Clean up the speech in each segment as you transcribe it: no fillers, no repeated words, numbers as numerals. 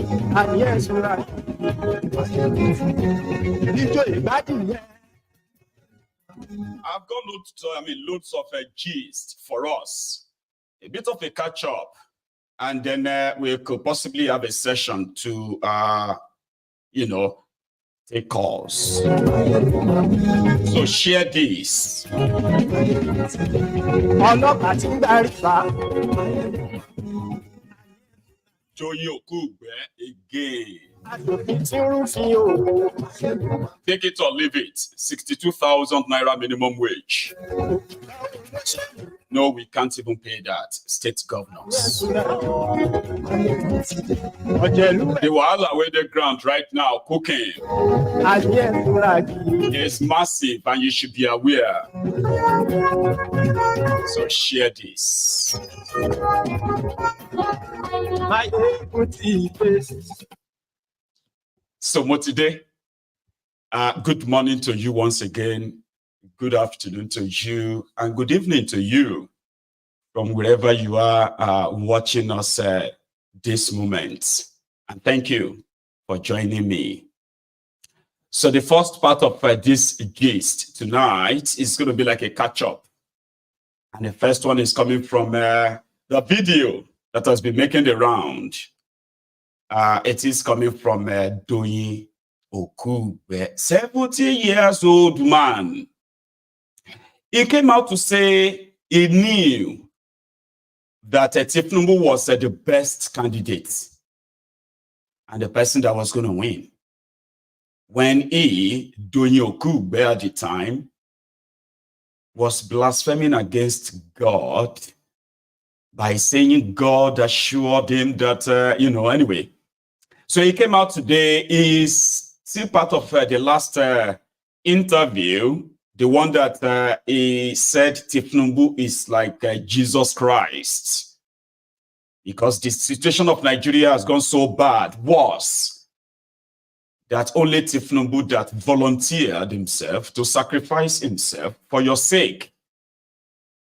And yes, right. I've got loads of gist for us, a bit of a catch up, and then we could possibly have a session to, take calls. So share this. OKUPE again. Take it or leave it. 62,000 naira minimum wage. No, we can't even pay that. State governors. The wahala where the ground right now cooking is massive, and you should be aware. So share this. So Motide, good morning to you once again. Good afternoon to you, and good evening to you from wherever you are watching us this moment. And thank you for joining me. So the first part of this gist tonight is going to be like a catch-up. And the first one is coming from the video that has been making the round. It is coming from OKUPE, 70 years old man. He came out to say he knew that Thiefnubu was the best candidate and the person that was going to win. When he, OKUPE at the time, was blaspheming against God by saying God assured him that, anyway. So he came out today. He's still part of the last interview, the one that he said Thiefnubu is like Jesus Christ, because the situation of Nigeria has gone so bad, worse, that only Thiefnubu that volunteered himself to sacrifice himself for your sake,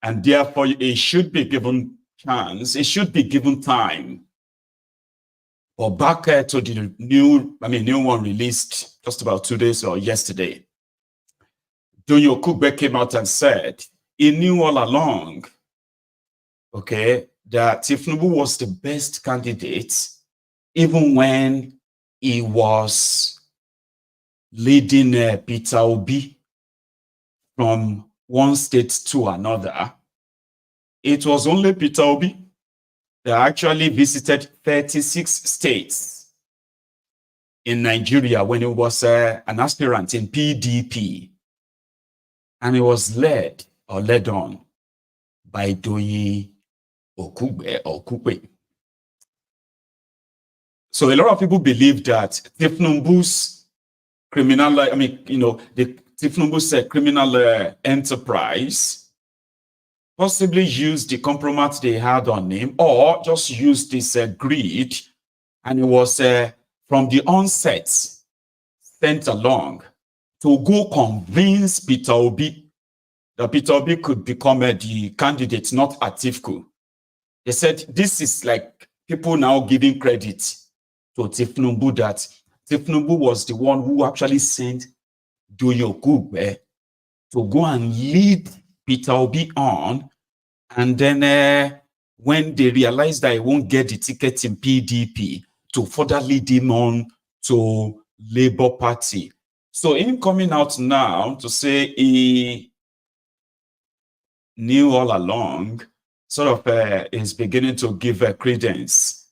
and therefore he should be given chance, it should be given time. But back to the new one released just about 2 days or yesterday. OKUPE came out and said he knew all along, okay, that Thiefnubu was the best candidate, even when he was leading Peter Obi from one state to another. It was only Peter Obi that actually visited 36 states in Nigeria when he was an aspirant in PDP. And it was led on by OKUPE. So a lot of people believe that Thiefnubu's Thiefnubu's criminal enterprise possibly used the compromise they had on him, or just used this greed, and it was from the onset sent along to go convince Peter Obi that Peter Obi could become the candidate, not Atiku. They said this is like people now giving credit to Thiefnubu, that Thiefnubu was the one who actually sent OKUPE to go and lead Peter Obi on, and then when they realized that he won't get the ticket in PDP, to further lead him on to Labour Party. So him coming out now to say he knew all along, sort of is beginning to give credence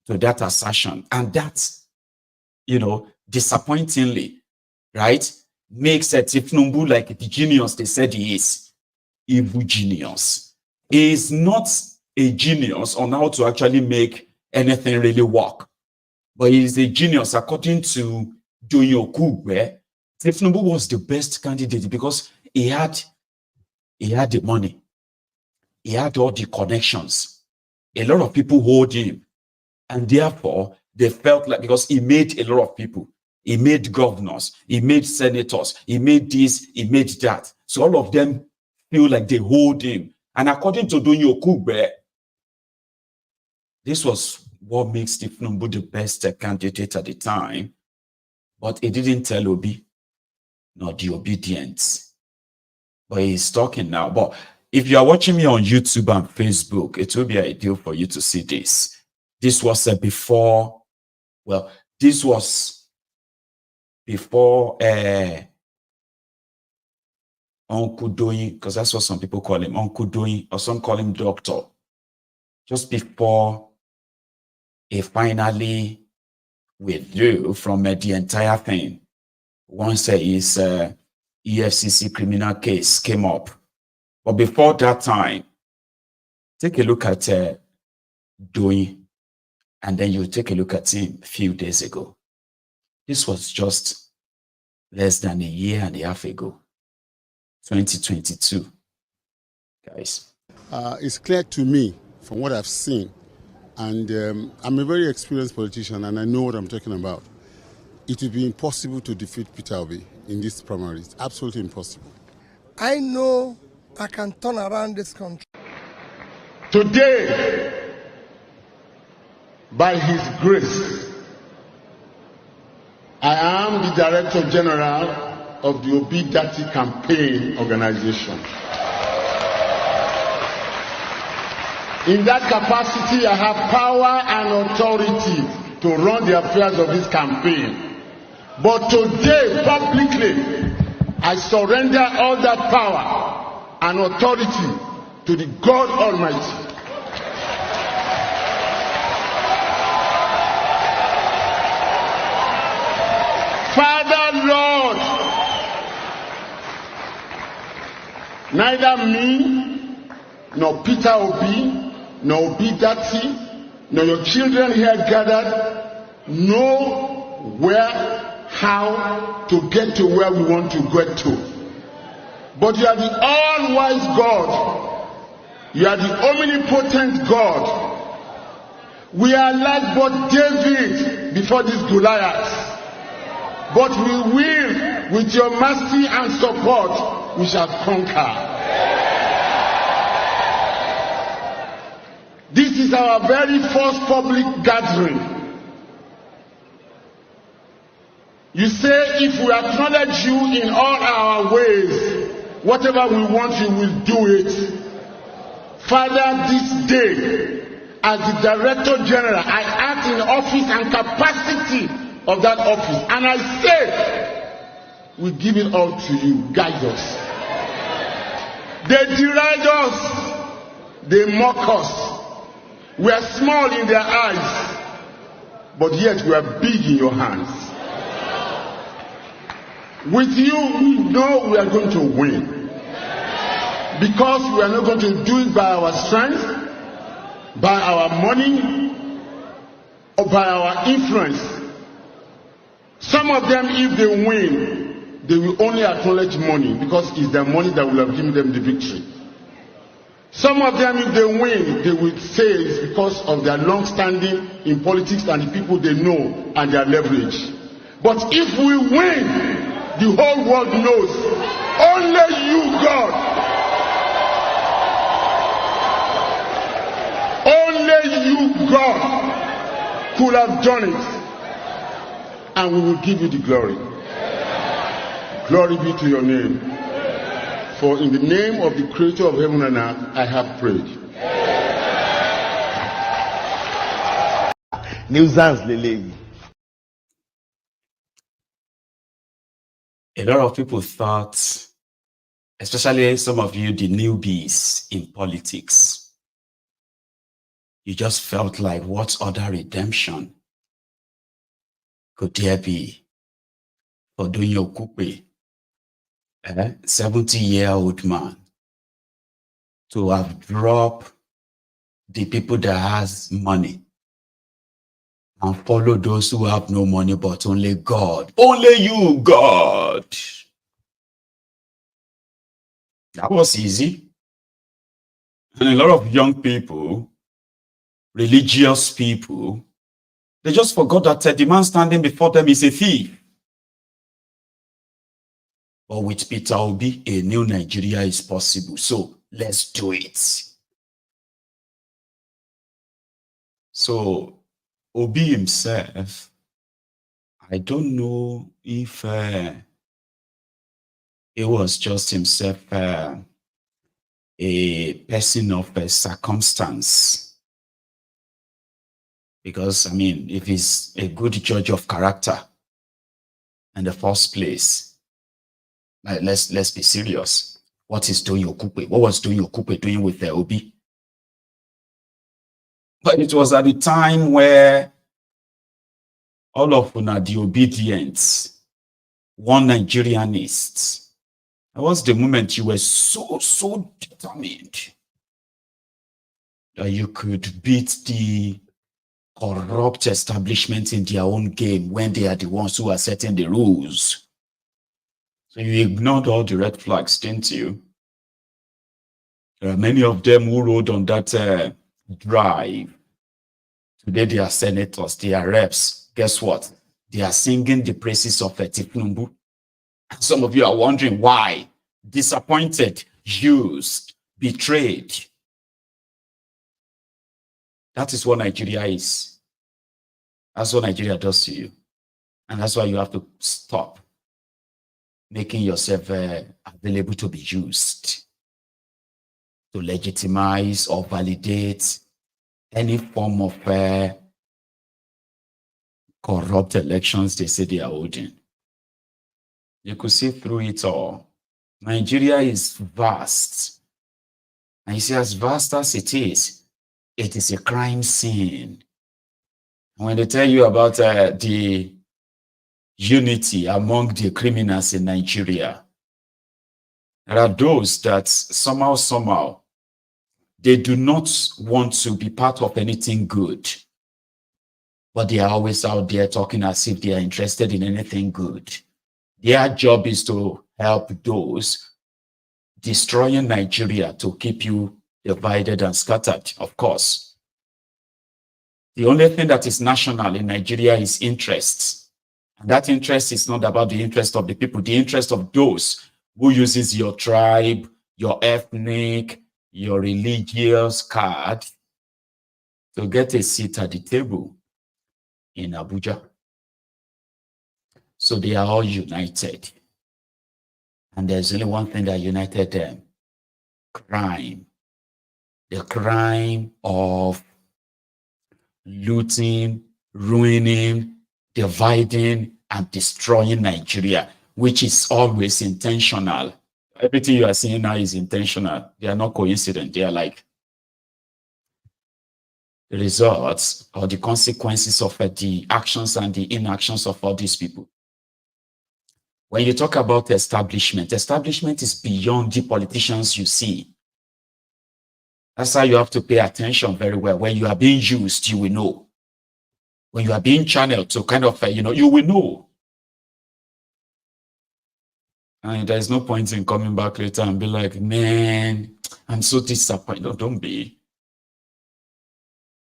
to that assertion. And that's, disappointingly, right, makes Thiefnubu like the genius they said he is. Evil genius. He is not a genius on how to actually make anything really work. But he is a genius according to OKUPE. Thiefnubu was the best candidate because he had the money. He had all the connections. A lot of people hold him. And therefore, they felt like, because he made a lot of people. He made governors. He made senators. He made this. He made that. So all of them feel like they hold him. And according to OKUPE, this was what makes Thiefnubu the best candidate at the time, but he didn't tell Obi, nor the obedience. But he's talking now. But if you are watching me on YouTube and Facebook, it will be ideal for you to see this. This was before, well, this was before Uncle Doing, because that's what some people call him, Uncle Doing, or some call him Doctor. Just before he finally withdrew from the entire thing. Once his EFCC criminal case came up. But before that time, take a look at Doing, and then you take a look at him a few days ago. This was just less than a year and a half ago, 2022, guys. It's clear to me from what I've seen, and I'm a very experienced politician and I know what I'm talking about. It will be impossible to defeat Peter Obi in this primary. It's absolutely impossible. I know I can turn around this country. Today, by His grace, I am the Director General of the Obi Dati Campaign Organization. In that capacity, I have power and authority to run the affairs of this campaign. But today, publicly, I surrender all that power and authority to the God Almighty. Father, Lord, neither me, nor Peter Obi, nor Obi Dati, nor your children here gathered know where, how to get to where we want to get to. But you are the all-wise God. You are the omnipotent God. We are like but David before this Goliath. But we will, with your mercy and support, we shall conquer. This is our very first public gathering. You say if we acknowledge you in all our ways, whatever we want, you will do it. Father, this day, as the Director General, I act in office and capacity of that office, and I say, we give it all to you. Guide us. They deride us. They mock us. We are small in their eyes, but yet we are big in your hands. With you, we know we are going to win. Because we are not going to do it by our strength, by our money, or by our influence. Some of them, if they win, they will only acknowledge money because it's their money that will have given them the victory. Some of them, if they win, they will say it's because of their long standing in politics and the people they know and their leverage. But if we win, the whole world knows only you, God. Only you, God, could have done it. And we will give you the glory. Glory be to your name. For in the name of the Creator of heaven and earth, I have prayed. A lot of people thought, especially some of you, the newbies in politics, you just felt like, what other redemption could there be for doing your OKUPE, 70-year-old man, to have dropped the people that has money and follow those who have no money, but only God. Only you, God. That was easy. And a lot of young people, religious people, they just forgot that the man standing before them is a thief. But with Peter Obi, a new Nigeria is possible. So let's do it. So Obi himself, I don't know if it was just himself a person of a circumstance. Because, I mean, if he's a good judge of character in the first place, let's be serious. What is doing OKUPE? What was doing OKUPE doing with the Obi? But it was at the time where all of the obedience, one Nigerianists. That was the moment you were so determined that you could beat the corrupt establishment in their own game when they are the ones who are setting the rules. So you ignored all the red flags, didn't you? There are many of them who rode on that drive. Today they are senators, they are reps. Guess what? They are singing the praises of Thiefnubu. Some of you are wondering why. Disappointed, used, betrayed. That is what Nigeria is. That's what Nigeria does to you. And that's why you have to stop making yourself available to be used to legitimize or validate any form of corrupt elections they say they are holding. You could see through it all. Nigeria is vast. And you see, as vast as it is a crime scene. And when they tell you about the unity among the criminals in Nigeria, there are those that somehow, they do not want to be part of anything good. But they are always out there talking as if they are interested in anything good. Their job is to help those destroying Nigeria to keep you divided and scattered, of course. The only thing that is national in Nigeria is interests. And that interest is not about the interest of the people, the interest of those who uses your tribe, your ethnic, your religious card to get a seat at the table in Abuja. So they are all united. And there's only one thing that united them: crime. The crime of looting, ruining, dividing, and destroying Nigeria, which is always intentional. Everything you are seeing now is intentional. They are not coincident. They are like the results or the consequences of the actions and the inactions of all these people. When you talk about establishment is beyond the politicians you see. That's how you have to pay attention very well. When you are being used, you will know. When you are being channeled to kind of, you will know. And there's no point in coming back later and be like, man, I'm so disappointed. No, don't be.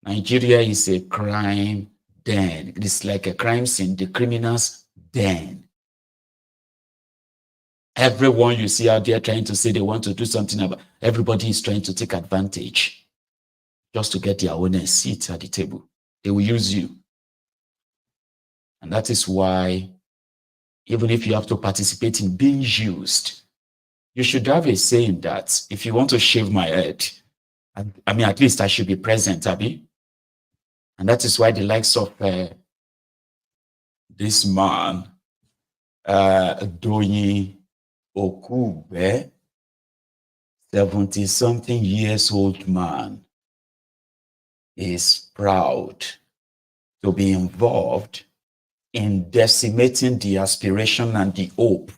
Nigeria is a crime den. It's like a crime scene, the criminals' den. Everyone you see out there trying to say they want to do something about, everybody is trying to take advantage just to get their own seat at the table. They will use you. And that is why, even if you have to participate in being used, you should have a saying that if you want to shave my head, I mean, at least I should be present, Abby. And that is why the likes of this man, Doyin OKUPE, 70-something years old man, is proud to be involved in decimating the aspiration and the hope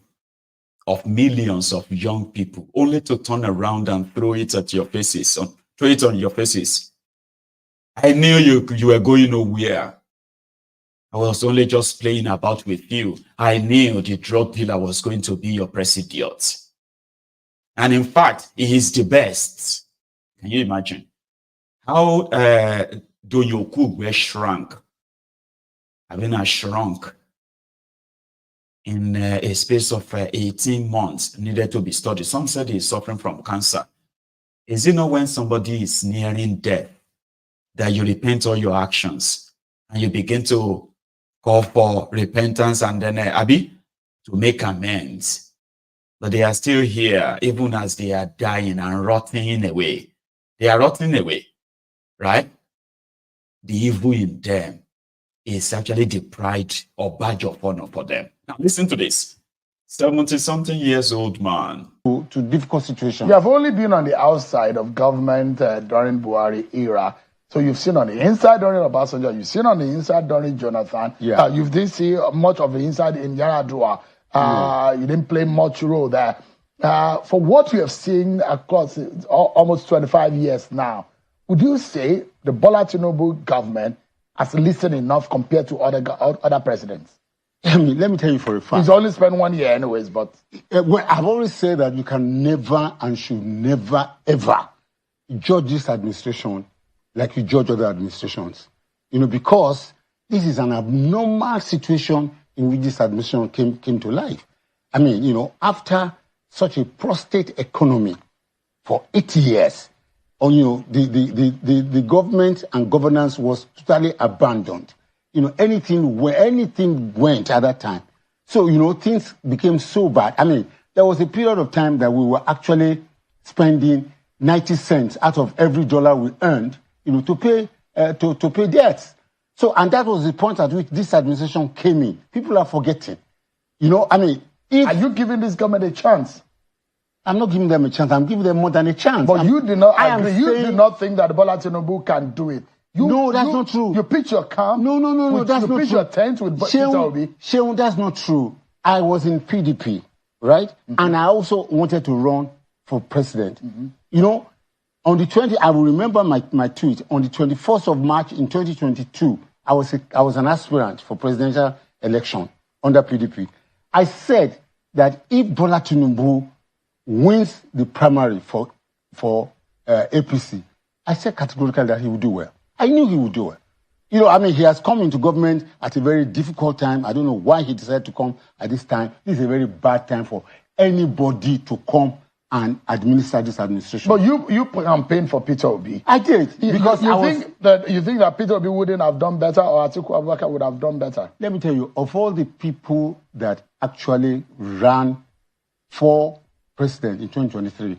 of millions of young people, only to turn around and throw it at your faces, throw it on your faces. I knew you were going nowhere. I was only just playing about with you. I knew the drug dealer was going to be your president. And in fact, he is the best. Can you imagine? How Doyin OKUPE shrunk. I mean, I shrunk in a space of 18 months, needed to be studied. Some said he's suffering from cancer. Is it not when somebody is nearing death that you repent all your actions and you begin to call for repentance and then, to make amends. But they are still here, even as they are dying and rotting away. They are rotting away, right? The evil in them is actually the pride or badge of honor for them. Now, listen to this. 70-something years old man. To difficult situations. You have only been on the outside of government during Buhari era. So you've seen on the inside during Obasanjo, you've seen on the inside during Jonathan. Yeah. You didn't see much of the inside in Yaradua. You didn't play much role there. For what you have seen across almost 25 years now, would you say the Bola Tinubu government has listened enough compared to other presidents? Let me tell you for a fact. He's only spent 1 year anyways, but... Well, I've always said that you can never and should never, ever judge this administration like you judge other administrations. Because this is an abnormal situation in which this administration came to life. After such a prostate economy for 8 years, the government and governance was totally abandoned. Anything went at that time. So, things became so bad. There was a period of time that we were actually spending 90 cents out of every dollar we earned, to pay debts. So, and that was the point at which this administration came in. People are forgetting. Are you giving this government a chance? I'm not giving them a chance. I'm giving them more than a chance. But you did not agree. You did not think that Bola Tinubu can do it. No, that's not true. You pitch your camp. No, that's not true. You pitch your tent with Peter Obi. Shehu, that's not true. I was in PDP, right? And I also wanted to run for president. On the 20th, I will remember my tweet. On the 21st of March in 2022, I was an aspirant for presidential election under PDP. I said that if Bola Tinubu wins the primary for APC, I said categorically that he would do well. I knew he would do it. He has come into government at a very difficult time. I don't know why he decided to come at this time. This is a very bad time for anybody to come and administer this administration. But you campaigned for Peter Obi. I did. Because you think that Peter Obi wouldn't have done better or Atiku Abubakar would have done better? Let me tell you, of all the people that actually ran for president in 2023,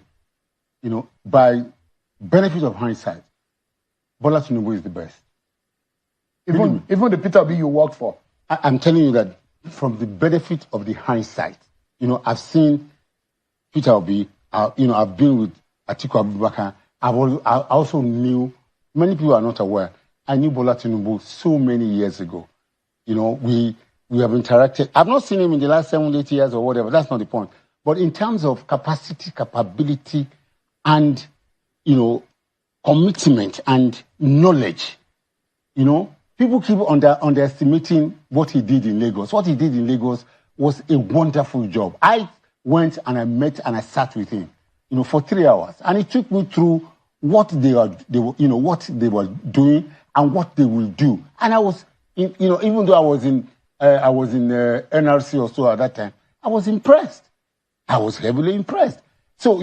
by benefit of hindsight, Bola Tinubu is the best. Even the Peter Obi you worked for. I'm telling you that from the benefit of the hindsight, I've seen Peter Obi, I've been with Atiku Abubakar. I also knew, many people are not aware, I knew Bola Tinubu so many years ago. We have interacted. I've not seen him in the last 7-8 years or whatever. That's not the point. But in terms of capacity, capability, and, commitment and knowledge, people keep underestimating what he did in Lagos. What he did in Lagos was a wonderful job. I went and I met and I sat with him, for 3 hours, and he took me through what they were doing and what they will do. And I was, even though I was in NRC or so at that time, I was impressed. I was heavily impressed. So,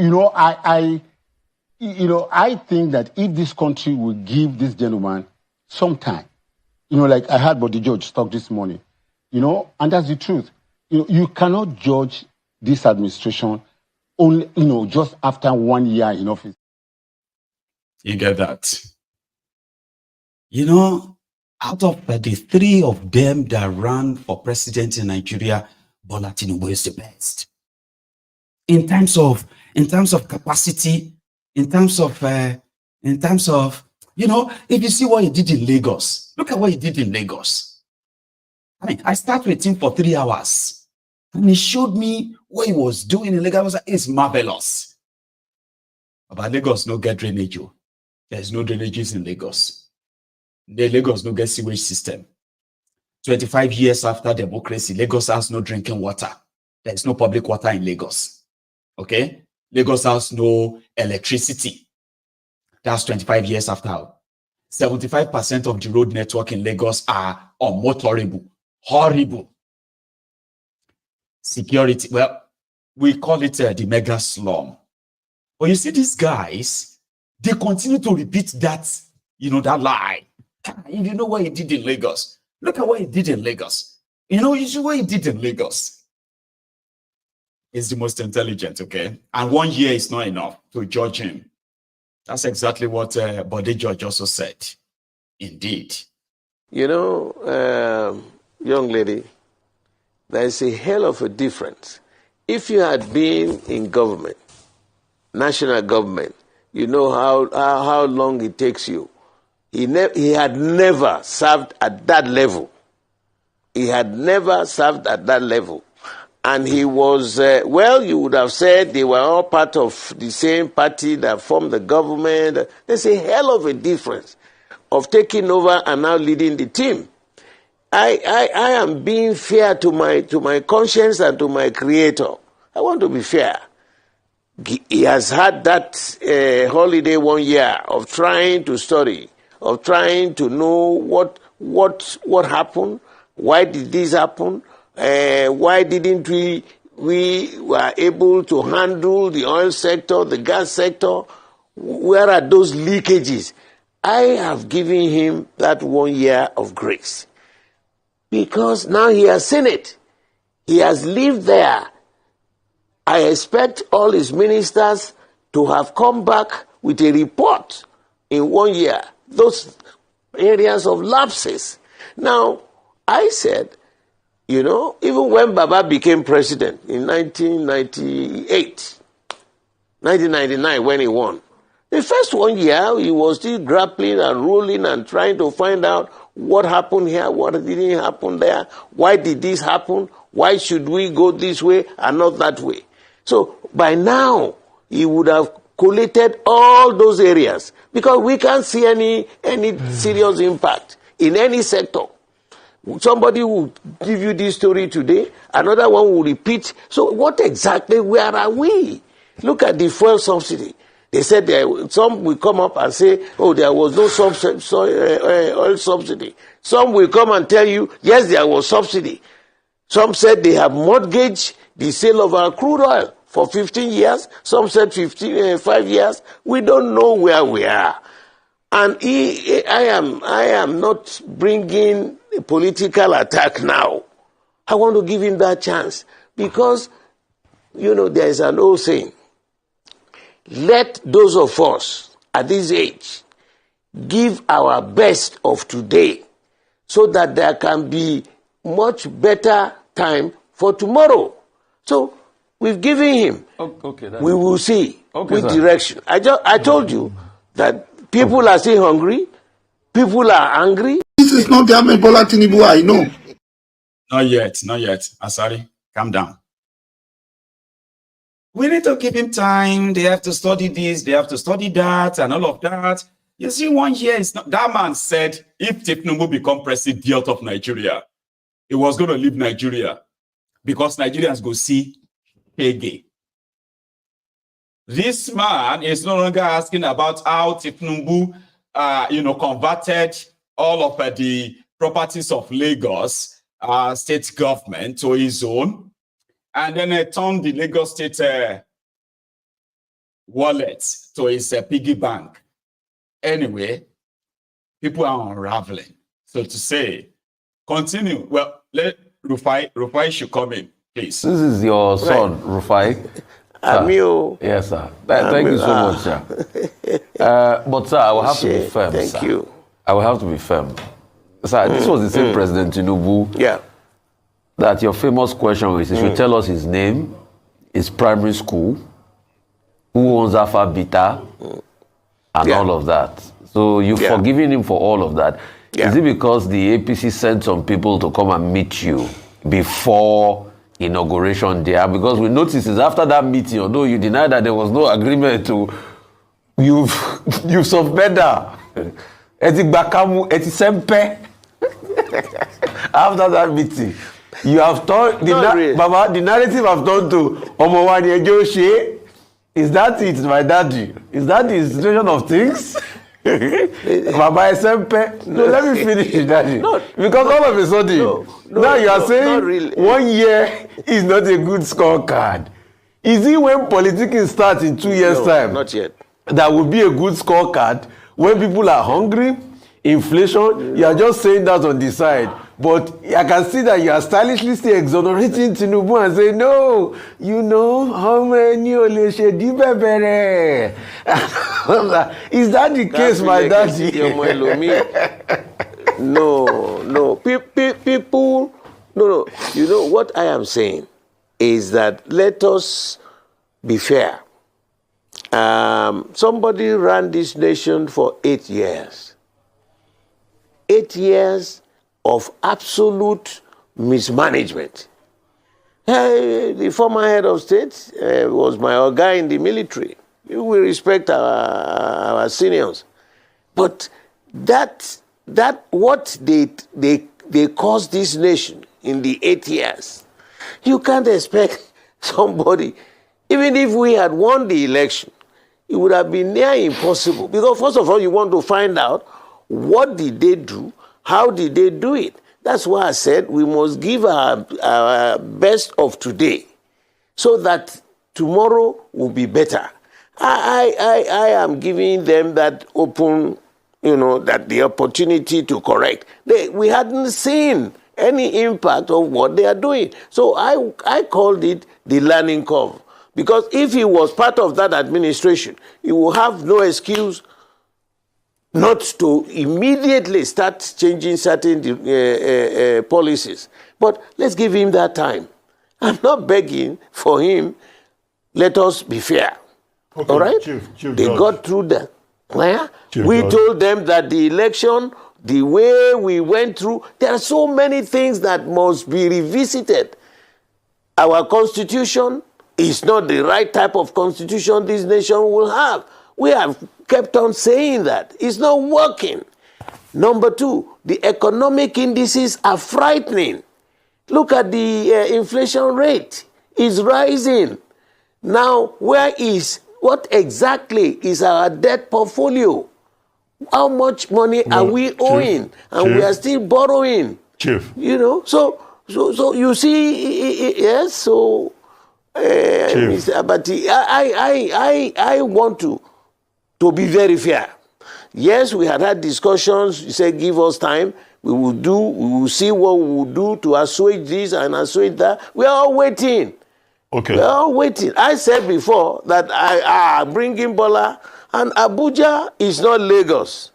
I think that if this country will give this gentleman some time, like I heard Body George talk this morning, and that's the truth. You cannot judge this administration only, just after 1 year in office. You get that? Out of the three of them that ran for president in Nigeria, Bola Tinubu is the best. In terms of capacity, in terms of, if you see what he did in Lagos, look at what he did in Lagos. I started with him for 3 hours, and he showed me what he was doing in Lagos. I was like, it's marvelous. But Lagos no get drainage. There's no drainages in Lagos. Lagos no get sewage system. 25 years after democracy, Lagos has no drinking water. There's no public water in Lagos. Okay? Lagos has no electricity. That's 25 years after. 75% of the road network in Lagos are unmotorable. Horrible. Security, well, we call it the mega slum. But you see, these guys, they continue to repeat that, that lie. If you know what he did in Lagos, look at what he did in Lagos. You see what he did in Lagos. He's the most intelligent, okay? And 1 year is not enough to judge him. That's exactly what Bode George also said. Indeed. Young lady, there is a hell of a difference. If you had been in government, national government, you know how long it takes you. He had never served at that level. He had never served at that level. And he was, you would have said they were all part of the same party that formed the government. There's a hell of a difference of taking over and now leading the team. I am being fair to my conscience and to my creator. I want to be fair. He has had that holiday 1 year of trying to study, of trying to know what happened, why did this happen, why didn't we were able to handle the oil sector, the gas sector, where are those leakages? I have given him that 1 year of grace. Because now he has seen it. He has lived there. I expect all his ministers to have come back with a report in 1 year. Those areas of lapses. Now, I said, even when Baba became president in 1999 when he won, the first 1 year he was still grappling and rolling and trying to find out what happened here, what didn't happen there, why did this happen, why should we go this way and not that way. So by now he would have collated all those areas because we can't see any serious impact in any sector. Somebody will give you this story today, another one will repeat. So where are we? Look at the fuel subsidy. They said some will come up and say, there was no oil subsidy. Some will come and tell you, yes, there was subsidy. Some said they have mortgaged the sale of our crude oil for 15 years. Some said 5 years. We don't know where we are. And I am not bringing a political attack now. I want to give him that chance because, there is an old saying. Let those of us at this age give our best of today so that there can be much better time for tomorrow. So we've given him. Okay, we will see which sir. direction. I told you that people are still hungry. People are angry. This is not the Bola Tinubu I know. Not yet. Asari, calm down. We need to give him time. They have to study this, they have to study that, and all of that. You see, 1 year is not. That man said if Thiefnubu become president of Nigeria, he was going to leave Nigeria because Nigerians go see Hege. This man is no longer asking about how Thiefnubu, converted all of the properties of Lagos state government to his own. And then turned the Lagos State wallet to his piggy bank. Anyway, people are unraveling. So to say, continue. Well, let Rufai should come in, please. This is your son, Rufai. Amio. Yes, sir. Thank you so much, sir. But, sir, I will have to be firm, Thank you. I will have to be firm. Sir, this was the same President Tinubu. Yeah. That your famous question is, he should tell us his name, his primary school, who owns Alpha Beta, and all of that. So you've forgiven him for all of that. Yeah. Is it because the APC sent some people to come and meet you before inauguration there? Because we noticed is after that meeting, although you denied that there was no agreement to, you've suspended after that meeting. You have turned Baba, the narrative have turned to Omowani Ejoshie. Is that it, my daddy? Is that the situation of things? Baba SMP. No, let me finish, daddy. No, because all of a sudden, now you are saying really. 1 year is not a good scorecard. Is it when Politico starts in 2 years' time? Not yet. That will be a good scorecard When people are hungry, inflation, you are just saying that on the side. But I can see that you are stylishly still exonerating Tinubu and saying, no, you know, how many Is that the case, my daddy? No. People, no. You know, what I am saying is that let us be fair. Somebody ran this nation for 8 years. 8 years of absolute mismanagement. The former head of state was my guy in the military. We respect our seniors. But that what they caused this nation in the 8 years, you can't expect somebody, even if we had won the election, it would have been near impossible. Because first of all, you want to find out what did they do, how did they do it. That's why I said we must give our best of today so that tomorrow will be better. I am giving them that open, that the opportunity to correct. We hadn't seen any impact of what they are doing. So I called it the learning curve. Because if he was part of that administration, he will have no excuse not to immediately start changing certain policies. But let's give him that time. I'm not begging for him. Let us be fair. Okay, all right? Chief they George. got through that. We George. told them that the election, the way we went through, there are so many things that must be revisited. Our constitution is not the right type of constitution this nation will have. We have kept on saying that. It's not working. Number two, the economic indices are frightening. Look at the inflation rate. It's rising. Now, what exactly is our debt portfolio? How much money are we owing? And we are still borrowing. Chief. So you see, yes, so... but I want to be very fair. Yes, we had discussions. You said, give us time. We will see what we will do to assuage this and assuage that. We are all waiting. Okay. We are all waiting. I said before that I bring in Bola, and Abuja is not Lagos.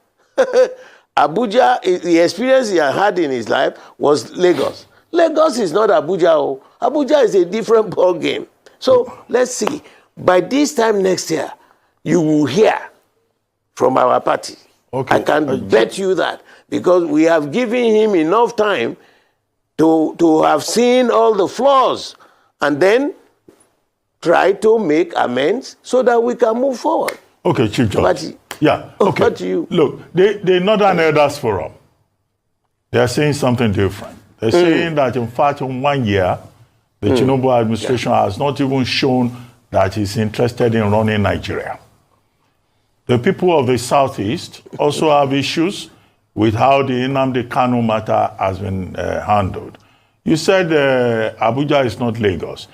Abuja, the experience he had in his life was Lagos. Lagos is not Abuja. Abuja is a different ball game. So let's see. By this time next year, you will hear from our party. Okay. I can bet you that, because we have given him enough time to have seen all the flaws and then try to make amends so that we can move forward. Okay, Chief George. Yeah. Okay. Over to you. Look, the Northern Elders Forum, they are saying something different. They're saying that, in fact, in 1 year, the Tinubu administration has not even shown that it's interested in running Nigeria. The people of the Southeast also have issues with how the Nnamdi Kanu matter has been handled. You said Abuja is not Lagos.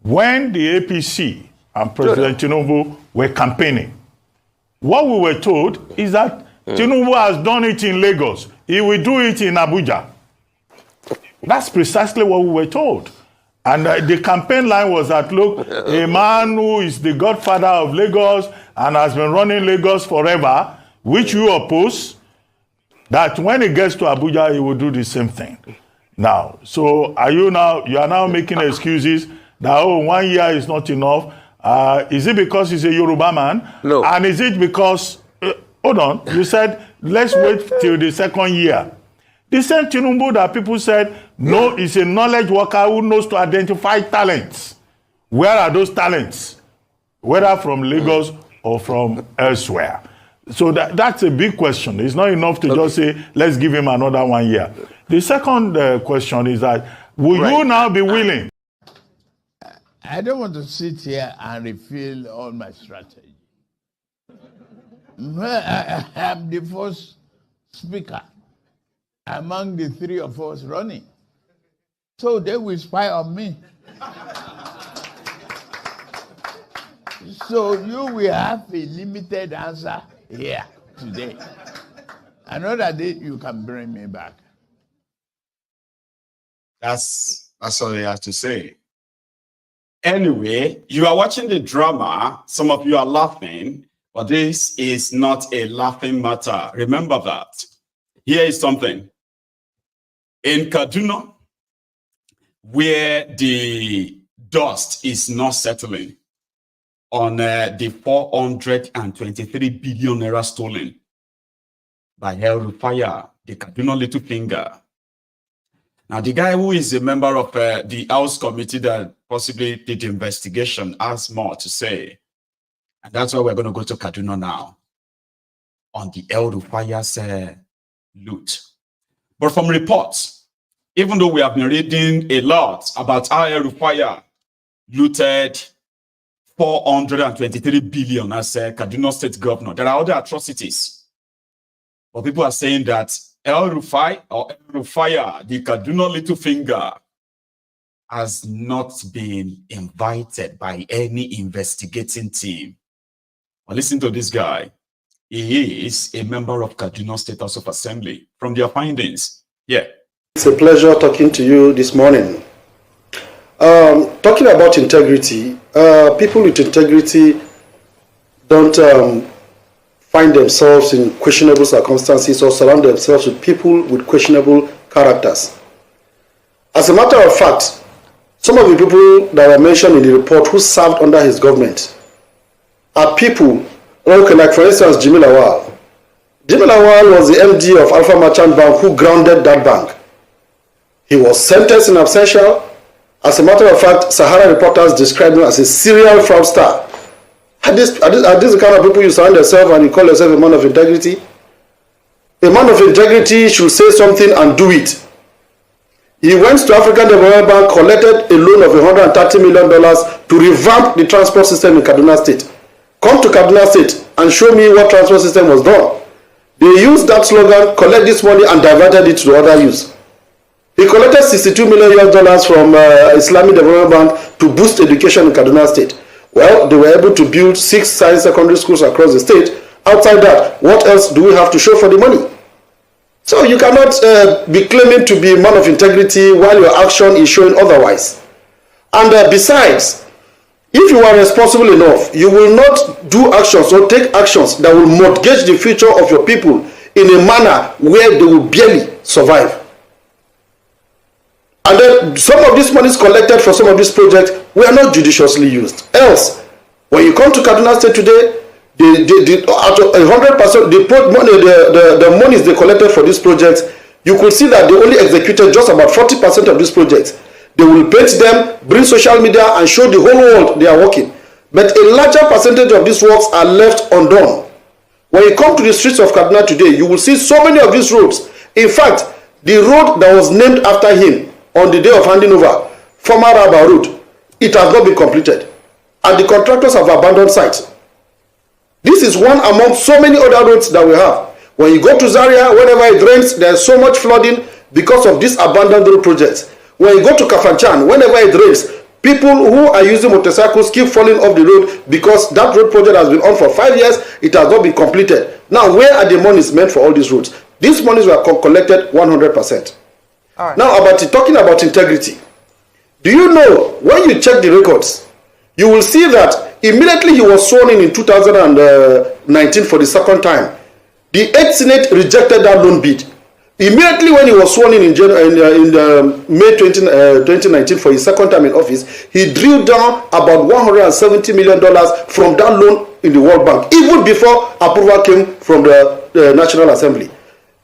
When the APC and President Tinubu were campaigning, what we were told is that Tinubu has done it in Lagos. He will do it in Abuja. That's precisely what we were told. And the campaign line was that, look, a man who is the godfather of Lagos and has been running Lagos forever, which you oppose, that when he gets to Abuja, he will do the same thing. Now, so you are now making excuses that, 1 year is not enough. Is it because he's a Yoruba man? No. And is it because, hold on, you said, let's wait till the second year. The same Tinubu that people said, no, is a knowledge worker who knows to identify talents. Where are those talents? Whether from Lagos or from elsewhere. So that's a big question. It's not enough to just say, let's give him another 1 year. The second question is that, will you now be willing? I don't want to sit here and reveal all my strategy. I am the first speaker among the three of us running. So they will spy on me. So you will have a limited answer here. today. Another day you can bring me back. That's all they have to say. Anyway, you are watching the drama. Some of you are laughing, but this is not a laughing matter. Remember that. Here is something. In Kaduna, where the dust is not settling on the 423 billion naira stolen by Hellfire, the Kaduna little finger. Now, the guy who is a member of the House committee that possibly did the investigation has more to say. And that's why we're going to go to Kaduna now on the Hellfire's loot. But from reports, even though we have been reading a lot about how Hellfire looted 423 billion as a Kaduna state governor, there are other atrocities. But people are saying that El-Rufai or El-Rufai, the Kaduna little finger, has not been invited by any investigating team. Well, listen to this guy. He is a member of Kaduna State House of Assembly. From their findings, yeah. It's a pleasure talking to you this morning. Talking about integrity, people with integrity don't find themselves in questionable circumstances or surround themselves with people with questionable characters. As a matter of fact, some of the people that were mentioned in the report who served under his government are people, okay, like for instance, Jimmy Lawal. Jimmy Lawal was the MD of Alpha Merchant Bank who grounded that bank. He was sentenced in absentia. As a matter of fact, Sahara reporters described him as a serial fraudster. Are these the kind of people you surround yourself and you call yourself a man of integrity? A man of integrity should say something and do it. He went to African Development Bank, collected a loan of $130 million to revamp the transport system in Kaduna State. Come to Kaduna State and show me what transport system was done. They used that slogan, collect this money, and diverted it to other use. He collected $62 million from Islamic Development Bank to boost education in Kaduna State. Well, they were able to build 6 science secondary schools across the state. Outside that, what else do we have to show for the money? So you cannot be claiming to be a man of integrity while your action is showing otherwise. And besides, if you are responsible enough, you will not do actions or take actions that will mortgage the future of your people in a manner where they will barely survive. And then some of these monies collected for some of these projects were not judiciously used. Else, when you come to Kaduna State today, out of 100%, the monies they collected for these projects, you could see that they only executed just about 40% of these projects. They will paint them, bring social media, and show the whole world they are working. But a larger percentage of these works are left undone. When you come to the streets of Kaduna today, you will see so many of these roads. In fact, the road that was named after him on the day of handing over, former Rabba Road, it has not been completed. And the contractors have abandoned sites. This is one among so many other roads that we have. When you go to Zaria, whenever it rains, there's so much flooding because of these abandoned road projects. When you go to Kafanchan, whenever it rains, people who are using motorcycles keep falling off the road because that road project has been on for 5 years, it has not been completed. Now, where are the monies meant for all these roads? These monies were collected 100%. All right. Now, talking about integrity. Do you know, when you check the records, you will see that immediately he was sworn in 2019 for the second time, the 8th Senate rejected that loan bid. Immediately when he was sworn in May 2019 for his second time in office, he drew down about $170 million from that loan in the World Bank, even before approval came from the National Assembly.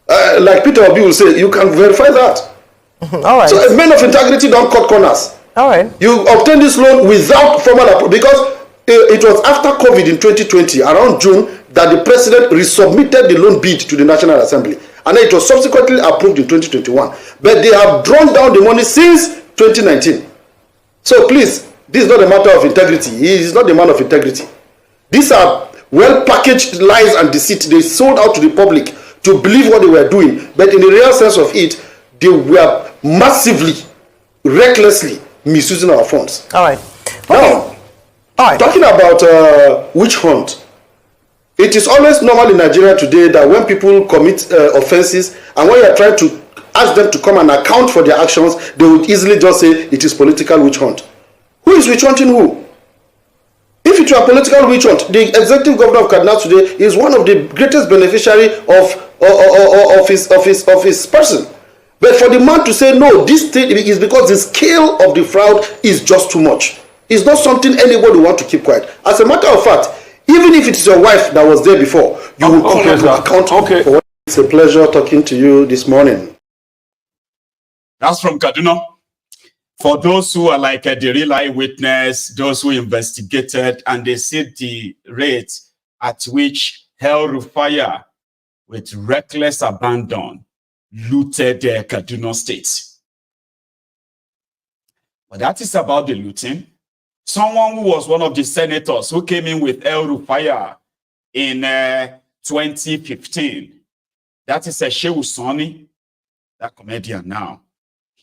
Like Peter Obi will say, you can verify that. All right. So men of integrity don't cut corners. All right. You obtain this loan without formal approval because it was after COVID in 2020, around June, that the president resubmitted the loan bid to the National Assembly. And then it was subsequently approved in 2021. But they have drawn down the money since 2019. So please, this is not a matter of integrity. He is not a man of integrity. These are well-packaged lies and deceit. They sold out to the public to believe what they were doing. But in the real sense of it, they were massively, recklessly misusing our funds. All right. Now, talking about witch hunt, It is always normal in Nigeria today that when people commit offenses and when you are trying to ask them to come and account for their actions, they would easily just say it is political witch hunt. Who is witch hunting who? If it were a political witch hunt, the executive governor of Kaduna today is one of the greatest beneficiary of his person. But for the man to say no, this thing is because the scale of the fraud is just too much. It's not something anybody want to keep quiet. As a matter of fact, even if it's your wife that was there before, you will come to account for what. It's a pleasure talking to you this morning. That's from Kaduna. For those who are like the real eyewitness, those who investigated, and they see the rate at which El Rufai, with reckless abandon, looted Kaduna State. But that is about the looting. Someone who was one of the senators who came in with El Rufai in 2015, that is Shehu Sani, that comedian now.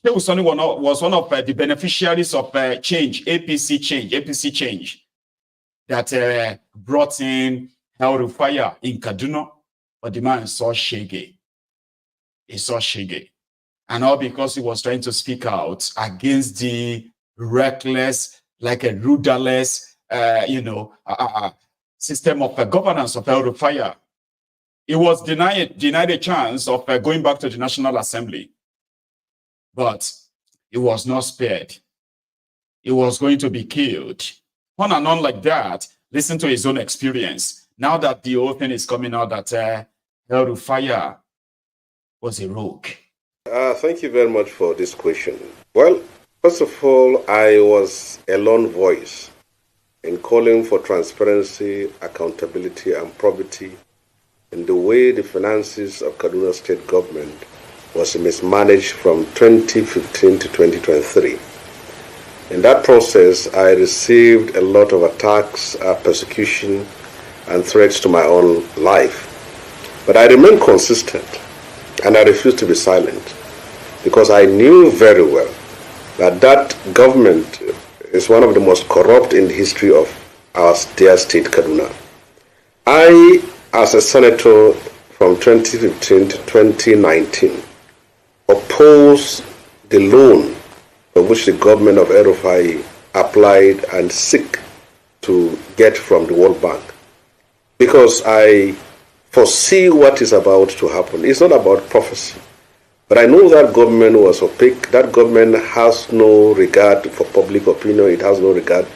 Shehu Sani was one of the beneficiaries of APC change, that brought in El Rufai in Kaduna, but the man saw Shege. He saw Shege. And all because he was trying to speak out against the reckless, like a rudderless, system of governance of El Rufai. He was denied a chance of going back to the National Assembly. But he was not spared. He was going to be killed. On and on like that. Listen to his own experience. Now that the whole thing is coming out that El Rufai was a rogue. Thank you very much for this question. Well, first of all, I was a lone voice in calling for transparency, accountability, and probity in the way the finances of Kaduna State government was mismanaged from 2015 to 2023. In that process, I received a lot of attacks, persecution, and threats to my own life. But I remained consistent, and I refused to be silent, because I knew very well that that government is one of the most corrupt in the history of our dear state, Kaduna. I, as a senator from 2015 to 2019, opposed the loan for which the government of El Rufai applied and seek to get from the World Bank, because I foresee what is about to happen. It's not about prophecy, but I know that government was opaque. That government has no regard for public opinion. It has no regard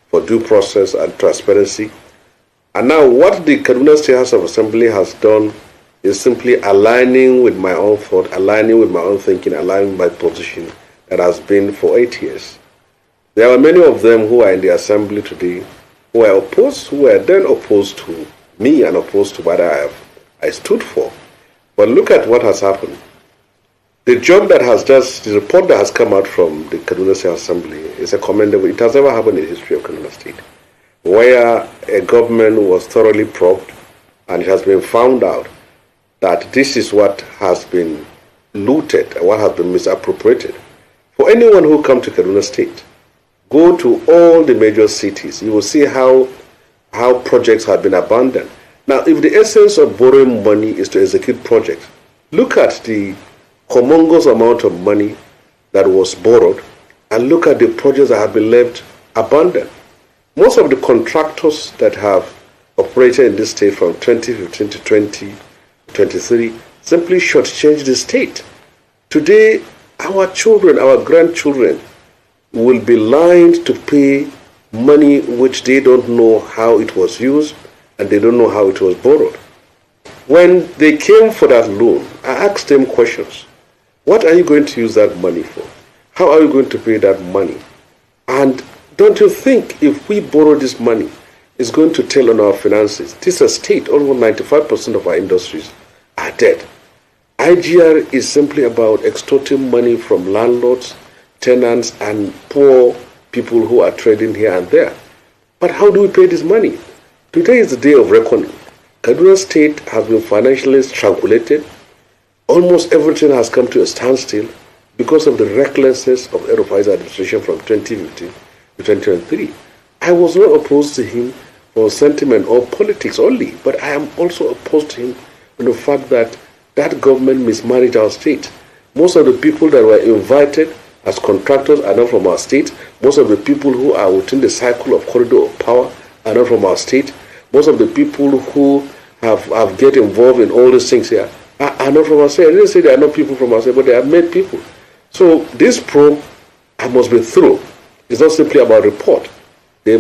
for due process and transparency. And now what the Kaduna State House of Assembly has done is simply aligning with my own thought, aligning with my own thinking, aligning with my position that has been for 8 years. There are many of them who are in the assembly today who were then opposed to me and opposed to what I stood for. But look at what has happened. The report that has come out from the Kaduna State Assembly is a commendable. It has never happened in the history of Kaduna State, where a government was thoroughly probed and it has been found out that this is what has been looted, what has been misappropriated. For anyone who comes to Kaduna State, go to all the major cities, you will see how projects have been abandoned. Now, if the essence of borrowing money is to execute projects, look at the humongous amount of money that was borrowed and look at the projects that have been left abandoned. Most of the contractors that have operated in this state from 2015 to 2023 simply shortchanged the state. Today, our children, our grandchildren will be lined to pay money which they don't know how it was used and they don't know how it was borrowed. When they came for that loan, I asked them questions. What are you going to use that money for? How are you going to pay that money? And don't you think if we borrow this money, it's going to tell on our finances? This is a state, almost 95% of our industries are dead. IGR is simply about extorting money from landlords, tenants, and poor people who are trading here and there. But how do we pay this money? Today is the day of reckoning. Kaduna State has been financially strangulated. Almost everything has come to a standstill because of the recklessness of El Rufai's administration from 2015 to 2023. I was not opposed to him or sentiment or politics only, but I am also opposed to him on the fact that that government mismanaged our state. Most of the people that were invited as contractors are not from our state. Most of the people who are within the cycle of corridor of power are not from our state. Most of the people who have get involved in all these things here are not from our state. I didn't say they are not people from our state, but they are made people. So this probe must be thorough. It's not simply about report. The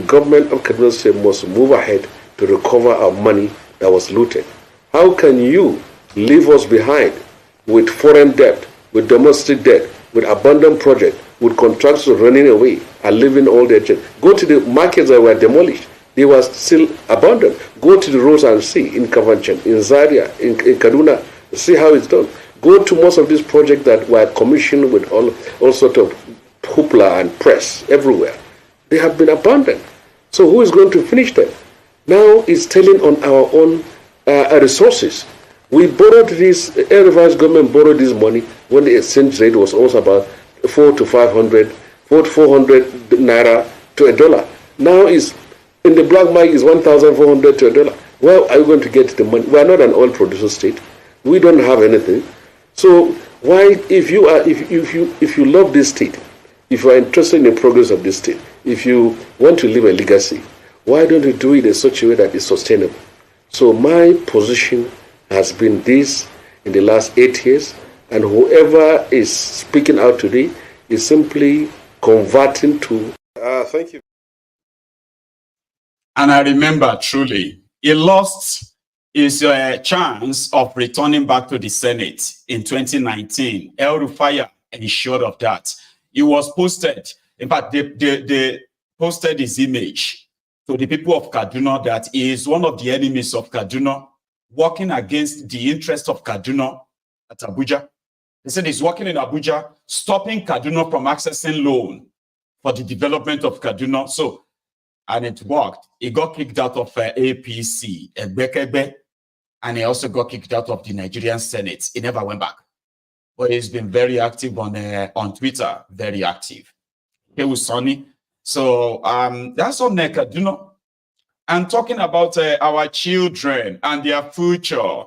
government of Kaduna State must move ahead to recover our money that was looted. How can you leave us behind with foreign debt, with domestic debt, with abandoned projects, with contractors running away and leaving all their children? Go to the markets that were demolished. They were still abandoned. Go to the roads and see in Kafanchan, in Zaria, in Kaduna, see how it's done. Go to most of these projects that were commissioned with all sort of hoopla and press everywhere. They have been abandoned. So who is going to finish them? Now it's telling on our own resources. We borrowed this, Reverse government borrowed this money when the exchange rate was also about 400 naira to $1. Now is in the black market is 1,400 to $1. Where are you going to get the money? We are not an oil producer state. We don't have anything. So why, if you love this state, if you are interested in the progress of this state, if you want to leave a legacy, why don't you do it in such a way that is sustainable? So my position has been this in the last 8 years, and whoever is speaking out today is simply converting to... Thank you. And I remember truly, he lost his chance of returning back to the Senate in 2019. El Rufai ensured of that. He was posted, in fact, they posted his image to the people of Kaduna that he is one of the enemies of Kaduna, working against the interest of Kaduna at Abuja. They said he's working in Abuja, stopping Kaduna from accessing loan for the development of Kaduna. So, and it worked. He got kicked out of APC, Egbekebe, and he also got kicked out of the Nigerian Senate. He never went back. But he's been very active on Twitter, very active. He was Sonny. So that's on Kaduna. And talking about our children and their future.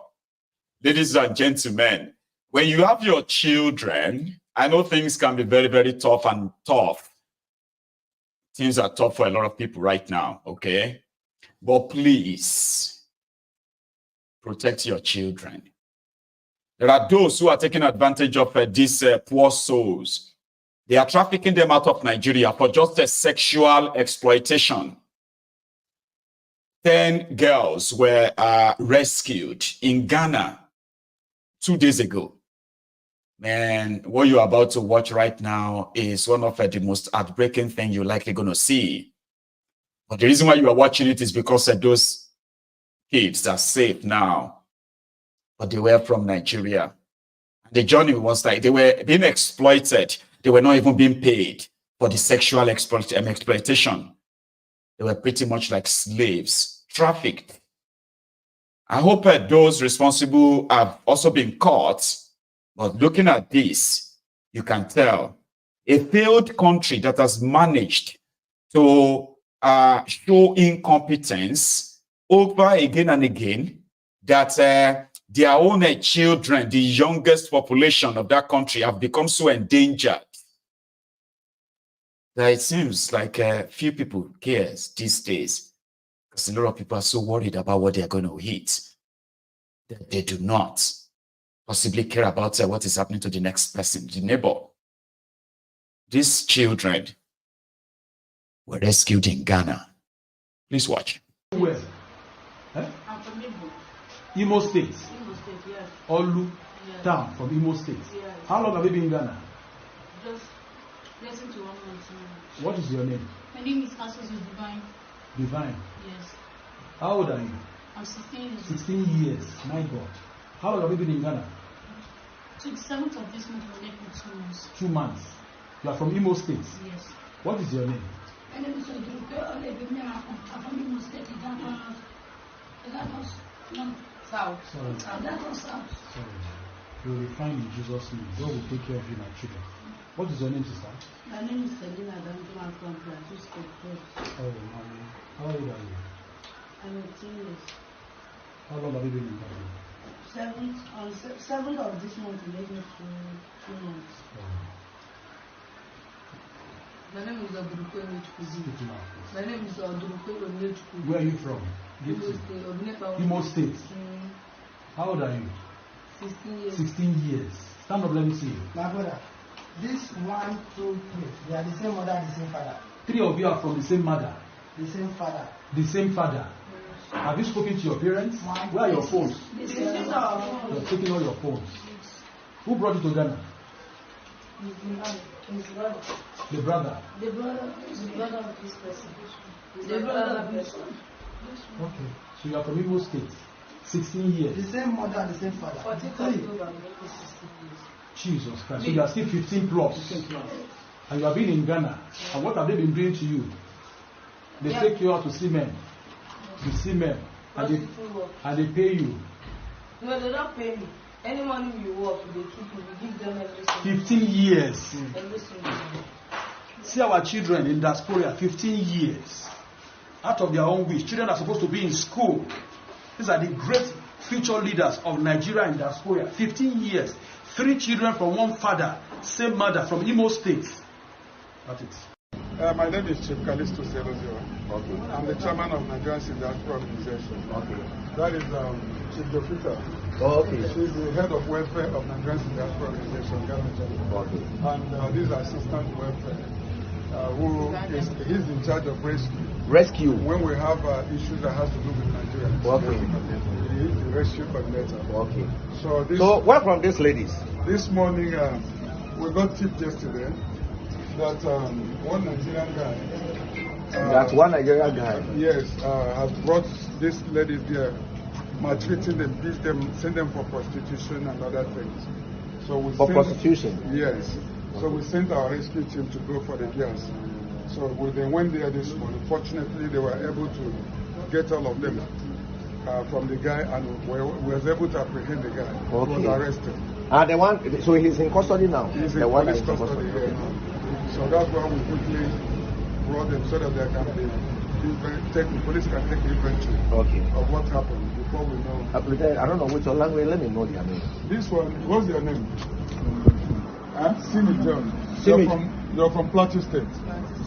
Ladies and gentlemen, when you have your children, I know things can be very, very tough. Things are tough for a lot of people right now, okay? But please, protect your children. There are those who are taking advantage of these poor souls. They are trafficking them out of Nigeria for just a sexual exploitation. 10 girls were rescued in Ghana 2 days ago. Man, what you're about to watch right now is one of the most heartbreaking things you're likely going to see. But the reason why you are watching it is because those kids are safe now. But they were from Nigeria. The journey was like they were being exploited. They were not even being paid for the sexual exploitation. They were pretty much like slaves, trafficked. I hope those responsible have also been caught. But looking at this, you can tell a failed country that has managed to show incompetence over again and again, that their own children, the youngest population of that country, have become so endangered that it seems like few people cares these days, because a lot of people are so worried about what they are going to eat that they do not possibly care about what is happening to the next person, the neighbor. These children were rescued in Ghana. Please watch. Where? I'm from Imo State. Imo State, yes. Olu town from Imo State. Yes. How long have you been in Ghana? Just less than 1 month. What is your name? My name is Divine. Divine? Yes. How old are you? I'm 16 years. 16 years. My God. How long have you been in Ghana? To the 7th of this month, we'll make 2 months. 2 months. You are from Imo State? Yes. What is your name? My name is I'm from Imo State. South. Sorry. South. Sorry. You will be fine in Jesus' name. God will take care of you, my children. What is your name, sister? My name is Kaduna. I'm from Plateau State. Oh, mommy. How old are you? I'm 18 years. How long have you been in Kaduna? 7th of this month, we made me 2 months. My name is Odurupe Onechukwu. My name is Odurupe Onechukwu. Where are you from? Imo State. How old are you? 16 years. 16 years. Stand up, let me see you. My brother, this 1, 2, 3, they are the same mother, the same father. 3 of you are from the same mother. The same father. The same father. Have you spoken to your parents? Where are your phones? This is our phone. You're taking all your phones. Who brought you to Ghana? His brother. The brother. The brother of this person. The brother of this one. Okay. So you are from Imo State. 16 years. The same mother, the same father. 43. Jesus Christ. So you are still 15 plus. And you have been in Ghana. And what have they been doing to you? They take you out to see men. To see men. And they pay you. No, they don't pay me. Any money you work, they keep you. We give them everything. 15 years. Everything. See our children in diaspora, 15 years. Out of their own wish. Children are supposed to be in school. These are the great future leaders of Nigeria in diaspora. 15 years. 3 children from one father, same mother, from Imo State. That's it. My name is Chief Callisto Selozio. Okay. I'm the chairman of Nigerians in Diaspora Organization. Okay. That is Chief Jofita. Oh, okay. She's the head of welfare of Nigerians in Diaspora Organization. Okay. And this is assistant welfare, who he's in charge of rescue. Rescue. When we have issues that has to do with Nigerians. Okay. He's the rescue coordinator. Okay. So where from these ladies? This morning we got tipped yesterday that one Nigerian guy. That's one Nigerian guy. Yes, has brought these ladies there, maltreating them, beat them, send them for prostitution and other things. So we prostitution? Yes. So we sent our rescue team to go for the girls. So when they went there this morning, fortunately they were able to get all of them from the guy, and we was able to apprehend the guy. Okay. He was arrested. The one, so he's in custody now? He's in police custody here now. So that's why we quickly brought them so that they can be the police can take inventory of what happened before we know. I don't know which language, let me know their name. This one, what's your name? Simi John. You're from Plateau State.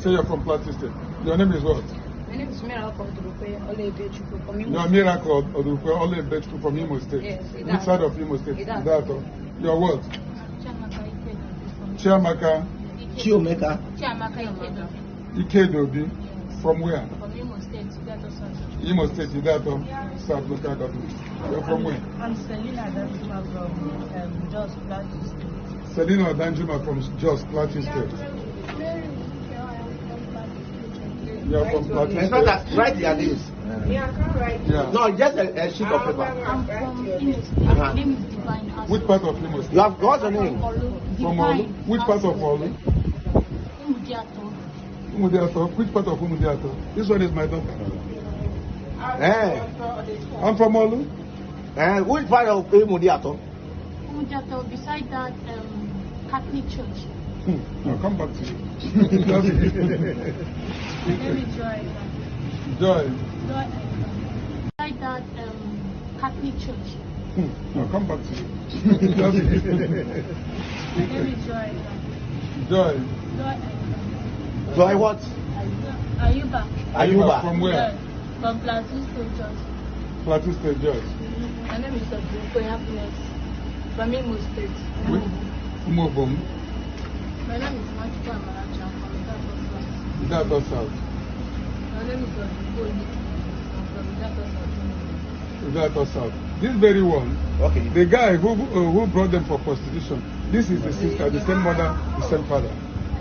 Say you're from Plateau State. Your name is what? My name is Miracle Odurupe Olebechukwu from Imo State. You're Miracle Odurupe Olebechukwu from Imo State. Yes, which side of Imo State? Idato. You're what? Chiamaka. Chiomeka. Chiamaka Ikedobi. From where? From Imo State, Idato South. Imo State, Idato South Local Government. You're from where? I'm Selina Danjuma from Jos Plateau State. Selina Danjuma from Jos Plateau State. You're from Plateau State. Write their names. Yeah, I can't write. Yeah. No, just a sheet of paper. I'm from Imo State. My name is Divine. Which part of Imo State? You have what's your name? From Olu. Which part of Olu? Umudiato. Which part of Umudiato? This one is my daughter. I'm from Olu. Which part of Umudiato? Umudiato, beside that Catholic church. I'll come back to you. My name is Joy. Joy. Beside that Catholic church. I'll come back to you. My name is Joy. Joy. Joy what? Ayuba. From where? From Plateau State Church. Plateau State Church. My name is Odurupe Happiness. From Imo State. Umobom. My name is Machiko Amaracha from Idato South. My name is Odurupe from Idato South. This very one, the guy who brought them for prostitution, this is the sister, the same mother, the same father.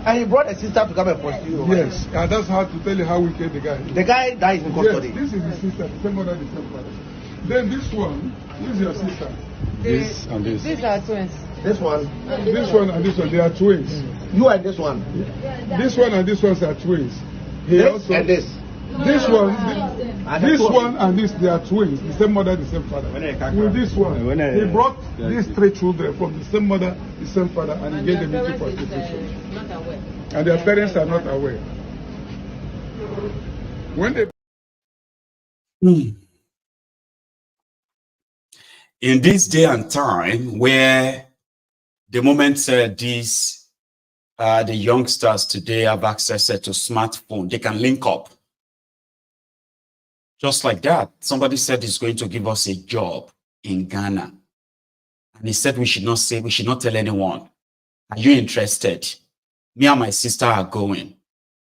And he brought a sister to come and prostitute. Yes, and that's how to tell you how wicked the guy is. The guy dies in custody. Yes, this is the sister, the same mother, the same father. Then this one, who is your sister? This and this. These are twins. This one. This one and this one, they are twins. You and this one. This one and this one are twins. This and this. This one and this, they are twins, the same mother, the same father. With this one, he brought these 3 children from the same mother, the same father, and he gave them into prostitution. Not aware. And their parents are not aware. When they in this day and time where the moment these the youngsters today have access to smartphone, they can link up. Just like that. Somebody said he's going to give us a job in Ghana. And he said we should not tell anyone. Are you interested? Me and my sister are going.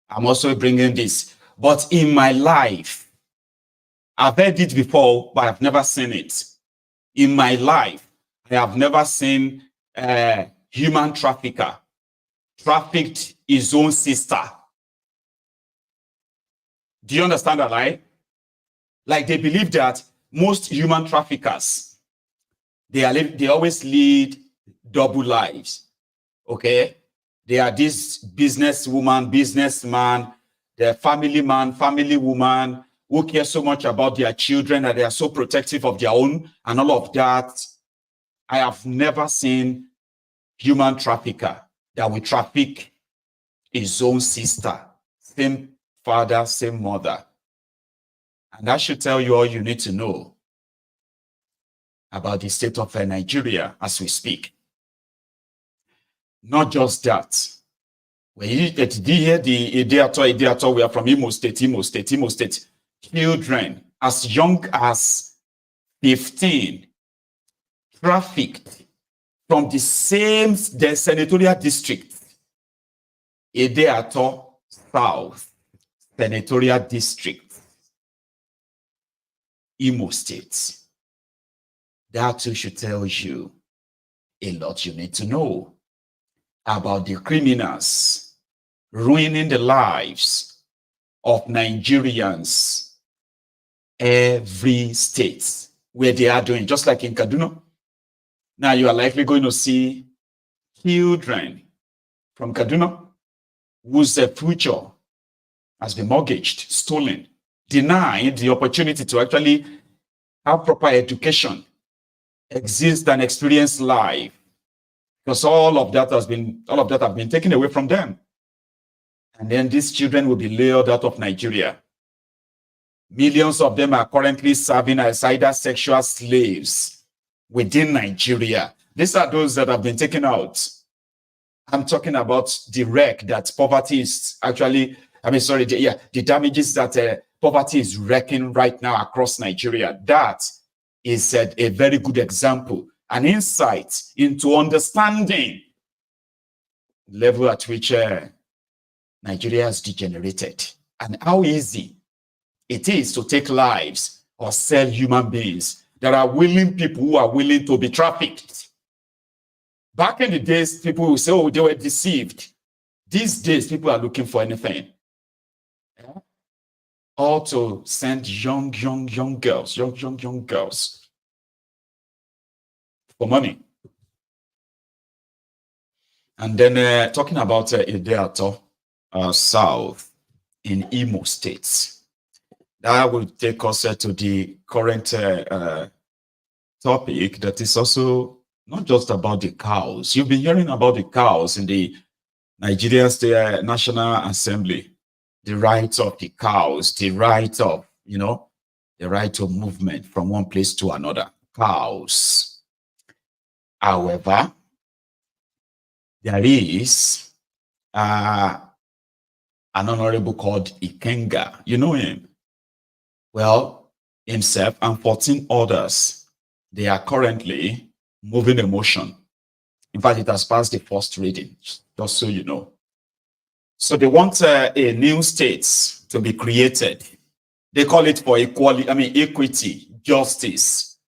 I'm also bringing this. But in my life, I've heard it before, but I've never seen it. In my life, I have never seen a human trafficker trafficked his own sister. Do you understand that, right? Like they believe that most human traffickers, they always lead double lives. Okay? They are this businesswoman, businessman, the family man, family woman, who care so much about their children that they are so protective of their own and all of that. I have never seen human trafficker that will traffic his own sister, same father, same mother. And that should tell you all you need to know about the state of Nigeria as we speak. Not just that. When you hear the Ideato, we are from Imo State. Children as young as 15 trafficked from the senatorial district, Ideato South Senatorial District, Imo State. That too should tell you a lot you need to know about the criminals ruining the lives of Nigerians every state where they are doing, just like in Kaduna. Now you are likely going to see children from Kaduna whose future has been mortgaged, stolen, denied the opportunity to actually have proper education, exist and experience life, because all of that have been taken away from them. And then these children will be lured out of Nigeria. Millions of them are currently serving as either sexual slaves within Nigeria. These are those that have been taken out. I'm talking about the wreck that poverty is actually, the damages that poverty is wrecking right now across Nigeria. That is a very good example, an insight into understanding the level at which Nigeria has degenerated and how easy it is to take lives or sell human beings. There are people who are willing to be trafficked. Back in the days, people will say, oh, they were deceived. These days, people are looking for anything. Yeah? Or to send young girls for money. And then talking about Ideato South in Imo State. That will take us to the current topic that is also not just about the cows. You've been hearing about the cows in the Nigerian State National Assembly. The right of the cows, the right of, the right of movement from one place to another. Cows. However, there is an honorable called Ikenga. You know him? Well, himself and 14 others, they are currently moving a motion. In fact, it has passed the first reading, just so you know. So they want a new state to be created. They call it for equity, justice.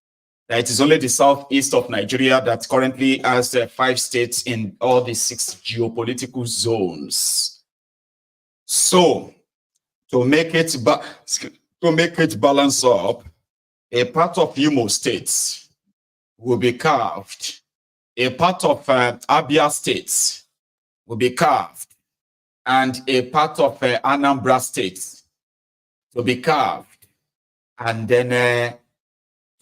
It is only the southeast of Nigeria that currently has 5 states in all the 6 geopolitical zones. So, to make it balance up, a part of Imo State will be carved. A part of Abia State will be carved. And a part of Anambra State to be carved and then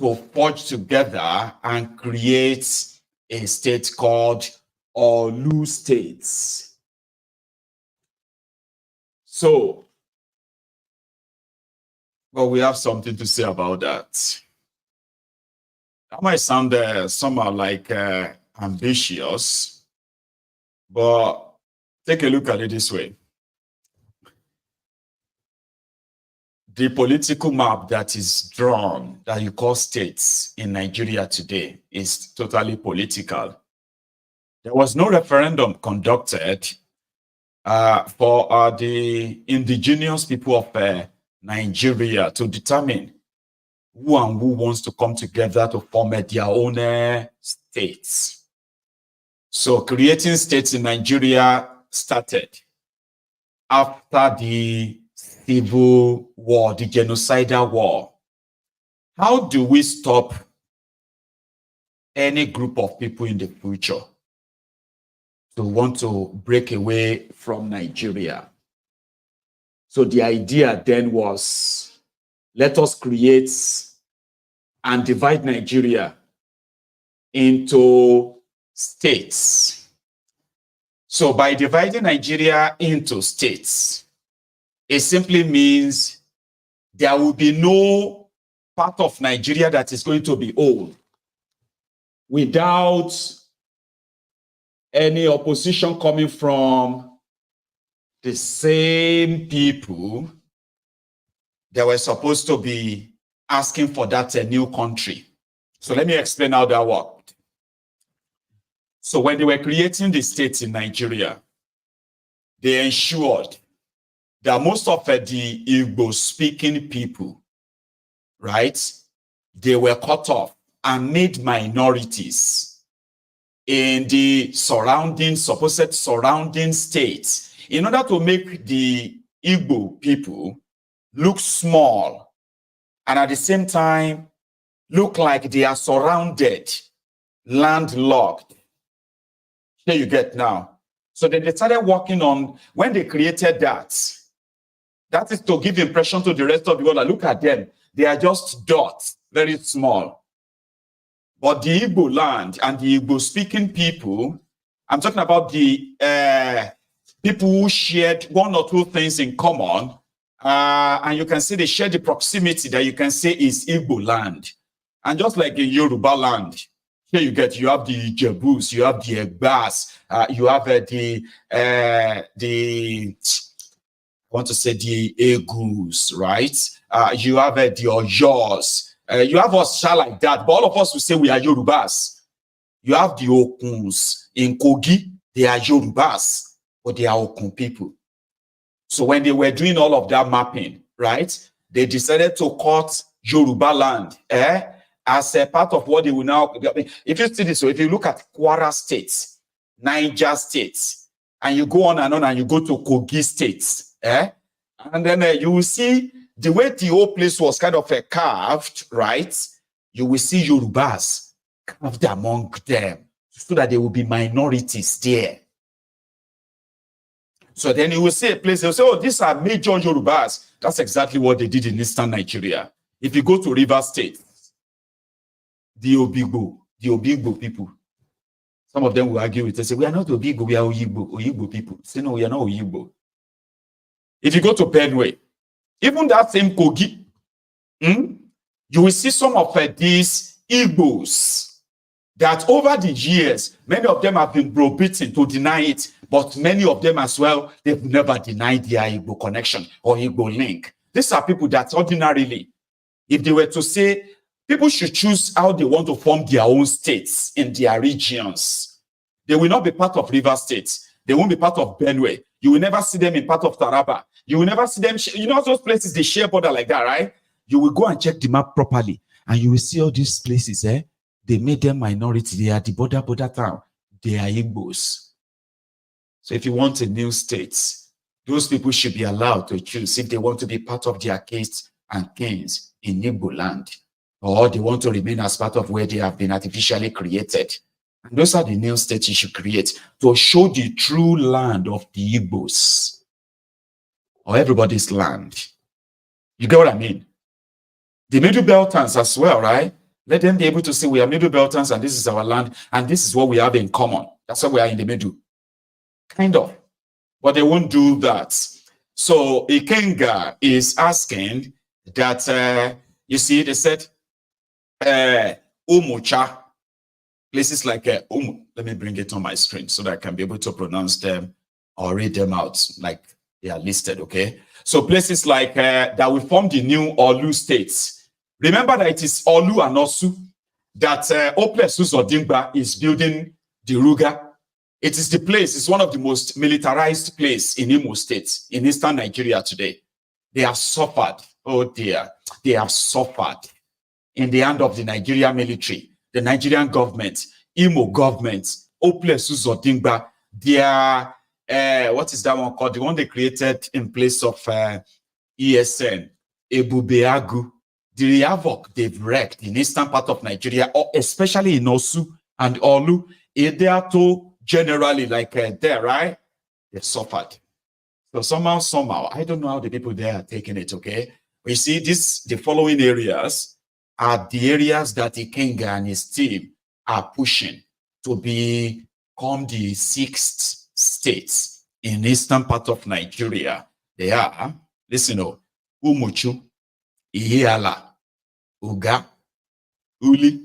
to forge together and create a state called Olu states. So, well, we have something to say about that. That might sound somehow like ambitious, but take a look at it this way. The political map that is drawn, that you call states in Nigeria today, is totally political. There was no referendum conducted for the indigenous people of Nigeria to determine who and who wants to come together to form their own states. So creating states in Nigeria started after the civil war, the genocidal war. How do we stop any group of people in the future to want to break away from Nigeria? So the idea then was, let us create and divide Nigeria into states. So by dividing Nigeria into states, it simply means there will be no part of Nigeria that is going to be old without any opposition coming from the same people that were supposed to be asking for that new country. So let me explain how that worked. So when they were creating the states in Nigeria, they ensured that most of the Igbo-speaking people, right, they were cut off and made minorities in the supposed surrounding states, in order to make the Igbo people look small and at the same time look like they are surrounded, landlocked. Here you get now. So then they started working on, when they created that, that is to give impression to the rest of the world that look at them, they are just dots, very small. But the Igbo land and the Igbo-speaking people, I'm talking about the people who shared one or two things in common, and you can see they share the proximity that you can say is Igbo land. And just like in Yoruba land, here you have the Jebus, you have the Egbas, you have I want to say the Egus, right? You have the Oyos. You have us like that, but all of us will say we are Yorubas. You have the Okuns in Kogi, they are Yorubas, but they are Okun people. So when they were doing all of that mapping, right, they decided to cut Yoruba land as a part of what they will now. If you see this, so if you look at Kwara State, Niger State, and you go on and you go to Kogi State, and then you will see the way the whole place was kind of carved, right? You will see Yorubas carved among them so that there will be minorities there. So then you will see a place, they'll say, oh, these are major Yorubas. That's exactly what they did in Eastern Nigeria. If you go to River State, the Obigbo people, some of them will argue with us, say, we are not Obigbo, we are Oyigbo people. Say, no, we are not Oyigbo. If you go to Benue, even that same Kogi, you will see some of these Igbos that over the years, many of them have been browbeaten to deny it, but many of them as well, they've never denied their Igbo connection or Igbo link. These are people that ordinarily, if they were to say, people should choose how they want to form their own states in their regions, they will not be part of River State. They won't be part of Benue. You will never see them in part of Taraba. You will never see them, you know those places, they share border like that, right? You will go and check the map properly, and you will see all these places, they made them minority. They are the border town. They are Igbos. So if you want a new state, those people should be allowed to choose if they want to be part of their kings and kings in Igbo land, or they want to remain as part of where they have been artificially created. And those are the new states you should create to show the true land of the Igbos, or everybody's land. You get what I mean? The Middle Beltans as well, right? Let them be able to say we are Middle Beltans and this is our land and this is what we have in common. That's why we are in the middle. Kind of. But they won't do that. So Ikenga is asking that, you see, they said, Umucha, places like, let me bring it on my screen so that I can be able to pronounce them or read them out like they are listed, okay? So places like that will form the new Olu states. Remember that it is Olu and Osu that Oplesus Odingba is building the Ruga. It is the place, it's one of the most militarized places in Imo State, in eastern Nigeria today. They have suffered, oh dear, they have suffered in the hand of the Nigerian military, the Nigerian government, Imo government, Oplesus Odingba. They are, what is that one called? The one they created in place of ESN, Ebubeagu. The havoc they've wreaked in eastern part of Nigeria, or especially in Osu and Olu, they are to generally like there, right? They've suffered. So somehow, I don't know how the people there are taking it, okay? But you see, the following areas are the areas that Ikenga and his team are pushing to become the 6th states in eastern part of Nigeria. They are, listen, Umuchu, Ihiala, Uga, Uli,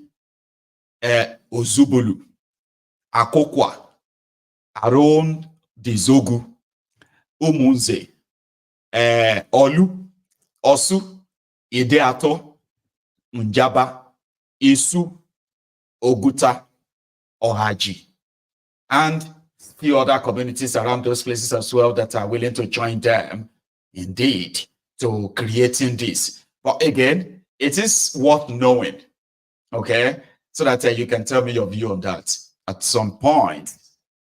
Ozubulu, Akokwa, Aron Dizogu, Umunze, Olu, Osu, Ideato, Njaba, Isu, Oguta, Ohaji, and few other communities around those places as well that are willing to join them, indeed, to creating this. But again, it is worth knowing, okay? So that you can tell me your view on that. At some point,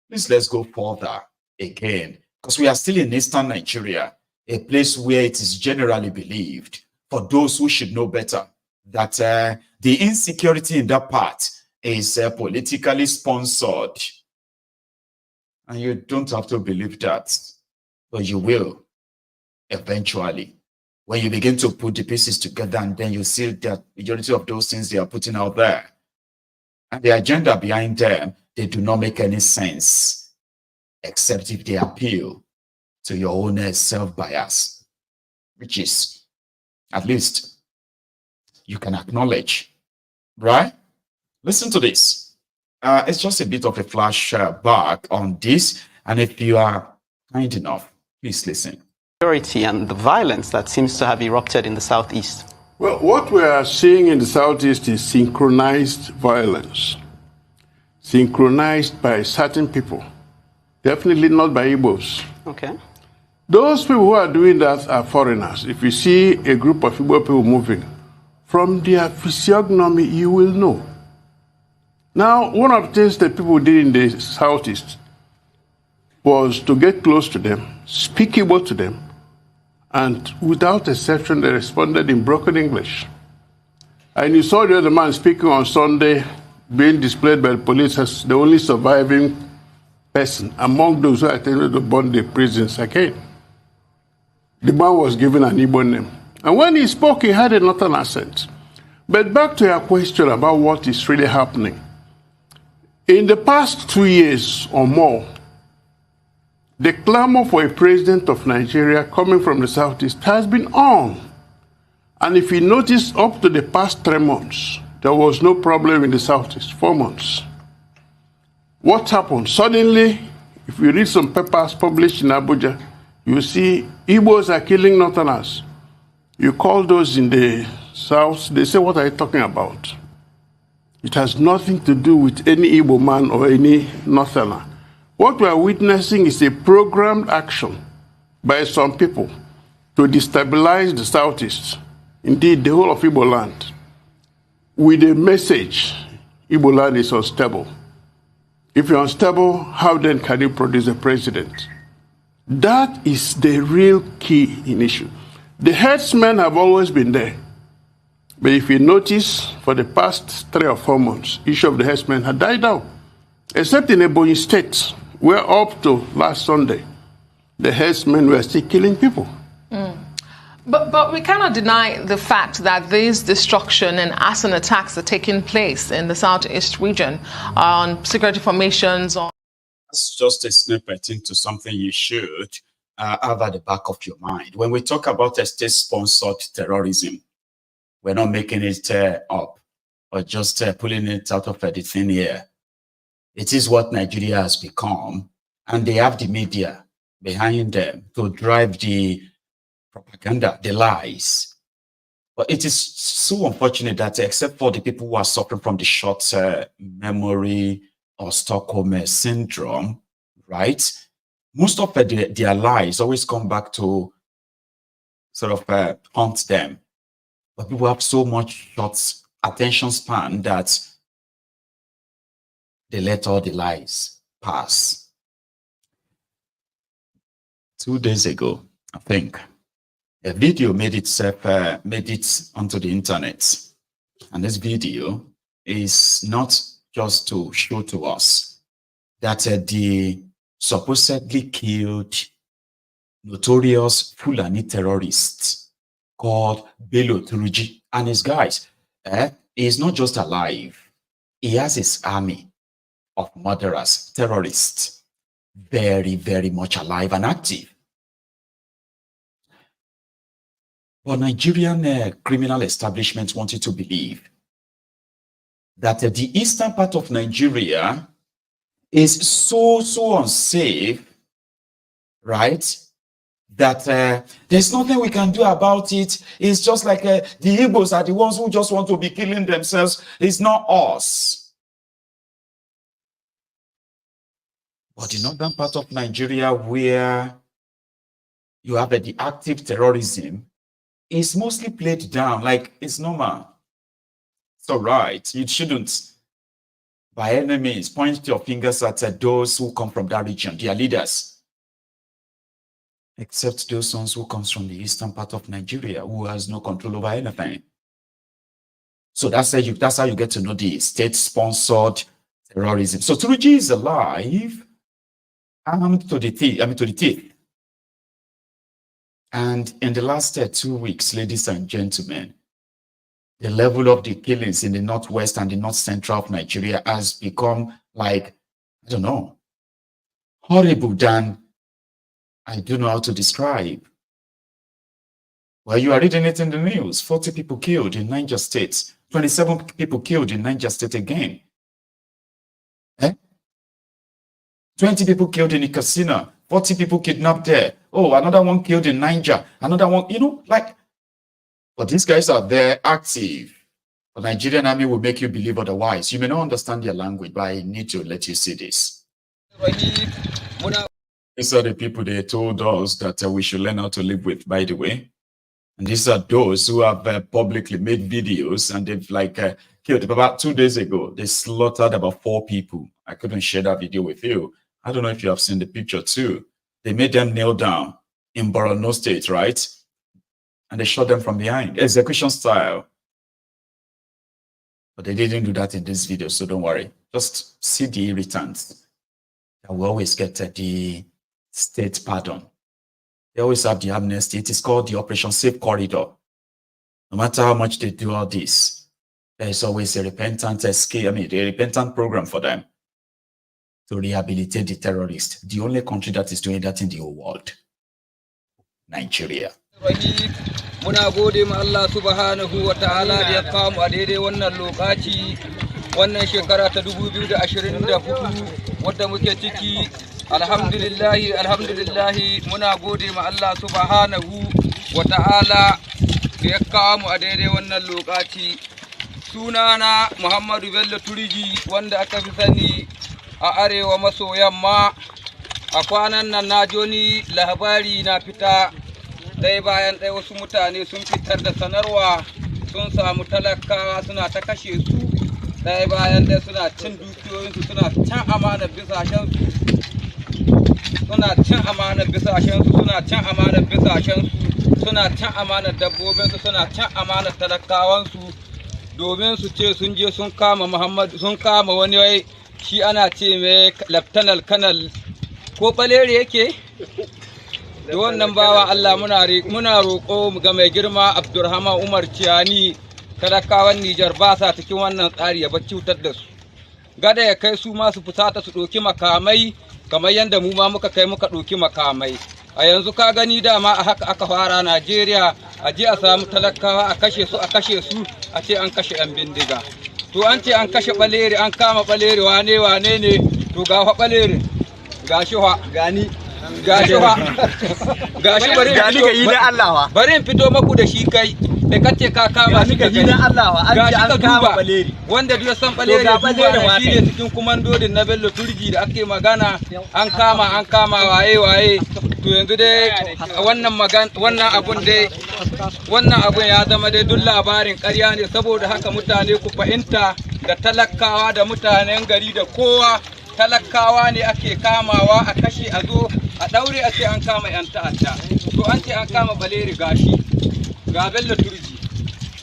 please let's go further again, because we are still in eastern Nigeria, a place where it is generally believed, for those who should know better, that the insecurity in that part is politically sponsored. And you don't have to believe that, but you will eventually. When you begin to put the pieces together, and then you see that majority of those things they are putting out there, and the agenda behind them, they do not make any sense, except if they appeal to your own self-bias, which is, at least, you can acknowledge, right? Listen to this. It's just a bit of a flashback on this, and if you are kind enough, please listen. And the violence that seems to have erupted in the southeast. Well, what we are seeing in the southeast is synchronized violence, synchronized by certain people, definitely not by Igbos. Okay. Those people who are doing that are foreigners. If you see a group of Igbo people moving, from their physiognomy, you will know. Now, one of the things that people did in the southeast was to get close to them, speak Igbo to them, and without exception, they responded in broken English. And you saw the other man speaking on Sunday, being displayed by the police as the only surviving person among those who attended the Bondi prisons again. The man was given an Igbo name. And when he spoke, he had a northern accent. But back to your question about what is really happening. In the past 2 years or more, the clamor for a president of Nigeria coming from the southeast has been on. And if you notice, up to the past 3 months, there was no problem in the southeast, 4 months. What happened? Suddenly, if you read some papers published in Abuja, you see Igbos are killing northerners. You call those in the south, they say, what are you talking about? It has nothing to do with any Igbo man or any northerner. What we are witnessing is a programmed action by some people to destabilize the southeast, indeed the whole of Igbo land, with a message: Igbo land is unstable. If you're unstable, how then can you produce a president? That is the real key in issue. The herdsmen have always been there. But if you notice, for the past 3 or 4 months, issue of the herdsmen had died down. Except in Ebonyi State, where up to last Sunday, the herdsmen were still killing people. But we cannot deny the fact that these destruction and arson attacks are taking place in the southeast region on security formations. That's just a snippet into something you should have at the back of your mind. When we talk about a state-sponsored terrorism, we're not making it up or just pulling it out of the thin air. It is what Nigeria has become, and they have the media behind them to drive the propaganda, the lies. But it is so unfortunate that except for the people who are suffering from the short memory or Stockholm syndrome, right? Most of their lies always come back to sort of haunt them. But people have so much short attention span that they let all the lies pass. 2 days ago, I think, a video made it onto the internet. And this video is not just to show to us that the supposedly killed notorious Fulani terrorist called Bello Turji and his guys is not just alive. He has his army of murderers, terrorists, very, very much alive and active. But Nigerian criminal establishments wanted to believe that the eastern part of Nigeria is so unsafe, right? That there's nothing we can do about it. It's just like the Igbos are the ones who just want to be killing themselves. It's not us. But the northern part of Nigeria, where you have the active terrorism, is mostly played down like it's normal. It's all right. You shouldn't, by any means, point your fingers at those who come from that region, their leaders. Except those ones who comes from the eastern part of Nigeria, who has no control over anything. So that's how you get to know the state-sponsored terrorism. So Turji is alive, armed to the teeth. And in the last 2 weeks, ladies and gentlemen, the level of the killings in the northwest and the north central of Nigeria has become like, I don't know, horrible than I don't know how to describe. Well, you are reading it in the news. 40 people killed in Niger State. 27 people killed in Niger State again. 20 people killed in Ikasina. 40 people kidnapped there. Oh, another one killed in Niger. Another one, but these guys are there active. The Nigerian army will make you believe otherwise. You may not understand their language, but I need to let you see this. These are the people they told us that we should learn how to live with, by the way. And these are those who have publicly made videos, and they've killed. About 2 days ago, they slaughtered about 4 people. I couldn't share that video with you. I don't know if you have seen the picture too. They made them kneel down in Borno State, right? And they shot them from behind, execution style. But they didn't do that in this video, so don't worry. Just see the irritants. They will always get the state pardon. They always have the amnesty. It is called the Operation Safe Corridor. No matter how much they do all this, there is always a repentant a repentant program for them to rehabilitate the terrorists. The only country that is doing that in the whole world, Nigeria. Muna gode ma Allah subhanahu wa ta'ala da ya kawo mu a daidai wannan lokaci, wannan shekara ta 2024 wadda muke ciki. Alhamdulillahi muna gode ma Allah subhanahu wa ta'ala da ya kawo mu a daidai wannan lokaci. Sunana Muhammadu Bello Turji, wanda aka fi sani a arewa maso yamma. A kwanan nan na joni labari na fita ɗaya bayan ɗaya, wasu mutane sun fitar da sanarwa sun samu talakawa suna ta kashe su ɗaya bayan ɗaya, suna cin dukiyoyinsu, suna cin amanar bisashensu, suna cin amanar bisashensu, suna cin amanar bisashensu, suna cin amanar dabbobinsu, suna cin amanar talakawansu, domin su ce sun je sun kama Muhammadu, sun kama wani wai shi ana ce mai Laftanar Kanal ko Baleri yake da wannan bawa Allah muna roƙo ga mai girma Abdulrahman Umar Ciyani talakawan Nijar ba sa cikin wannan tsari ya bar cutar da su gada ya kai su ma su fusata su ɗauki makamai kamar yadda mu ma muka kai muka ɗauki makamai a yanzu ka gani dama a haka aka fara Najeriya a je a samu talakawa a kashe su a ce an kashe yan bindiga to an ce an kashe baleri an kama baleri wane ne to ga fa baleri gashi fa gashi bari in fito maku da shi kai da kace ka kama shi kai gashi ka duba wanda duk san baleri shi ne cikin kumandodin na Bello Turji da ake magana an kama waye to yanzu dai wannan abun ya zama dai duk labarin ƙarya ne saboda haka mutane ku fahimta da talakawa da mutanen gari da kowa talakawa ne ake kamawa a kashe a zo a daure a ce an kama yan ta'adda to an ce an kama baleri gashi ga Bello Turji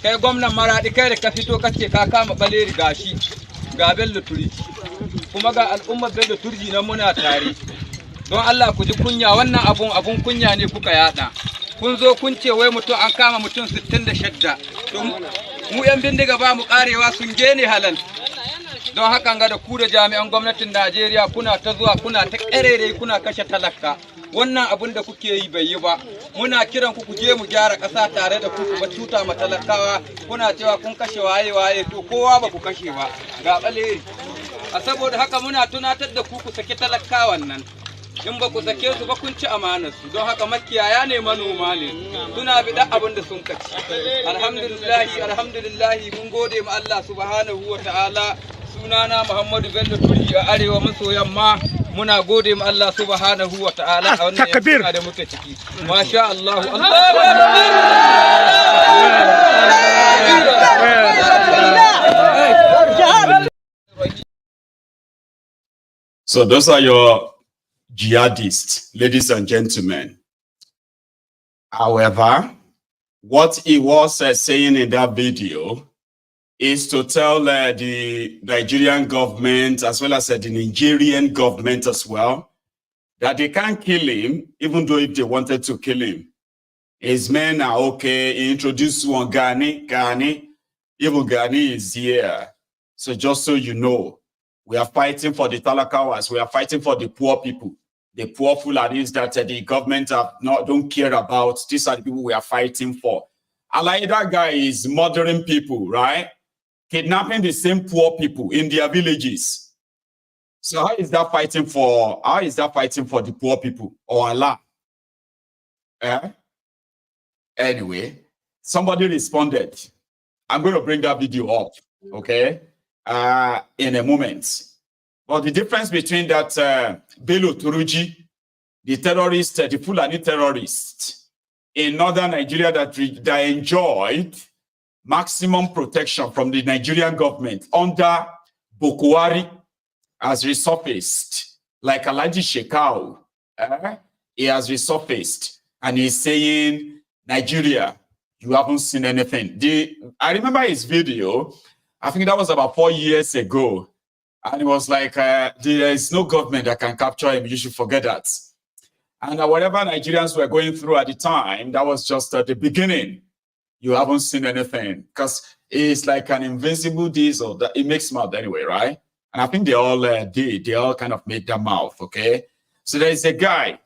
kai gwamnan Maradi kai da ka fito kace ka kama baleri gashi ga Bello Turji kuma ga al'ummar Bello Turji na muna tare don Allah ku ji kunya wannan abun kunya ne kuka yada kun zo kun ce wai mutum an kama mutum 66 to mu yan bindiga ba mu karewa sun gene halal don haka ga da ku da jami'an gwamnatin Najeriya kuna ta zuwa kuna ta karere kuna kashe talaka wannan abun da kuke yi bai yi ba muna kiran ku je mu gyara ƙasa tare da ku ba tuta ma talakawa kuna cewa kun kashe waye to kowa ba ku kashe ba ga baleri a saboda haka muna tunatar da ku sake talakawan nan in ba ku sake su ba kun ci amanar su don haka makiyaya ne manoma ne suna bi da abin da sun kaci alhamdulillah mun gode ma Allah subhanahu wa ta'ala sunana Muhammadu Bello Turji a arewa maso yamma muna gode ma Allah subhanahu wa ta'ala a wannan yankin da muke ciki masha Allah So those are your jihadists, ladies and gentlemen. However, what he was saying in that video is to tell the Nigerian government as well as the Nigerian government as well that they can't kill him, even though if they wanted to kill him. His men are okay. He introduced one Gani, even Gani is here. So just so you know, we are fighting for the Talakawas. We are fighting for the poor people. The poor Fulanis that the government don't care about. These are the people we are fighting for. Like that guy is murdering people, right? Kidnapping the same poor people in their villages. So how is that fighting for the poor people or Allah? Anyway, somebody responded. I'm going to bring that video up, okay? In a moment. But the difference between that Bello Turji, the terrorist, the Fulani terrorist in northern Nigeria that enjoyed maximum protection from the Nigerian government under Bokwari has resurfaced, like Alhaji Shekau, he has resurfaced, and he's saying, Nigeria, you haven't seen anything. I remember his video, I think that was about 4 years ago. And it was like, there is no government that can capture him. You should forget that. And whatever Nigerians were going through at the time, that was just the beginning. You haven't seen anything. Because it's like an invincible diesel. That it makes mouth anyway, right? And I think they all did. They all kind of made their mouth, okay? So there is a guy.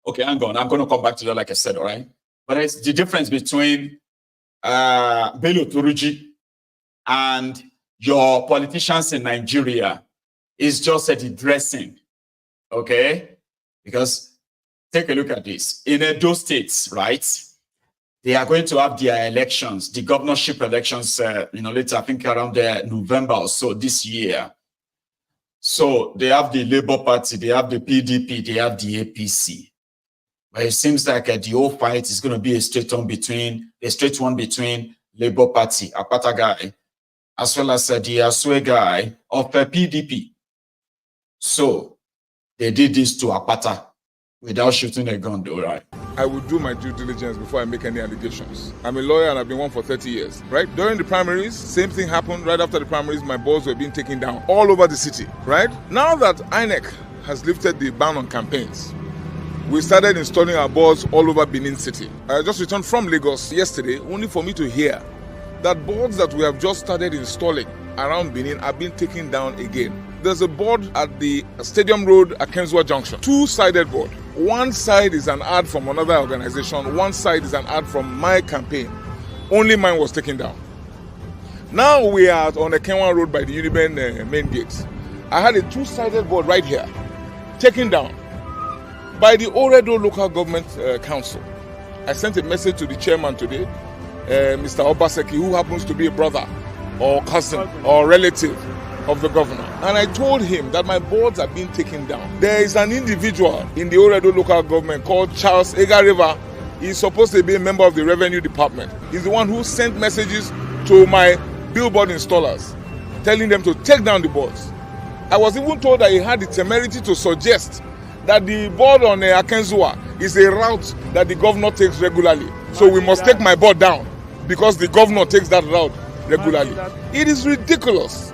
Okay, hang on. I'm going to come back to that, like I said, all right? But it's the difference between Bello Turji and your politicians in Nigeria is just the dressing, okay? Because take a look at this. In those states, right, they are going to have their elections, the governorship elections, later, I think around November or so this year. So they have the Labour Party, they have the PDP, they have the APC. But it seems like the whole fight is going to be a straight one between Labour Party, Apata guy, as well as the Asue guy of the PDP. So they did this to Apata without shooting a gun, though, right? I will do my due diligence before I make any allegations. I'm a lawyer and I've been one for 30 years, right? During the primaries, same thing happened. Right after the primaries, my balls were being taken down all over the city, right? Now that INEC has lifted the ban on campaigns, we started installing our boards all over Benin City. I just returned from Lagos yesterday, only for me to hear that boards that we have just started installing around Benin are being taken down again. There's a board at the Stadium Road, Akenzua Junction, two-sided board. One side is an ad from another organization, one side is an ad from my campaign. Only mine was taken down. Now we are on the Kenwan Road by the Uniben main gates. I had a two-sided board right here, taken down by the Oredo Local Government Council. I sent a message to the chairman today, Mr. Obaseki, who happens to be a brother or cousin or relative of the governor. And I told him that my boards are being taken down. There is an individual in the Oredo Local Government called Charles Egareva. He's supposed to be a member of the Revenue Department. He's the one who sent messages to my billboard installers, telling them to take down the boards. I was even told that he had the temerity to suggest that the board on Akenzua is a route that the governor takes regularly. So we must take my board down because the governor takes that route regularly. It is ridiculous.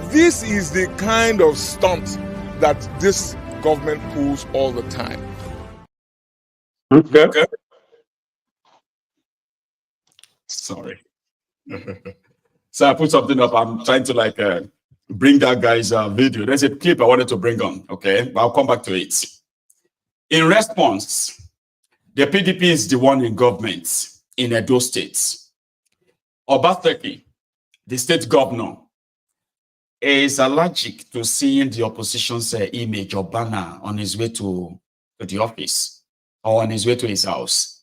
This is the kind of stunt that this government pulls all the time. Okay. Sorry. So I put something up. I'm trying to bring that guy's video. There's a clip I wanted to bring on, okay? But I'll come back to it. In response, the PDP is the one in government in Edo State. Obaseki, the state governor, is allergic to seeing the opposition's image or banner on his way to the office or on his way to his house.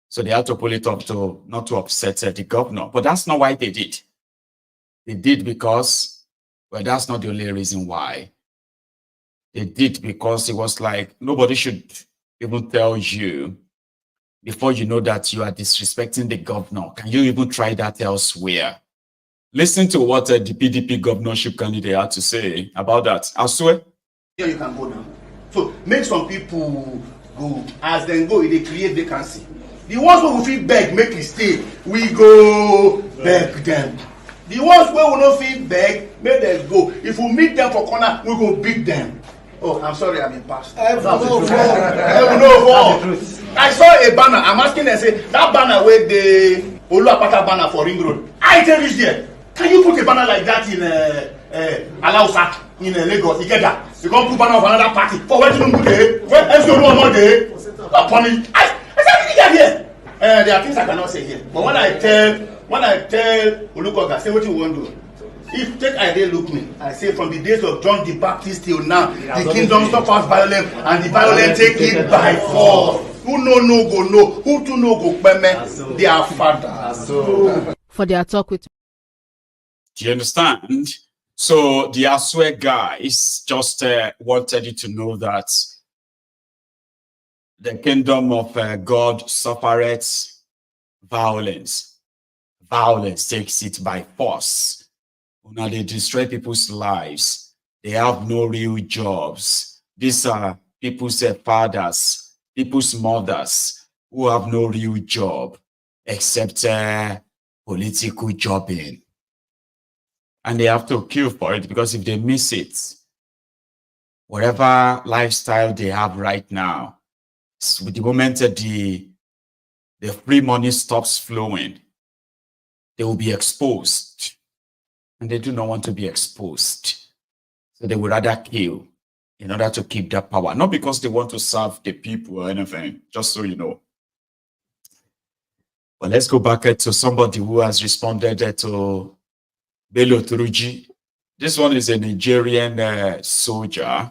So they had to pull it up to not to upset the governor. But that's not why they did. They did because, well, that's not the only reason why. They did because it was like, nobody should even tell you before you know that you are disrespecting the governor. Can you even try that elsewhere? Listen to what the PDP governorship candidate had to say about that. I swear. Here you can go now. So make some people go. As they go, they create vacancy. The ones who will feel beg, make it stay. We go beg them. The ones who will not feel beg, make them go. If we meet them for corner, we go beat them. Oh, I'm sorry, I'm in past. I saw a banner. I'm asking them, say, that banner with the Oluapata banner for Ring Road. I tell you there. Can you put a banner like that in Alausa, in Lagos, Ikeda? You can't put banner of another party. For what you do there? When MC one more day? Punish. I said, here. There are things I cannot say here. But when I tell Olukoga, say what you want to do. If take idea look me, I say from the days of John the Baptist till now, the kingdom suffers violence and the violent take it by force. Who no go no, who to no go peme, their father. For their talk with. Do you understand? So the Aswe guys just wanted you to know that the kingdom of God suffereth violence. Violence takes it by force. Now they destroy people's lives. They have no real jobs. These are people's fathers, people's mothers who have no real job except political jobbing. And they have to kill for it because if they miss it, whatever lifestyle they have right now, with the moment that the free money stops flowing, they will be exposed. And they do not want to be exposed. So they would rather kill in order to keep that power. Not because they want to serve the people or anything, just so you know. But let's go back to somebody who has responded to Bello Turuji. This one is a Nigerian soldier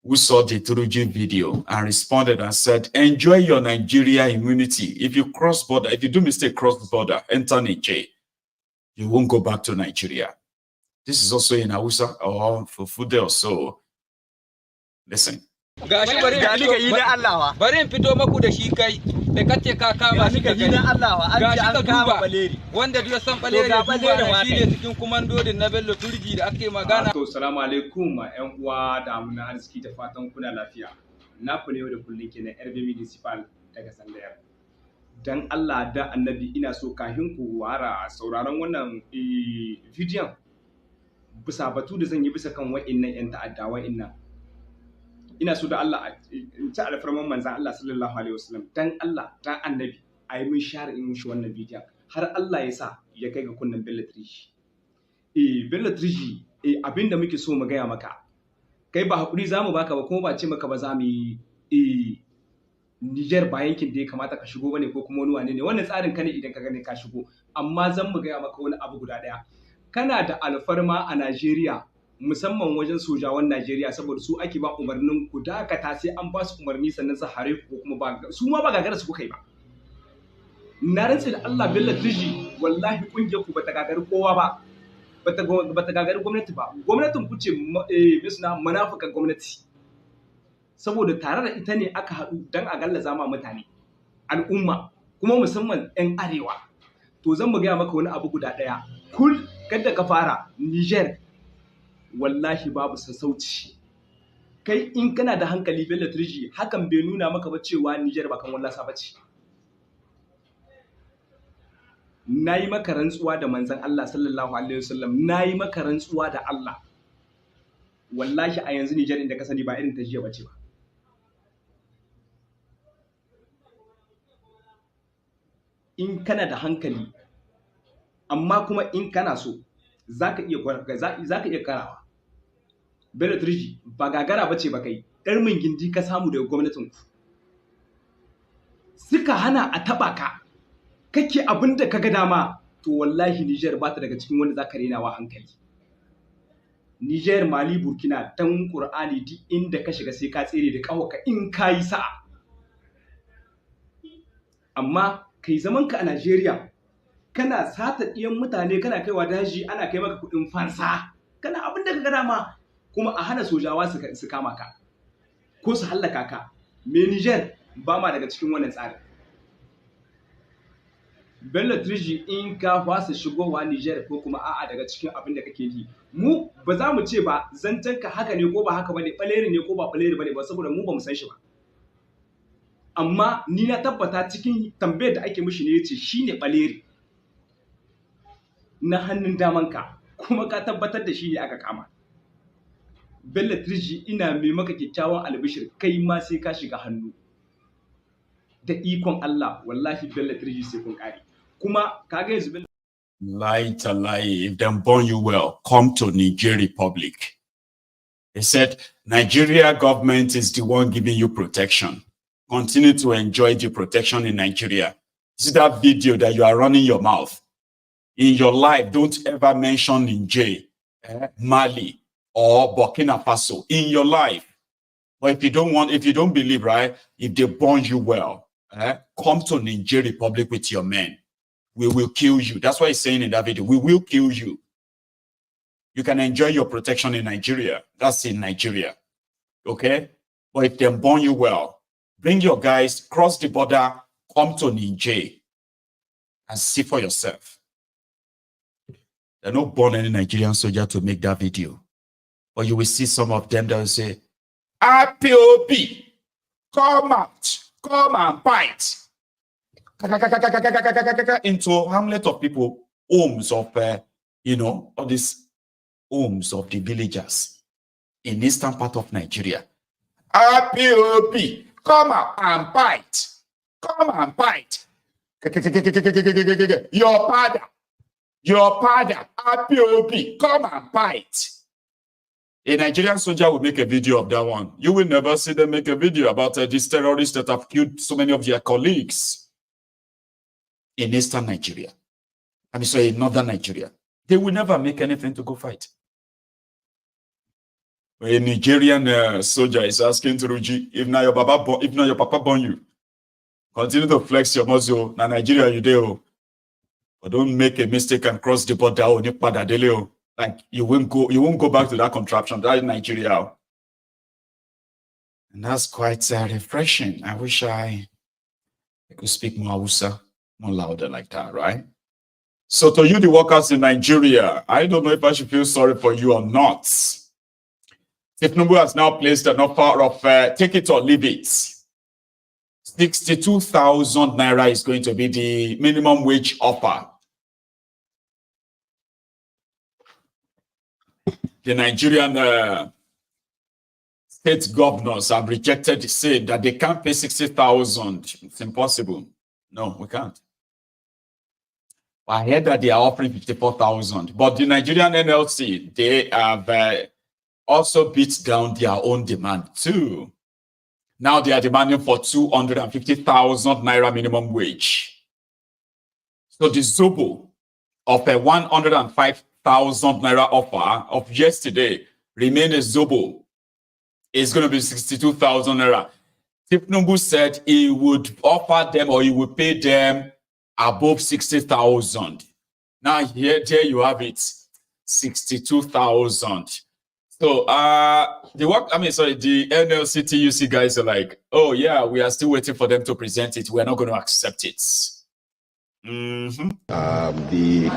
who saw the Turuji video and responded and said, enjoy your Nigeria immunity. If you cross border, if you do mistake, cross the border, enter Nigeria. You won't go back to Nigeria. This is also in Hausa or Fufude or so. Listen. Gashi bari in fito maku da shi kai da kace ka kama shi ka gani gashi ka duba wanda duk san baleri duba shi ne cikin kumandodin na Bello Turji da ake magana. To assalamu alaikum ƴan uwa da amuna arziki da fatan kuna lafiya. Na ku ne da kullun kenan RB Municipal daga Sandayar. Dan Allah da Annabi ina so kafin ku wara sauraron wannan bidiyon bisa batu da zan yi bisa kan wa'annan ƴan ta'adda wa'annan ina so da Allah in ci alfarman manzan Allah sallallahu alaihi wasallam dan Allah dan annabi a yi min share in shi wannan bidiyon har Allah ya sa ya kai ga kunnen Bello Trishi. Bello Trishi abinda muke so mu gaya maka kai ba hakuri zamu baka ba kuma ba ce maka ba za mu yi Niger ba yankin da ya kamata ka shigo bane ko kuma wani wane ne wannan tsarin ka ne idan ka gane ka shigo amma zan mu gaya maka wani abu guda daya kana da alfarma a Najeriya musamman wajen sojawan Najeriya saboda su ake ba umarnin ku dakata sai an ba su umarni sannan su hare ku ko kuma ba su ma ba gagara su kuka yi ba na rantse da Allah Bello Trishi wallahi kungiyar ku bata gagari kowa ba bata gagari gwamnati ba gwamnatin ku ce misna munafikan gwamnati saboda tare da ita ne aka haɗu don a gallaza ma mutane al'umma kuma musamman 'yan arewa to zan mu gaya maka wani abu guda ɗaya kada ka fara Niger wallahi babu sassauci kai in kana da hankali Bello Trishi hakan bai nuna maka ba cewa Niger ba kan wallasa ba ce na yi maka rantsuwa da manzan Allah sallallahu alaihi wasallam na yi maka rantsuwa da Allah wallahi a yanzu Niger inda ka sani ba irin ta jiya bace ba in kana da hankali amma kuma in kana so zaka iya karawa Bello Trishi ba gagara bace ba kai ɗarmin gindi ka samu daga gwamnatin ku suka hana a taba ka kake abin da kaga dama to wallahi Niger ba ta daga cikin wanda zaka rena wa hankali Niger Mali Burkina dan Qur'ani duk inda ka shiga sai ka tsere da kawaka in kai sa'a amma kai zaman ka a Najeriya kana sata diyan mutane kana kaiwa daji ana kai maka kudin fansa kana abin da kaga dama kuma a hana sojawa su kama ka ko su hallaka ka me Niger ba ma daga cikin wannan tsarin Bello Trishi in ka fasa shigowa Niger ko kuma a'a daga cikin abin da kake yi mu ba za mu ce ba zancen ka haka ne ko ba haka bane baleri ne ko ba baleri bane ba saboda mu ba mu san shi ba amma ni na tabbata cikin tambayar da ake mishi ne yace shine baleri na hannun damanka kuma ka tabbatar da shi ne aka kama Bello Trishi ina mai maka kyakkyawan albishir kai ma sai ka shiga hannu da ikon Allah wallahi Bello Trishi sai kun kare kuma kaga yanzu Bello lie, if them born you well, come to Niger Republic. They said Nigeria government is the one giving you protection. Continue to enjoy the protection in Nigeria. See that video that you are running your mouth. In your life, don't ever mention Niger, Mali, or Burkina Faso in your life. But if you don't believe, right, if they born you well, come to Niger Republic with your men. We will kill you. That's why he's saying in that video, we will kill you. You can enjoy your protection in Nigeria. That's in Nigeria. Okay? But if they born you well, bring your guys, cross the border, come to Niger and see for yourself. They're not born any Nigerian soldier to make that video. But you will see some of them that will say, IPOB, come out, come and fight. Into hamlet of people, homes of, all these homes of the villagers in eastern part of Nigeria. IPOB, come out and fight. Come and fight. Your father, IPOB, come and fight. A Nigerian soldier will make a video of that one. You will never see them make a video about these terrorists that have killed so many of their colleagues in eastern Nigeria. I mean, so in northern Nigeria. They will never make anything to go fight. A Nigerian soldier is asking Turuji, if not your papa born you, continue to flex your muscle. Now Nigeria you do, but don't make a mistake and cross the border. Like you won't go back to that contraption. That is Nigeria. And that's quite refreshing. I wish I could speak more Hausa, more louder like that, right? So to you, the workers in Nigeria, I don't know if I should feel sorry for you or not. Thiefnubu has now placed an offer of take it or leave it. 62,000 naira is going to be the minimum wage offer. The Nigerian state governors have rejected the same, that they can't pay 60,000. It's impossible. No, we can't. I heard that they are offering 54,000, but the Nigerian NLC, they have also beat down their own demand too. Now they are demanding for 250,000 naira minimum wage. So the Zobo of a 105,000 naira offer of yesterday remained a Zobo. It's going to be 62,000 naira. Thiefnubu said he would offer them, or he would pay them above 60,000. Now here you have it, 62,000. So the NLC TUC guys are like, oh yeah, we are still waiting for them to present it. We're not going to accept it. The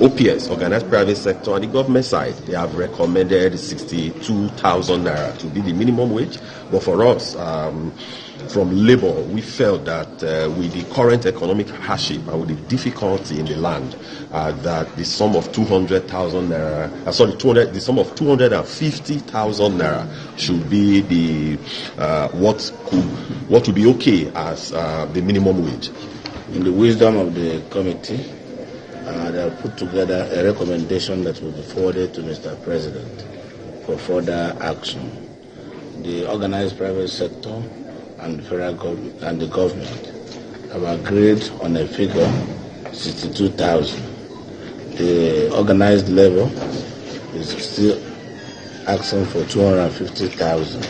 OPS, organized private sector, and the government side, they have recommended 62,000 naira to be the minimum wage. But for us, from labor, we felt that with the current economic hardship and with the difficulty in the land, that the sum of 200,000 naira, the sum of 250,000 naira should be the what would be okay as the minimum wage. In the wisdom of the committee, they have put together a recommendation that will be forwarded to Mr. President for further action. The organized private sector and the federal government and the government have agreed on a figure 62,000. The organized level is still asking for 250,000.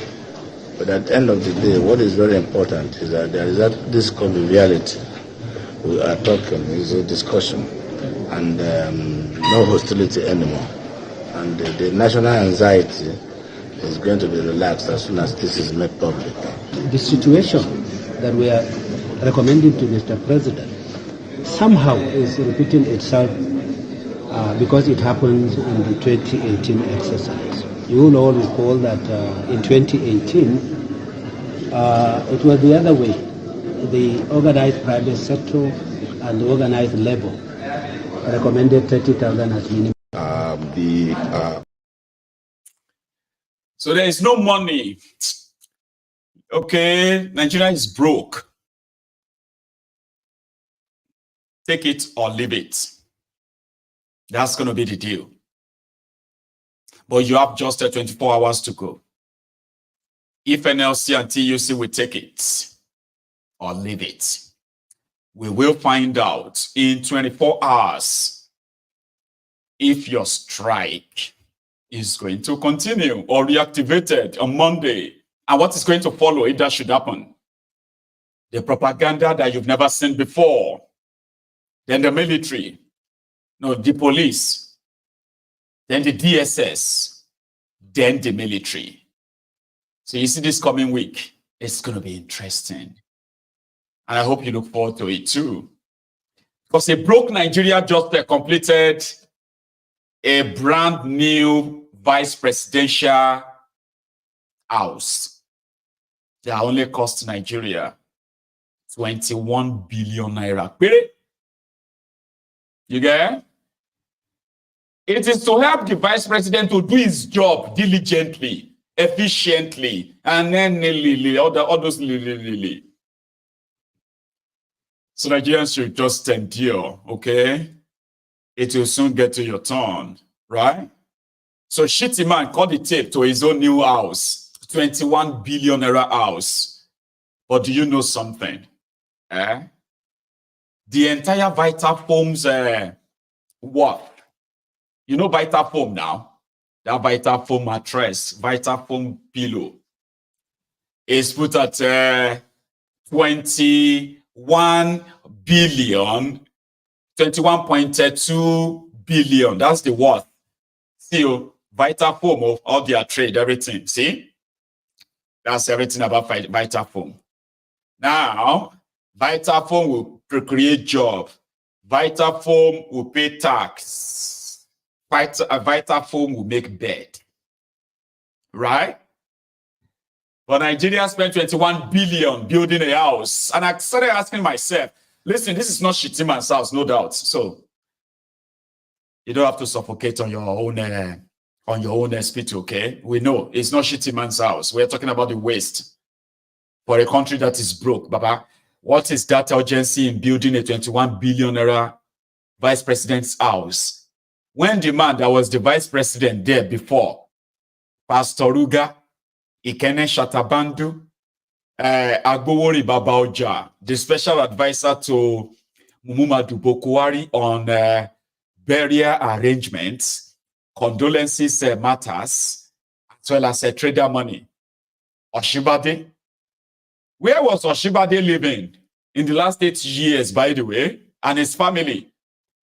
But at the end of the day, what is very important is that there is this conviviality. We are talking, is a discussion, and no hostility anymore. And the national anxiety is going to be relaxed as soon as this is made public. The situation that we are recommending to Mr. President somehow is repeating itself because it happened in the 2018 exercise. You will all recall that in 2018, it was the other way. The organized private sector and the organized labor recommended 30,000 as minimum. So there is no money. Okay, Nigeria is broke. Take it or leave it. That's going to be the deal. But you have just 24 hours to go. If NLC and TUC will take it or leave it, we will find out in 24 hours if your strike is going to continue or reactivated on Monday, and what is going to follow if that should happen. The propaganda that you've never seen before, then the military, no, the police, then the DSS, then the military. So you see this coming week, it's going to be interesting. And I hope you look forward to it too. Because a broke Nigeria just completed a brand new vice presidential house. That only cost Nigeria 21 billion naira. You get? It is to help the vice president to do his job diligently, efficiently, and then all those. So Nigerians should just endure, okay? It will soon get to your turn, right? So shitty man called the tape to his own new house, 21 billion naira house. But do you know something? The entire Vitafoam's what? You know Vitafoam now? That Vitafoam mattress, Vitafoam pillow is put at 21.2 billion. That's the worth. See, Vitafoam of all their trade, everything. See? That's everything about Vitafoam. Now, Vitafoam will create job. Vitafoam will pay tax. Vitafoam will make bed. Right? But Nigeria spent 21 billion building a house. And I started asking myself, listen, this is not Shittiman's house, no doubt. So you don't have to suffocate on your own on your own SPT, okay? We know it's not shitty man's house. We're talking about the waste for a country that is broke, Baba. What is that urgency in building a 21 billion naira vice president's house? When the man that was the vice president there before, Pastor Ruga, Ikene Shatabandu, Agbowori Babaoja, the special advisor to Mumadu Bokwari on burial arrangements, condolences matters, as well as trader money. Oshibade. Where was Oshibade living in the last 8 years, by the way, and his family?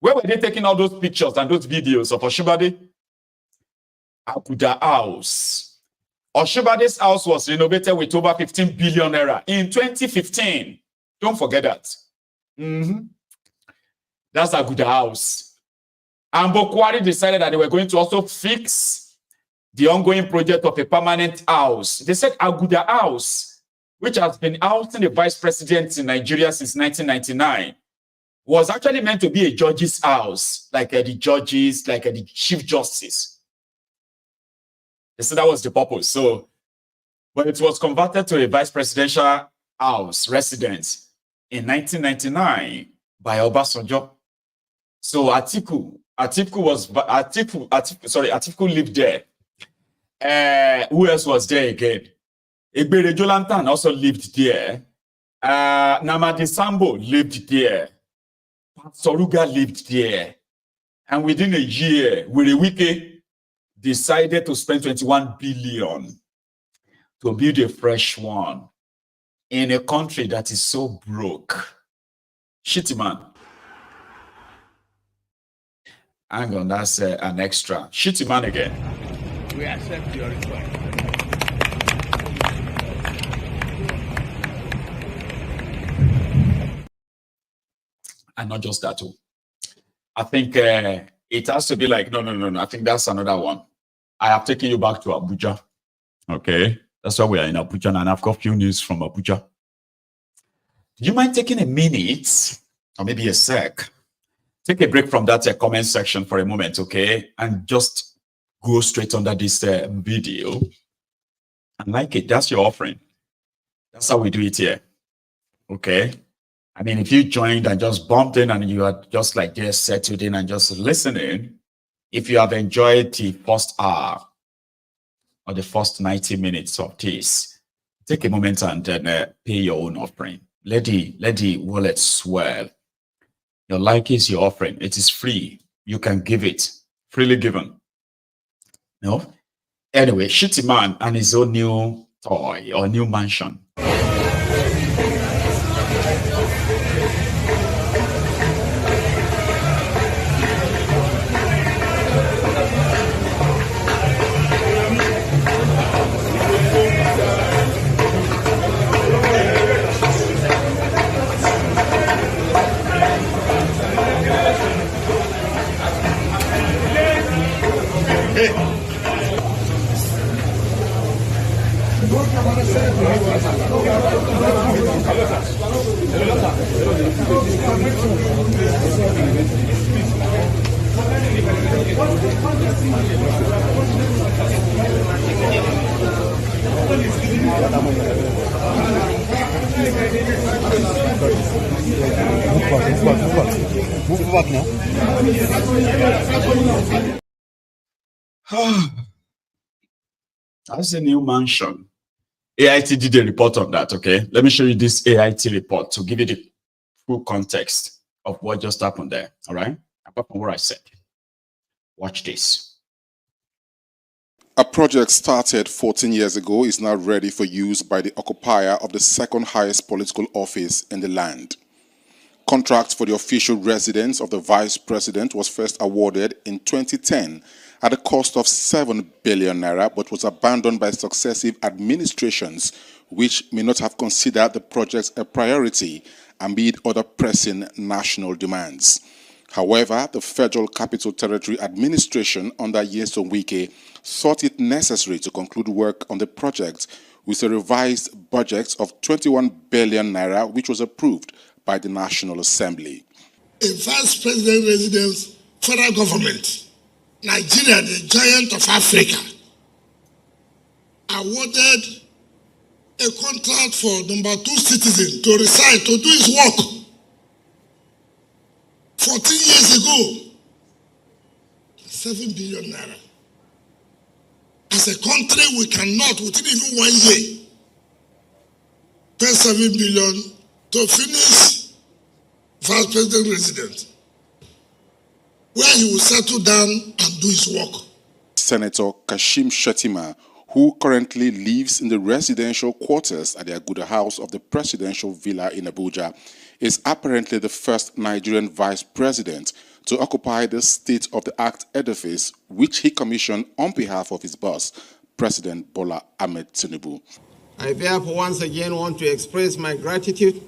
Where were they taking all those pictures and those videos of Oshibade? Akuda House. Oshibade's house was renovated with over 15 billion naira in 2015. Don't forget that. That's Aguda House. And Bokwari decided that they were going to also fix the ongoing project of a permanent house. They said Aguda House, which has been housing the vice president in Nigeria since 1999, was actually meant to be a judge's house, like the judges, like the chief justice. They said that was the purpose. So, but it was converted to a vice presidential house residence in 1999 by Obasanjo. So Atiku lived there. Who else was there again? Egbere Jolantan also lived there. Namadi Sambo lived there. Soruga lived there. And within a year, Wiriwike decided to spend 21 billion to build a fresh one in a country that is so broke. Shitty man. Hang on, that's an extra. Shitty man again. We accept your request. And not just that too. I think it has to be like, no. I think that's another one. I have taken you back to Abuja. Okay. That's why we are in Abuja, and I've got a few news from Abuja. Do you mind taking a minute or maybe a sec? Take a break from that comment section for a moment, okay? And just go straight under this video and like it. That's your offering. That's how we do it here. Okay. I mean, if you joined and just bumped in and you are just like just settled in and just listening, if you have enjoyed the first hour or the first 90 minutes of this, take a moment and then pay your own offering. Let the wallet swell. Your like is your offering. It is free. You can give it. Freely given. No? Anyway, Shitty Man and his own new toy or new mansion. Move back now. That's a new mansion. AIT did a report on that, okay? Let me show you this AIT report to give you the full context of what just happened there, all right? Apart from what I said. Watch this. A project started 14 years ago is now ready for use by the occupier of the second highest political office in the land. Contract for the official residence of the vice president was first awarded in 2010 at a cost of 7 billion naira, but was abandoned by successive administrations, which may not have considered the project a priority amid other pressing national demands. However, the Federal Capital Territory Administration under Nyesom Wike thought it necessary to conclude work on the project with a revised budget of 21 billion naira, which was approved by the National Assembly. A vice president residence, federal government, Nigeria, the giant of Africa, awarded a contract for #2 citizen to reside, to do his work 14 years ago. 7 billion naira. As a country, we cannot, within even 1 year, pay 7 billion to finish Vice President residence, where he will settle down and do his work. Senator Kashim Shettima, who currently lives in the residential quarters at the Aguda House of the Presidential Villa in Abuja, is apparently the first Nigerian vice president to occupy the state-of-the-art edifice, which he commissioned on behalf of his boss, President Bola Ahmed Tinubu. I therefore once again want to express my gratitude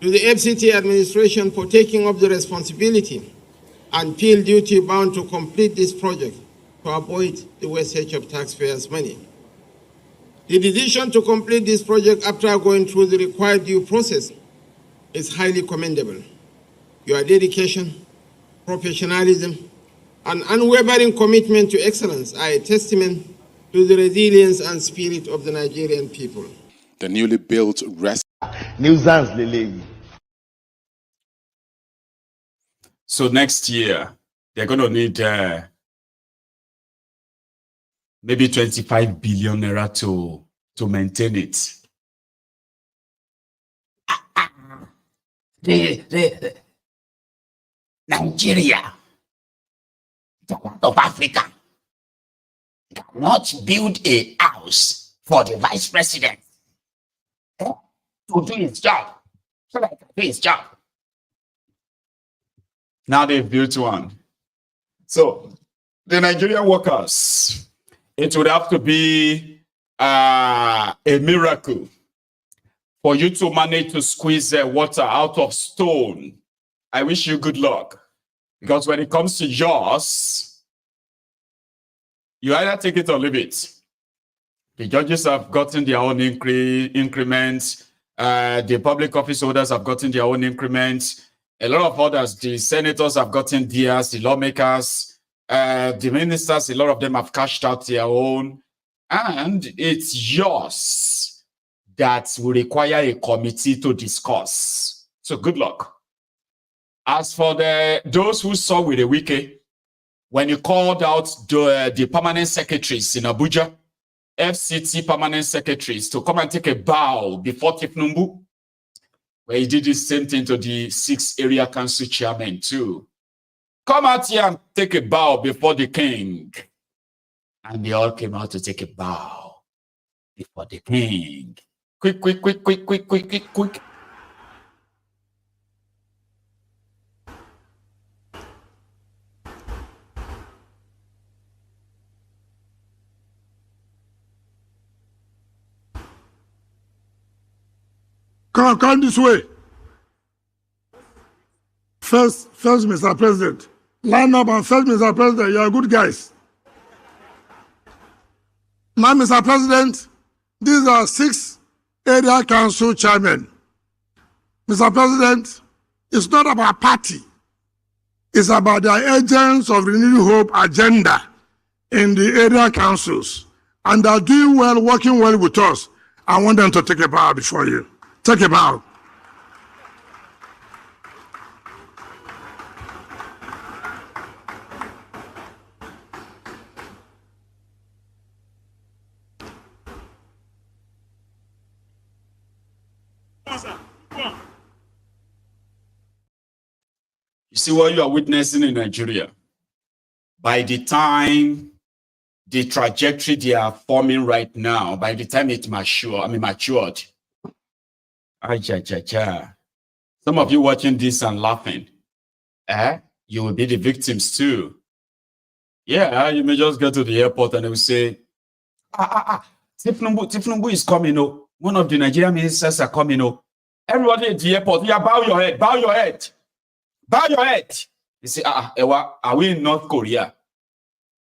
to the FCT administration for taking up the responsibility and feel duty bound to complete this project to avoid the wastage of taxpayers' money. The decision to complete this project after going through the required due process is highly commendable. Your dedication, professionalism, and unwavering commitment to excellence are a testament to the resilience and spirit of the Nigerian people. The newly built So next year, they're going to need maybe 25 billion naira to maintain it. Nigeria, the land of Africa, cannot build a house for the vice president to do his job, so that he can do his job. Now they've built one. So the Nigerian workers, it would have to be a miracle for you to manage to squeeze water out of stone. I wish you good luck. Because when it comes to yours, you either take it or leave it. The judges have gotten their own increments. The public office holders have gotten their own increments. A lot of others, the senators have gotten theirs, the lawmakers, the ministers, a lot of them have cashed out their own. And it's yours that will require a committee to discuss. So good luck. As for those who saw with the wiki, when you called out the permanent secretaries in Abuja, FCT permanent secretaries, to come and take a bow before Thiefnubu, where he did the same thing to the 6 area council chairmen too. Come out here and take a bow before the king. And they all came out to take a bow before the king. Quick, quick, quick, quick, quick, quick, quick, quick. Come this way. First, Mr. President. Line up and first, Mr. President. You are good guys. Now, Mr. President, these are 6 area council chairmen. Mr. President, it's not about party. It's about the agents of Renewed Hope agenda in the area councils. And they're doing well, working well with us. I want them to take a bow before you. Take a bow. You see what you are witnessing in Nigeria? By the time the trajectory they are forming right now, by the time it matured, some of you watching this and laughing, you will be the victims too. Yeah, you may just go to the airport and they will say, Thiefnubu is coming. Oh, one of the Nigerian ministers are coming. Oh, everybody at the airport, yeah, bow your head, bow your head, bow your head. You say, Ewa, are we in North Korea?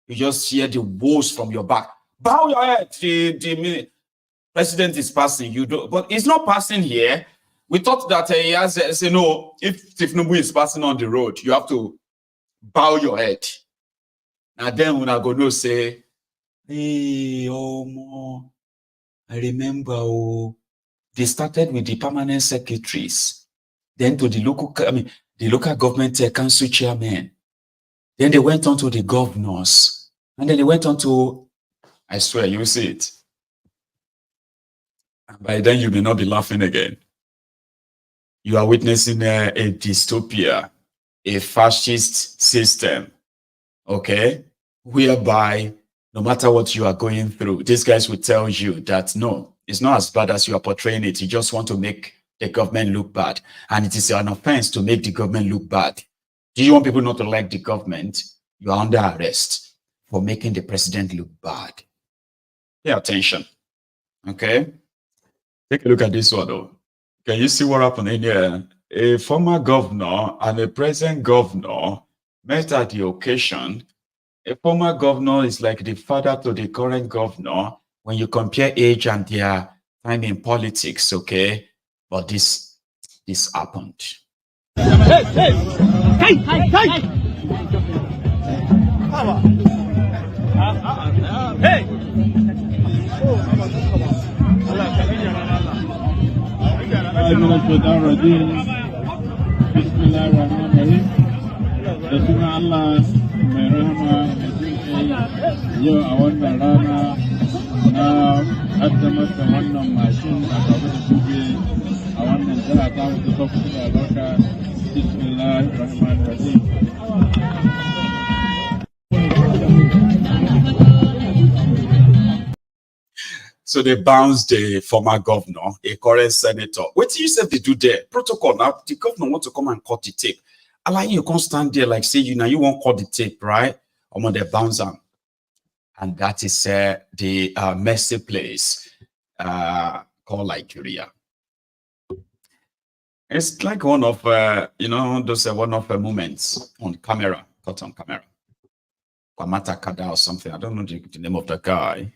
You just hear the woes from your back. Bow your head. The president is passing. You don't, but it's not passing here. We thought that he has say no. If Thiefnubu is passing on the road, you have to bow your head. And then when I go no say, hey, oh, I remember, oh, they started with the permanent secretaries, then to the local, the local government council chairman. Then they went on to the governors, and then they went on to, I swear, you see it. And by then you may not be laughing again. You are witnessing a dystopia, a fascist system, okay? Whereby no matter what you are going through, these guys will tell you that no, it's not as bad as you are portraying it. You just want to make the government look bad. And it is an offense to make the government look bad. Do you want people not to like the government? You are under arrest for making the president look bad. Pay attention, okay? Take a look at this one though. Can you see what happened in here? A former governor and a present governor met at the occasion. A former governor is like the father to the current governor when you compare age and their time in politics, okay? But this happened. Hey, hey, hey, hey, hey! Hey! Bismillahirrahmanirrahim. Da suna Allah mai rahama mai jin kai, yau a wannan rana na kaddamar da wannan mashin a kawo da kube a wannan jiha ta mutu ta kusa da albarka. Bismillahirrahmanirrahim. So they bounced the former governor, a current senator. What do you say they do there? Protocol. Now the governor want to come and cut the tape. Allow you can't stand there like say you won't cut the tape, right? I'm on the bounce them. And that is the messy place called Nigeria. It's like one of those one of the moments on camera, caught on camera. Kwamata Kada or something. I don't know the name of the guy.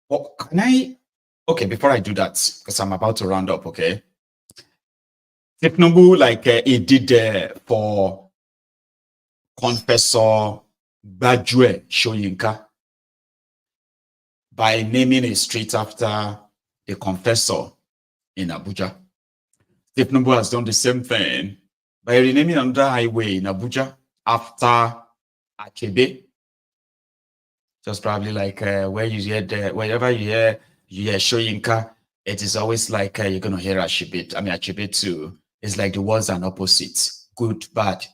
Well, okay, before I do that, because I'm about to round up, okay? Thiefnubu, like he did for Confessor Bajwe Shoyinka by naming a street after the confessor in Abuja. Thiefnubu has done the same thing by renaming another highway in Abuja after Achebe. Just probably like where you hear wherever you hear Shoyinka, it is always like you're gonna hear Achebe. I mean Achebe too. It's like the words and opposites. Good, bad.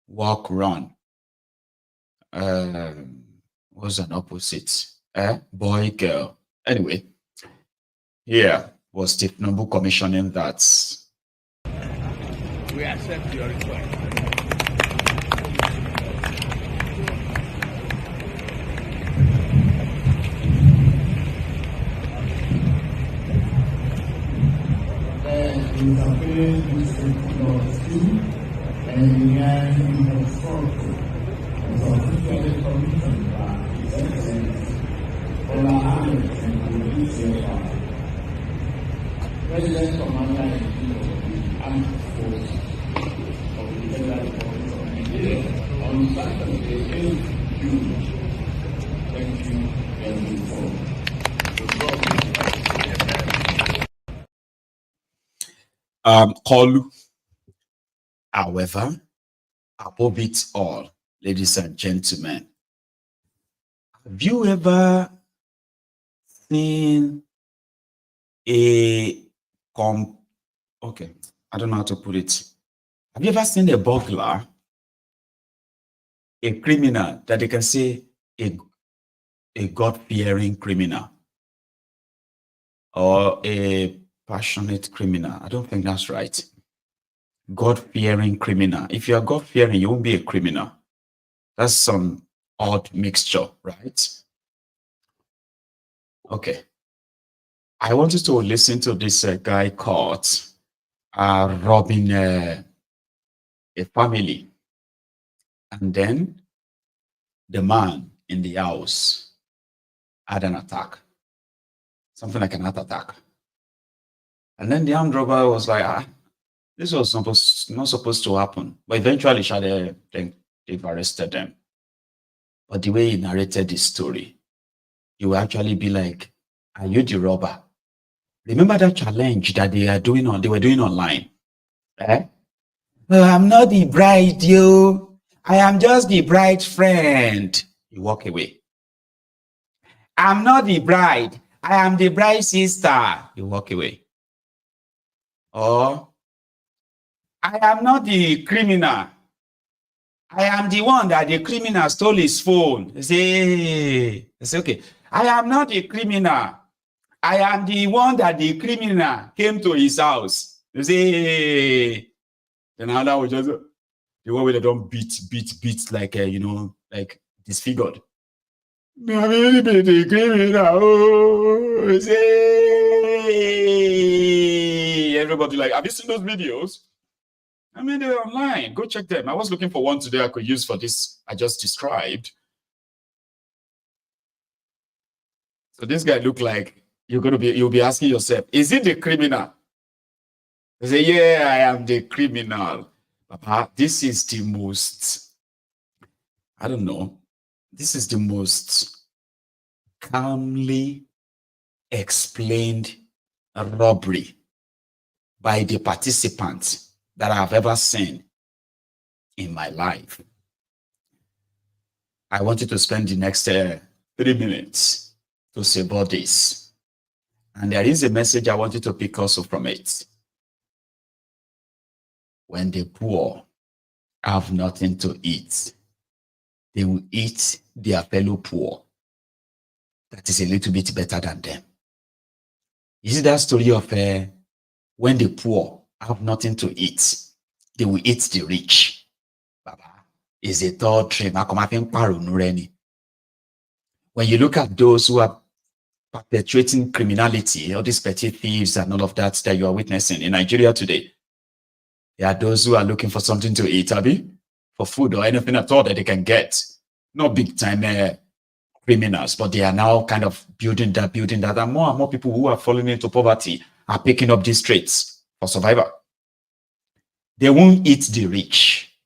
Walk, run. Was an opposite. Boy, girl. Anyway, here was Thiefnubu commissioning that. We accept your request. President Commander of the Armed Forces of the Federal Republic of Nigeria on Saturday, 8 June 2024. Kolu. However, above it all, ladies and gentlemen, have you ever seen okay, I don't know how to put it. Have you ever seen a burglar, a criminal that they can say a God-fearing criminal or a passionate criminal? I don't think that's right. God-fearing criminal. If you are God-fearing, you won't be a criminal. That's some odd mixture, right? Okay. I wanted to listen to this guy caught robbing a family. And then the man in the house had an attack. Something like an heart attack. And then the armed robber was like, this was not supposed to happen. But eventually, they've arrested them. But the way he narrated the story, you will actually be like, are you the robber? Remember that challenge that they were doing online? Eh? No, I'm not the bride, you. I am just the bride's friend. You walk away. I'm not the bride. I am the bride's sister. You walk away. Or, I am not the criminal. I am the one that the criminal stole his phone. You say, okay. I am not the criminal. I am the one that the criminal came to his house. You say, then another was just the one where they don't beat like, like disfigured. I mean, the criminal. Oh, say, everybody like, have you seen those videos? I mean, they're online. Go check them. I was looking for one today I could use for this I just described. So this guy look like you'll be asking yourself, is it the criminal? You say, yeah, I am the criminal. Papa, this is the most, I don't know, this is the most calmly explained robbery by the participants that I've ever seen in my life. I want you to spend the next 3 minutes to say about this. And there is a message I want you to pick also from it. When the poor have nothing to eat, they will eat their fellow poor that is a little bit better than them. You see that story of when the poor have nothing to eat, they will eat the rich. Baba is a third train. When you look at those who are perpetuating criminality, all these petty thieves and all of that you are witnessing in Nigeria today, there are those who are looking for something to eat, Abby, for food or anything at all that they can get. Not big time criminals, but they are now kind of building that. And more people who are falling into poverty are picking up these traits for survival. They won't eat the rich.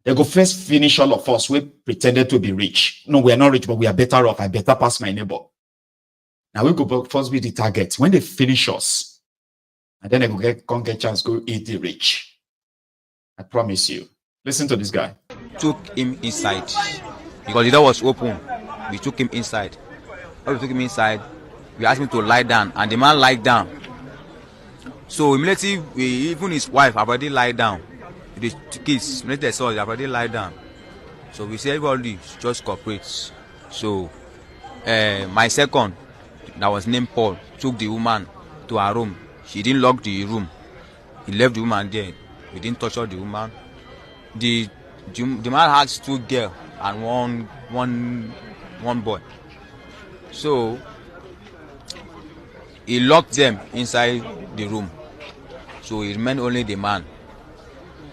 They go first finish all of us. We pretended to be rich. No, we are not rich, but we are better off. I better pass my neighbor. Now we go first be the target. When they finish us, and then they go get chance go eat the rich. I promise you. Listen to this guy. Took him inside because the door was open. We took him inside. When we took him inside, we asked him to lie down, and the man lied down. So immediately, even his wife already lied down. The kids, immediately they saw they already lied down. So we said everybody just cooperates. So my second, that was named Paul, took the woman to her room. She didn't lock the room. He left the woman there. We didn't torture the woman. The man has 2 girls and one boy. So he locked them inside the room. So it remained only the man.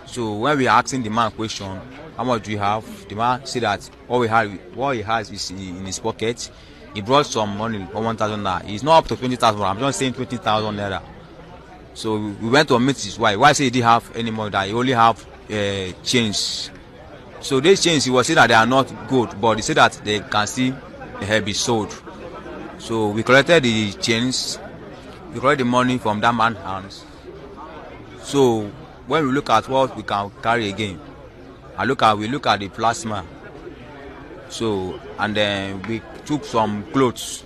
So when we are asking the man question, how much do you have? The man said that what he has is in his pocket. He brought some money for 1,000 naira. It's not up to 20,000. I'm just saying 20,000 naira. So we went to meet his wife. Why say he didn't have any money? That he only have chains. So these chains, he was saying that they are not good, but he said that they can still be sold. So we collected the chains. We collected the money from that man's hands. So when we look at what we can carry again, we look at the plasma. So and then we took some clothes.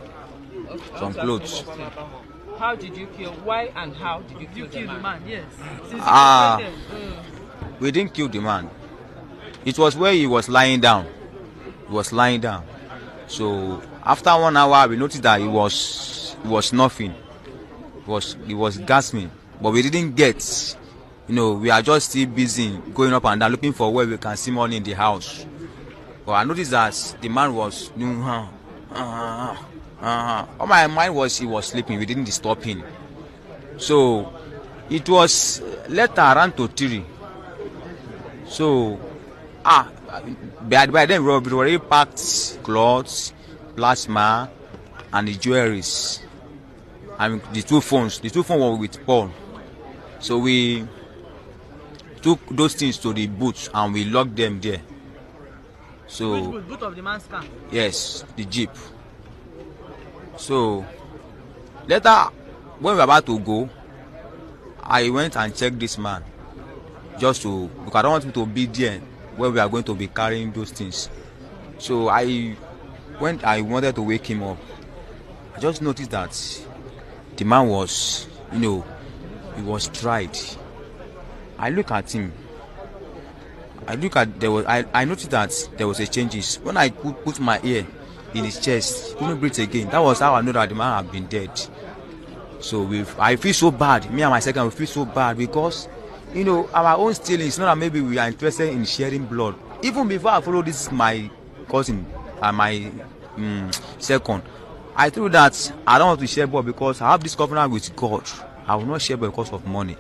How did you kill? Why and how did you kill the man? Yes. We didn't kill the man. It was where he was lying down. So after 1 hour, we noticed that he was snuffing. He was gasping, but we didn't get. We are just still busy going up and down looking for where we can see money in the house. But I noticed that the man was on my mind was he was sleeping. We didn't disturb him. So it was later around to 3. So by then we already packed clothes, plasma, and the jewelries. I mean the 2 phones. The 2 phones were with Paul. So we took those things to the booth and we locked them there. So boot of the man's car? yes, the jeep. So later, when we were about to go, I went and checked this man just to, because I don't want him to be there where we are going to be carrying those things. So I wanted to wake him up. I just noticed that the man was, he was tried. I look at him. I noticed that there was a changes. When I put my ear in his chest, he couldn't breathe again. That was how I know that the man had been dead. So I feel so bad. Me and my second, we feel so bad because, our own stealing is not that maybe we are interested in sharing blood. Even before I follow this, my cousin and my second, I told that I don't want to share blood because I have this covenant with God. I will not share blood because of money.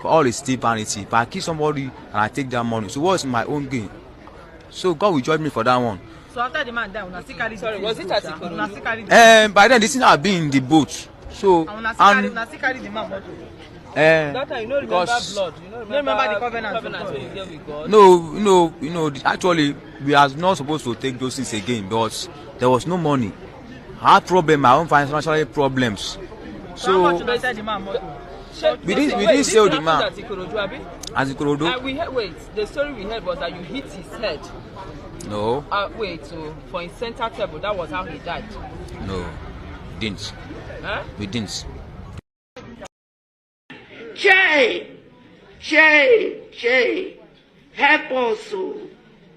All is still vanity. If I kill somebody and I take that money, so what's my own gain? So God will judge me for that one. So after the man died, was it at Ikorodu? By then, this thing had been in the boat. So carry the man motor. That time you don't remember blood. You don't remember the covenant you get with God. No, actually we are not supposed to take those things again, but there was no money. I had problem, my own financial problems. So how much did the man motor? We didn't sell the man. At Ikorodu. Wait, the story we heard was that you hit his head. No. So for his center table, that was how he died. No, didn't. Huh? We didn't. Shay, help us,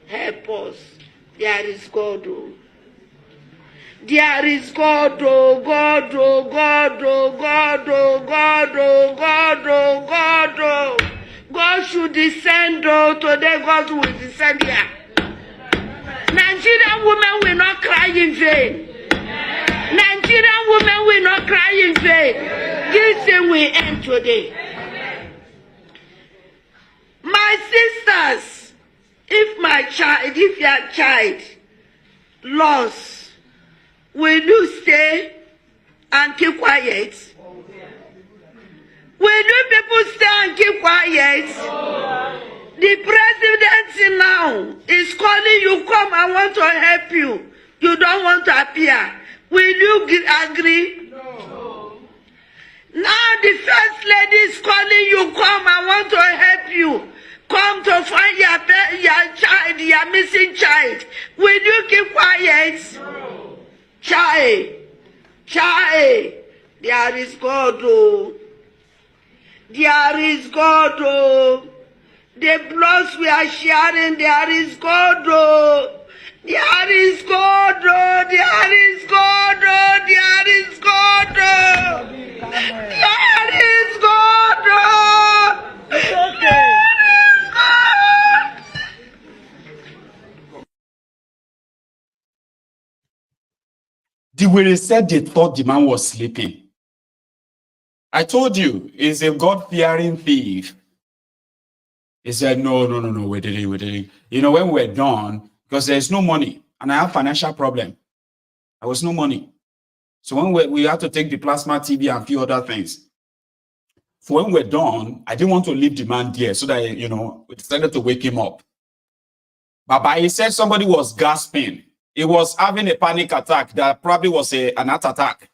help us. There is God, there is God, God, God should descend, today God will descend here. Nigerian women will not cry in vain. Nigerian women will not cry in vain. This thing will end today. My sisters, if your child lost, will you stay and keep quiet? Will you people stay and keep quiet? The president now is calling you, come, I want to help you. You don't want to appear. Will you agree? No. Now the first lady is calling you, come, I want to help you. Come to find your child, your missing child. Will you keep quiet? No. Child, there is God, oh. There is God, oh. The bloods we are sharing, there is God, oh. There is God, oh. There is God, oh. There is God, oh. There is God, oh. It's okay. The way said they thought the man was sleeping. I told you, he's a God-fearing thief. He said, no, we didn't. When we're done, because there's no money, and I have financial problem. There was no money. So when we had to take the plasma TV and a few other things. So when we're done, I didn't want to leave the man there so that, we decided to wake him up. But he said somebody was gasping. He was having a panic attack that probably was an heart attack.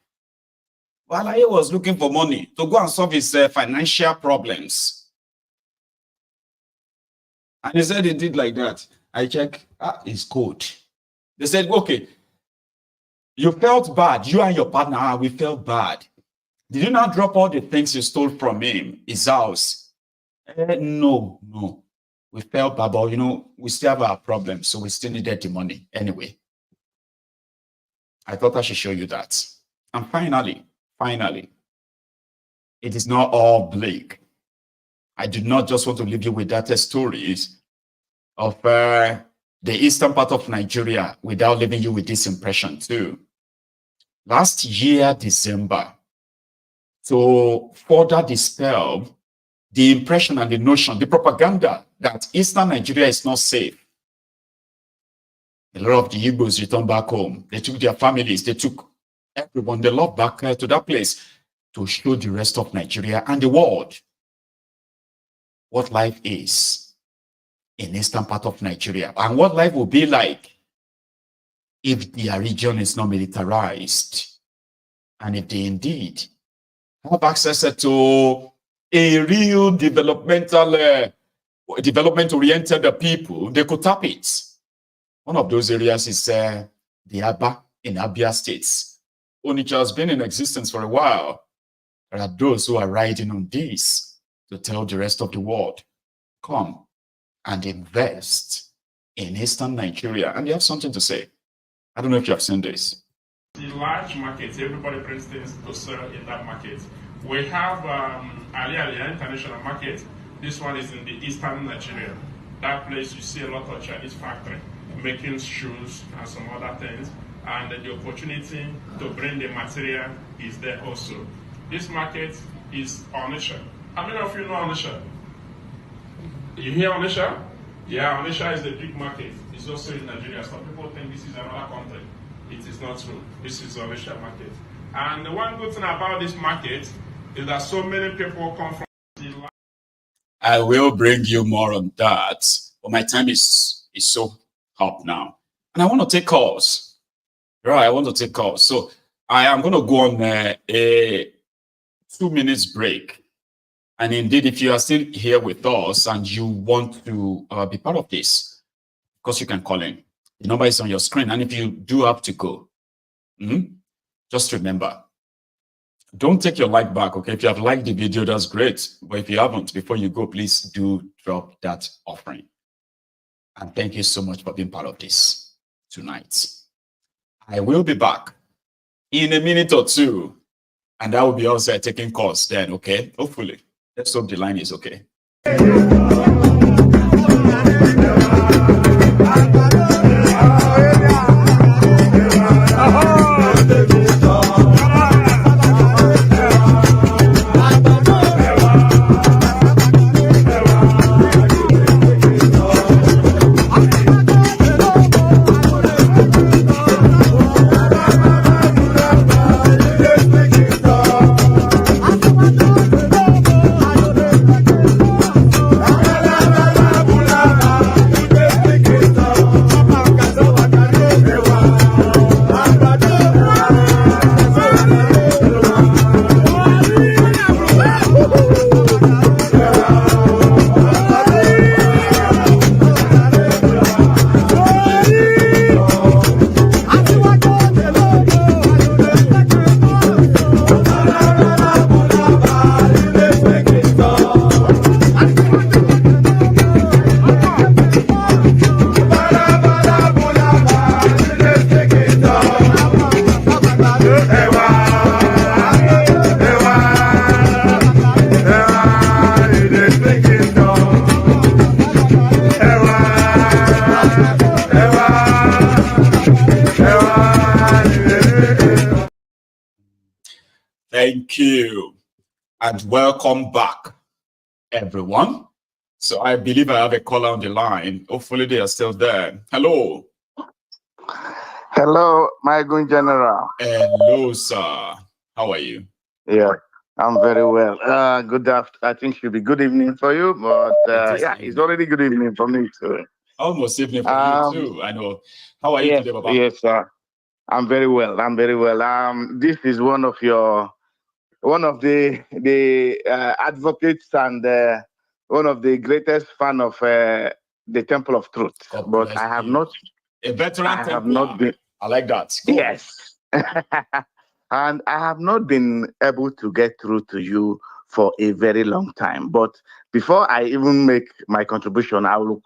Well, he was looking for money to go and solve his financial problems. And he said he did like that. I check, it's code. They said, okay, you felt bad. You and your partner, we felt bad. Did you not drop all the things you stole from him, his house? No. We felt bad, but we still have our problems, so we still needed the money anyway. I thought I should show you that. And finally, it is not all bleak. I do not just want to leave you with that stories of the eastern part of Nigeria without leaving you with this impression too. Last year, December, to further dispel the impression and the notion, the propaganda that eastern Nigeria is not safe, a lot of the Igbos returned back home. They took their families, they took everyone, they left back to that place to show the rest of Nigeria and the world what life is. in eastern part of Nigeria, and what life will be like if their region is not militarized, and if they indeed have access to a real development-oriented people, they could tap it. One of those areas is the Aba in Abia states. Onitsha has been in existence for a while. There are those who are riding on this to tell the rest of the world, come and invest in eastern Nigeria. And you have something to say. I don't know if you have seen this. The large markets, everybody brings things to sell in that market. We have LIEJIRIYA International Market. This one is in the eastern Nigeria. That place you see a lot of Chinese factory making shoes and some other things. And the opportunity to bring the material is there also. This market is Onitsha. How many of you know Onitsha? You hear Onitsha? Yeah, Onitsha is the big market. It's also in Nigeria. Some people think this is another country. It is not true. This is Onitsha market. And the one good thing about this market is that so many people come from the... I will bring you more on that, but my time is so up now. And I want to take calls. Right, I want to take calls. So I am going to go on a 2 minutes break. And indeed, if you are still here with us and you want to be part of this, of course, you can call in. The number is on your screen. And if you do have to go, just remember, don't take your like back, okay? If you have liked the video, that's great. But if you haven't, before you go, please do drop that offering. And thank you so much for being part of this tonight. I will be back in a minute or two, and I will be also taking calls then, okay? Hopefully. Let's hope the line is okay. Thank you, and welcome back, everyone. So I believe I have a caller on the line. Hopefully they are still there. Hello. Hello, Maiyegun General. Hello, sir. How are you? Yeah, I'm very well. Good afternoon. I think it should be good evening for you, but yeah, it's already good evening for me too. Almost evening for you too. I know. How are you today, Baba? Yes, sir. I'm very well. I'm very well. This is one of the advocates and one of the greatest fan of the Temple of Truth. God but I have not. A veteran. I have not been. I like that. Yes. And I have not been able to get through to you for a very long time. But before I even make my contribution, I will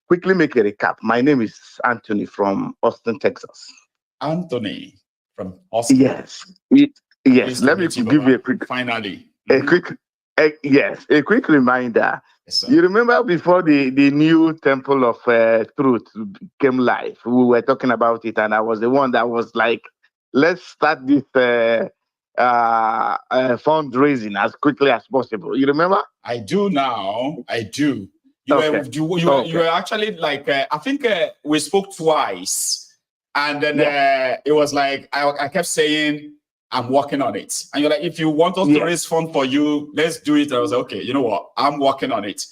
quickly make a recap. My name is Anthony from Austin, Texas. Anthony from Austin. Yes. Yes. Let me give you a quick. Finally. A quick reminder. Yes, you remember before the new Temple of Truth came live, we were talking about it, and I was the one that was like, let's start this fundraising as quickly as possible. You remember? I do now. I do. You were actually like, I think we spoke twice, and then it was like, I kept saying, I'm working on it. And you're like, if you want us to raise funds for you, let's do it. I was like, okay, you know what? I'm working on it.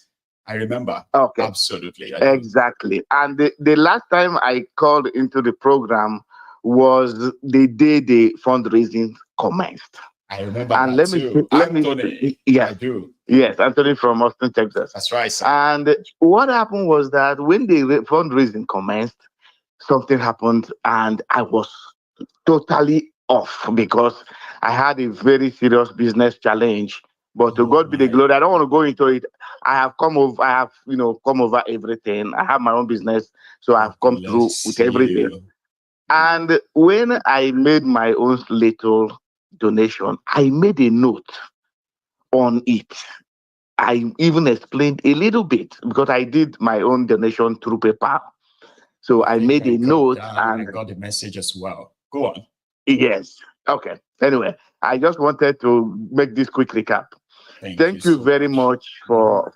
I remember. Okay. Absolutely. I do. Exactly. And the last time I called into the program was the day the fundraising commenced. I remember And that too. Anthony. Yes. I do. Yes, Anthony from Austin, Texas. That's right, sir. And what happened was that when the fundraising commenced, something happened and I was totally off because I had a very serious business challenge. But to God be the glory. I don't want to go into it. I have come over everything. I have my own business, so I've come through with everything. And when I made my own little donation, I made a note on it. I even explained a little bit because I did my own donation through PayPal. So I made a note and I got the message as well. Go on. Yes. Okay. Anyway, I just wanted to make this quick recap. Thank you very much for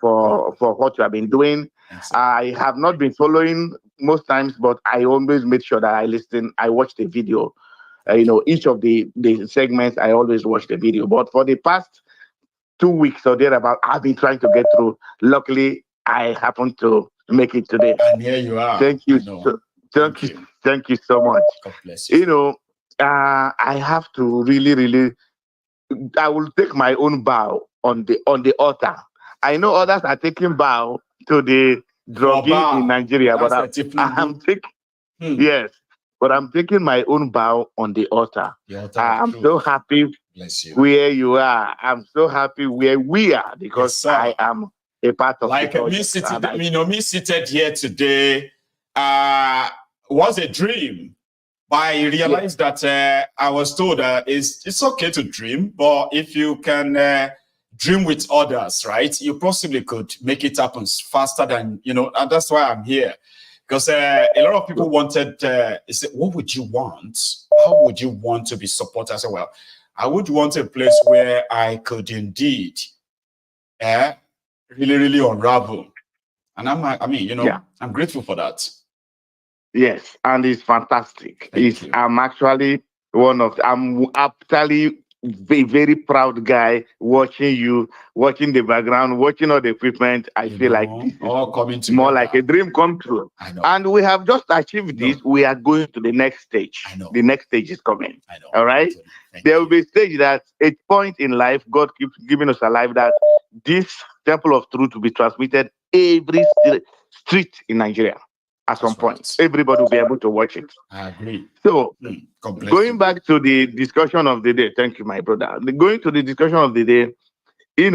what you have been doing. I have not been following most times, but I always make sure that I listen. I watch the video. Each of the segments, I always watch the video. But for the past 2 weeks or thereabout, I've been trying to get through. Luckily, I happened to make it today. And here you are. Thank you. Thank you so much. God bless you. I have to really, I will take my own bow on the altar. I know others are taking bow to the drugging in Nigeria, but I'm taking yes, but I'm taking my own bow on the altar. I'm so happy where you are. I'm so happy where we are because I am a part of like the me seated here today was a dream. But I realized that I was told it's okay to dream, but if you can dream with others, right, you possibly could make it happen faster than, and that's why I'm here. Because a lot of people wanted, what would you want? How would you want to be supported? I said, well, I would want a place where I could indeed really unravel. And I'm grateful for that. Yes, and it's fantastic. I'm actually I'm actually a very proud guy watching you, watching the background, watching all the equipment. I feel like this is all coming together. More like a dream come true. I know. And we have just achieved this. We are going to the next stage. I know. The next stage is coming. I know. All right? There will be a stage that a point in life, God keeps giving us a life that this temple of truth will be transmitted every street in Nigeria. At some point, everybody will be able to watch it. I agree. So, going back to the discussion of the day, thank you, my brother. Going to the discussion of the day, we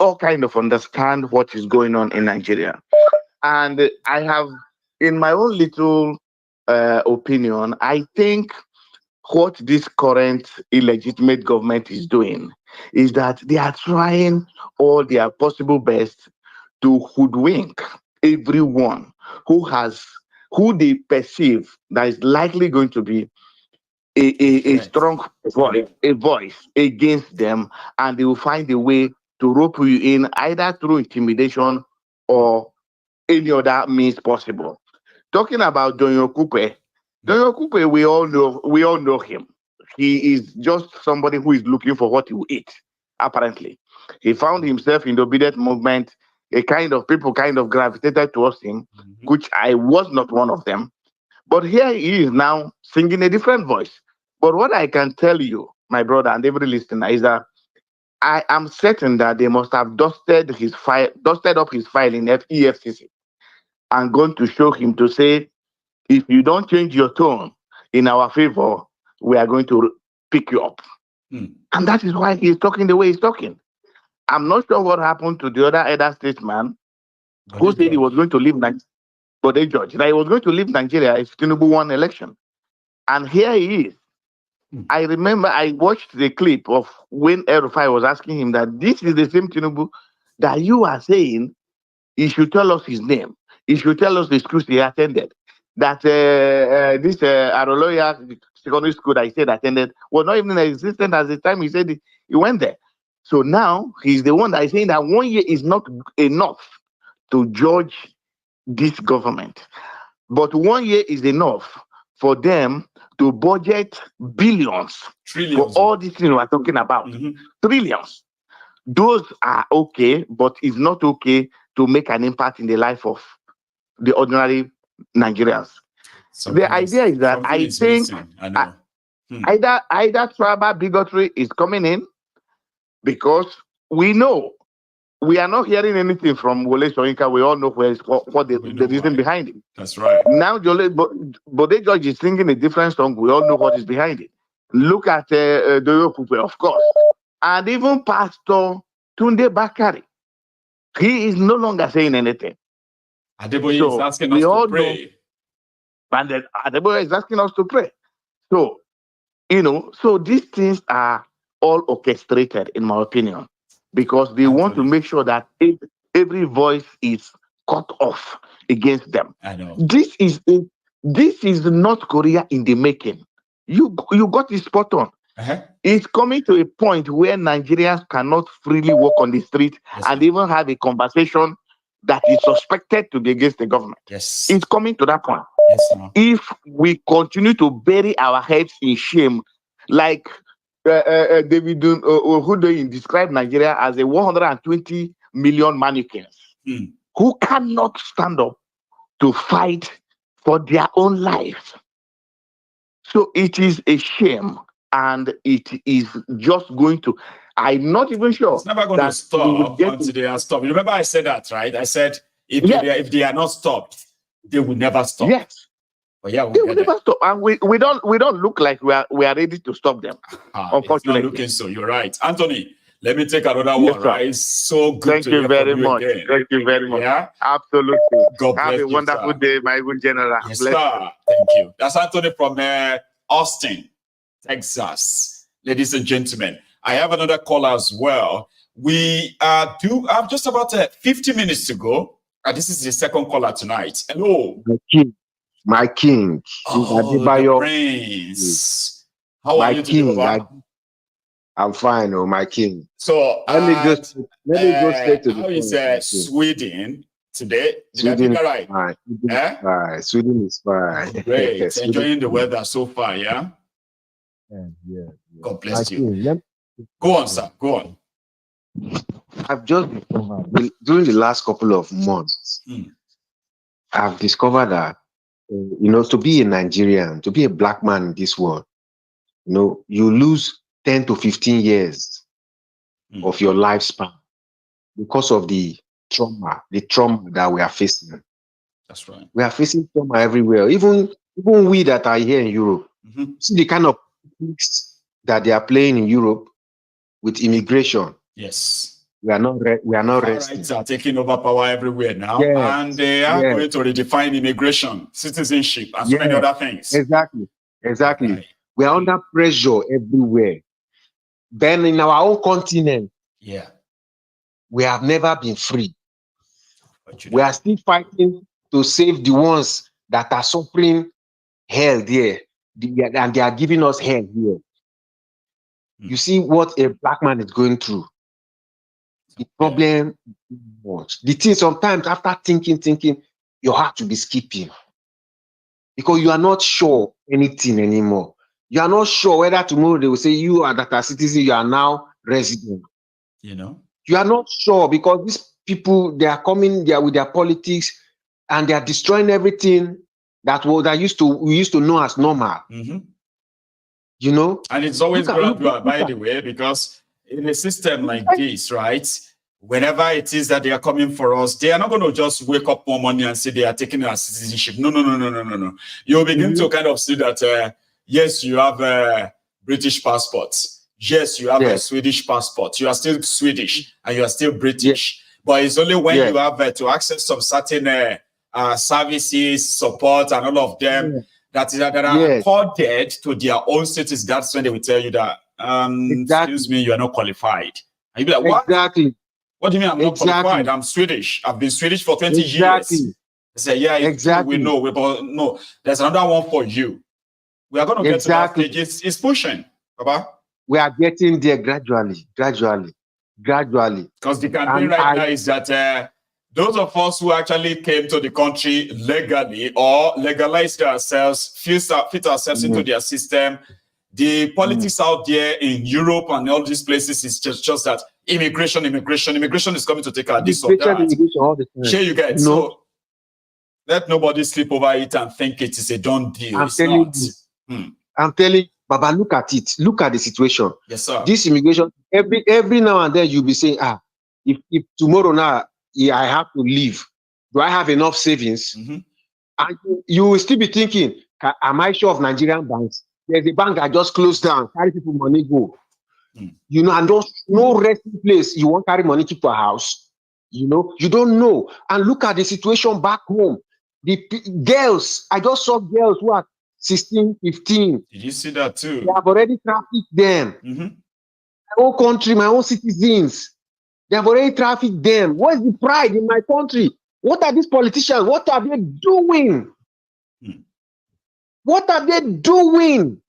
all kind of understand what is going on in Nigeria. And I have, in my own little opinion, I think what this current illegitimate government is doing is that they are trying all their possible best to hoodwink everyone who they perceive that is likely going to be a strong voice against them, and they will find a way to rope you in either through intimidation or any other means possible. Talking about OKUPE, we all know him. He is just somebody who is looking for what he will eat. Apparently, he found himself in the obedient movement. People gravitated towards him, which I was not one of them. But here he is now singing a different voice. But what I can tell you, my brother and every listener, is that I am certain that they must have dusted up his file in EFCC and gone to show him to say, if you don't change your tone in our favor, we are going to pick you up. And that is why he's talking the way he's talking. I'm not sure what happened to the other statesman who said he was going to leave Nigeria, but they judged that he was going to leave Nigeria if Tinubu won election. And here he is. I remember I watched the clip of when El-Rufai was asking him that this is the same Tinubu that you are saying he should tell us his name. He should tell us the schools he attended. That this Aroloya secondary school that he said attended was not even existent at the time he said he went there. So now he's the one that is saying that 1 year is not enough to judge this government. But 1 year is enough for them to budget billions, trillions for all these things we're talking about. Trillions. those are okay, but it's not okay to make an impact in the life of the ordinary Nigerians. The idea is that I think either tribal bigotry is coming in, because we know we are not hearing anything from Wole Soyinka. We all know what the reason behind it. That's right. Now, Bode George is singing a different song. We all know what is behind it. Look at the OKUPE, of course. And even Pastor Tunde Bakari, he is no longer saying anything. Adeboye is asking us to pray. And then Adeboye is asking us to pray. So, so these things are all orchestrated, in my opinion, because they want to make sure that every voice is cut off against them. I know. This is North Korea in the making. You got it spot on. It's coming to a point where Nigerians cannot freely walk on the street and even have a conversation that is suspected to be against the government. Yes. It's coming to that point. Yes, if we continue to bury our heads in shame, like David Ohudoyin described Nigeria as a 120 million mannequins who cannot stand up to fight for their own lives. So it is a shame, and it is just going to, I'm not even sure. It's never going to stop until they are stopped. Remember I said that, right? I said, if they are not stopped, they will never stop. Yes. But yeah, they will never stop. And we don't look like we are ready to stop them. Unfortunately. It's not looking so. You're right. Anthony, let me take another one, right? It's so good to hear from you very much. Again. Thank you very much. Yeah? Absolutely. God Have bless a you, wonderful day, my good general. Yes, bless sir. you. Thank you. That's Anthony from Austin, Texas. Ladies and gentlemen, I have another caller as well. We do have just about 50 minutes to go. This is the second caller tonight. Hello. My king. The prince. How are you today, I'm fine, my king. So let me go straight to the point. How is Sweden today? Sweden right? Fine. Sweden is fine. Great. Enjoying the weather so far, yeah? Yeah. God bless you. Go on, sir. Go on. I've just discovered, during the last couple of months, I've discovered that, to be a Nigerian, to be a black man in this world, you lose 10 to 15 years of your lifespan because of the trauma that we are facing. That's right. We are facing trauma everywhere. Even we that are here in Europe, see the kind of politics that they are playing in Europe with immigration. Yes. We are not resting. Rights are taking over power everywhere now, and they are going to redefine immigration, citizenship, and so many other things. Exactly. Right. We are under pressure everywhere. Then in our own continent, we have never been free. We are still fighting to save the ones that are suffering hell there, and they are giving us hell here. You see what a black man is going through. The problem, the thing sometimes after thinking, your heart will be skipping because you are not sure anything anymore. You are not sure whether tomorrow they will say you are that are citizen, you are now resident. You are not sure because these people, they are coming there with their politics and they are destroying everything that we used to know as normal. And it's always gradual, by the way, because in a system like this, right, whenever it is that they are coming for us, they are not going to just wake up one morning and say they are taking our citizenship. No. You'll begin to kind of see that, yes, you have a British passport. Yes, you have a Swedish passport. You are still Swedish and you are still British. But it's only when you have to access some certain services, support, and all of them that are accorded to their own status. That's when they will tell you that, excuse me, you are not qualified. And you'll be like, what? Exactly. What do you mean I'm not qualified? I'm Swedish. I've been Swedish for 20 years. They say, yeah, we know. But no, there's another one for you. We are going to get to that stage. It's pushing, Baba. We are getting there gradually. Because the campaign right now is that those of us who actually came to the country legally or legalized ourselves, fit ourselves into their system, the politics out there in Europe and all these places is just that Immigration is coming to take out this or that. Immigration all the time. Sure, you get. No. So let nobody sleep over it and think it is a done deal. I'm it's telling not. you. I'm telling you, Baba, look at it. Look at the situation. Yes, sir. This immigration, every now and then you'll be saying, if tomorrow now I have to leave, do I have enough savings? And you will still be thinking, am I sure of Nigerian banks? There's a bank that just closed down, carry people money go. You know, and there's no resting place. You won't carry money to a house. You know, you don't know. And look at the situation back home. The girls, I just saw girls who are 16, 15. Did you see that too? They have already trafficked them. My own country, my own citizens. They have already trafficked them. Where's the pride in my country? What are these politicians? What are they doing? What are they doing?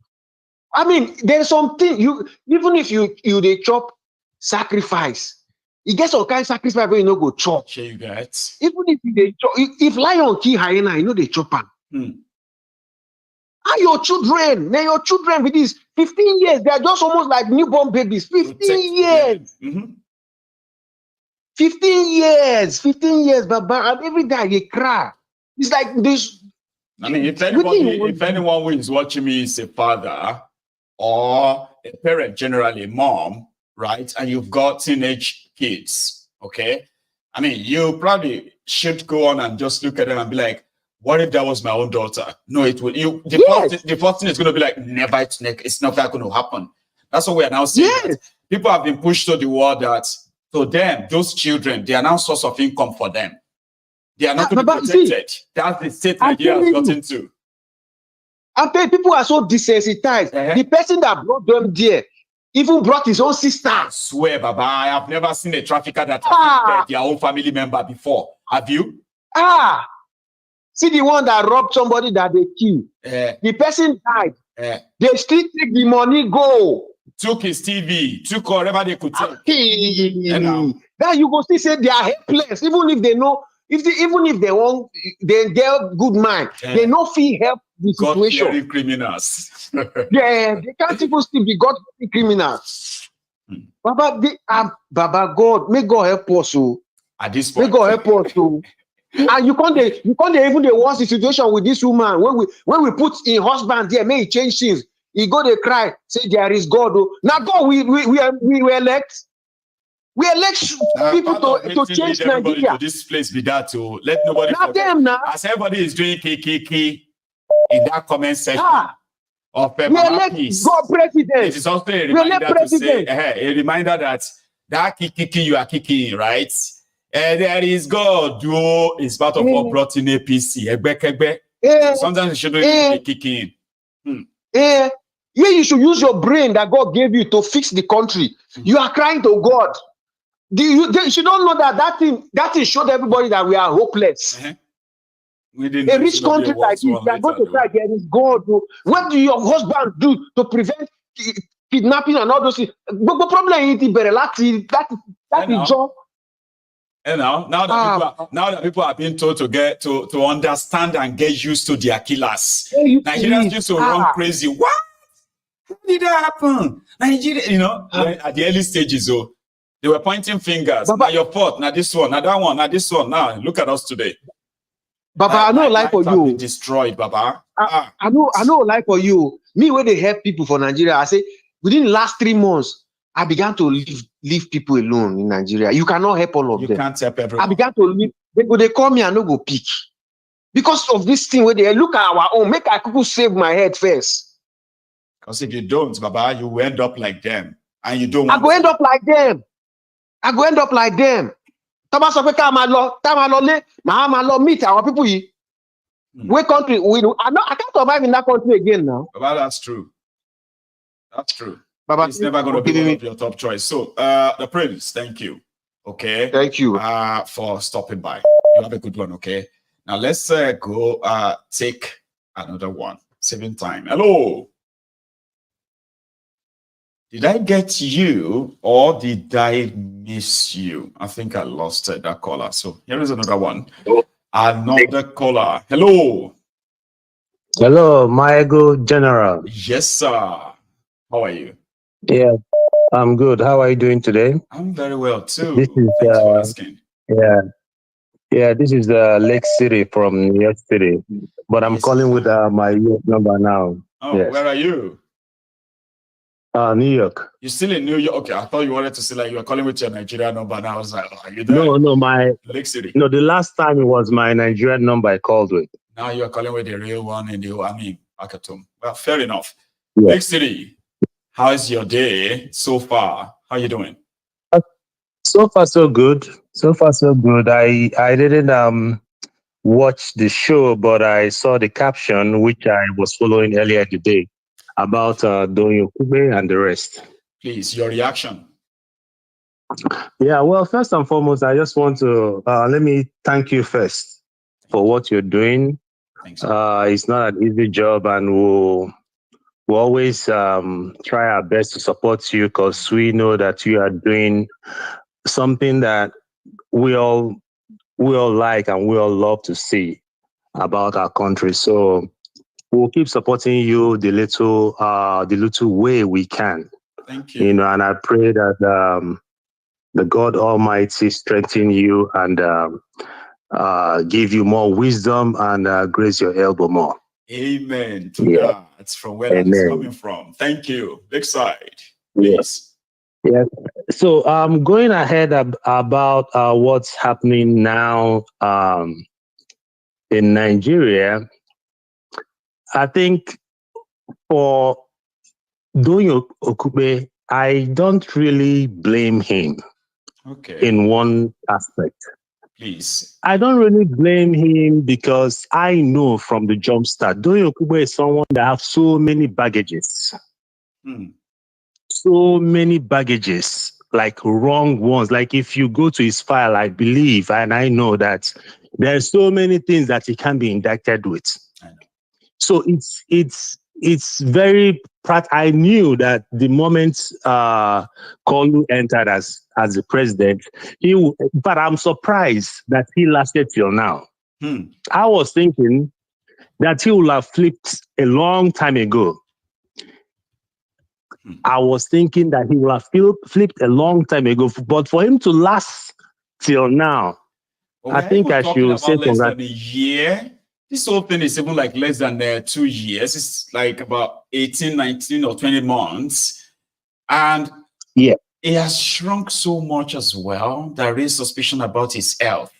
I mean, there's something even if you they chop sacrifice, you get some kind of sacrifice where you know go chop. Sure, you get. Even if they chop, if lion kill hyena, you know they chop them. And your children, now your children with these 15 years, they are just almost like newborn babies. 15 years. 15 years, Baba, and every day they cry. It's like this. I mean, if anyone who is watching me is a father or a parent, generally a mom, right, and you've got teenage kids, okay? I mean, you probably should go on and just look at them and be like, what if that was my own daughter? No, it will. The first thing is going to be like, never, it's never going to happen. That's what we are now seeing. People have been pushed to the wall that, to them, those children, they are now source of income for them. They are not to be protected. That's the state Nigeria has gotten to. I'm telling you, people are so desensitized. The person that brought them there even brought his own sister. I swear, Baba, I have never seen a trafficker that affected their own family member before. Have you? See the one that robbed somebody that they killed. The person died. They still take the money, go. Took his TV, took whatever they could take. Now you go still say they are helpless, even if they know, even if they want, they get good mind. They no feel help the situation. God-fearing criminals. They can't even still be God-fearing criminals. Baba, Baba God, may God help us. At this point, may God help us. And you can't even the worst situation with this woman. When we put in husband there, may he change things. He go they cry, say there is God. Now God, we elect. We elect people to change Nigeria. To this place be that to let nobody not forget. Them now. As everybody is doing KKK in that comment section of we elect God president. It is also a reminder to say a reminder that kiki you are kicking, right? There is God who is part of what brought in APC. Sometimes you shouldn't be kicking. You should use your brain that God gave you to fix the country. You are crying to God. You don't know that thing showed everybody that we are hopeless. A rich country like this, they are going to cry, there is God. What do your husband do to prevent kidnapping and all those things? But the problem is that is job. You know, now that people are being told to understand and get used to their killers. Nigerians used to run crazy. What? How did that happen? Nigeria, you know, at the early stages, they were pointing fingers. Now your fault, now this one, now that one, now this one. Now look at us today. Baba, I know life for you. Destroyed, Baba. I know life for you. Me, when they help people for Nigeria, I say within the last 3 months, I began to leave people alone in Nigeria. You cannot help all of them. You can't help everyone. I began to leave. They call me and no go pick. Because of this thing where they look at our own, make I could save my head first. Because if you don't, Baba, you will end up like them. And you don't I go end up like them. I go end up like them. Thomas of meet our people here. What country? I can't survive in that country again now. Baba, that's true. That's true. Baba, it's never going to be one of your top choice. So, the Prince, thank you. Okay. Thank you. For stopping by. You have a good one, okay? Now, let's go take another one. Saving time. Hello. Did I get you or did I miss you? I think I lost that caller. So, here is another one. Another caller. Hello. Hello, Maiyegun General. Yes, sir. How are you? Yeah, I'm good. How are you doing today? I'm very well too. This is Thanks for asking. this is Lake City from New York City, but I'm calling with my US number now. Oh, Yes. where are you? New York. You're still in New York? Okay, I thought you wanted to say like you were calling with your Nigerian number. Now I was like, oh, are you there? No, Lake City. No, the last time it was my Nigerian number I called with. Now you're calling with the real one in the Akatum. Well, fair enough. Yeah. Lake City, how is your day so far? How you doing? So far, so good. So far, so good. I didn't watch the show, but I saw the caption, which I was following earlier today, about doing OKUPE and the rest. Please, your reaction. Yeah, well, first and foremost, I just want to let me thank you first for what you're doing. It's not an easy job, and we'll always try our best to support you because we know that you are doing something that we all like and we all love to see about our country. So we'll keep supporting you the little way we can. Thank you. You know, and I pray that the God Almighty strengthen you and give you more wisdom and grace your elbow more. Amen to that. That's from where that is coming from. Thank you. Big side. Please. Yes. So going ahead about what's happening now in Nigeria, I think for doing OKUPE, I don't really blame him. Okay. In one aspect. Please. I don't really blame him because I know from the jump start, Doyin Okupe is someone that has so many baggages. So many baggages, like wrong ones. Like if you go to his file, I believe, and I know that there's so many things that he can be indicted with. So it's very, I knew that the moment Kolu entered as the president, but I'm surprised that he lasted till now. I was thinking that he would have flipped a long time ago. I was thinking that he would have flipped a long time ago, but for him to last till now, Well, I think I should say less than a year. This whole thing is even like less than 2 years. It's like about 18, 19 or 20 months. And yeah, it has shrunk so much as well. There is suspicion about his health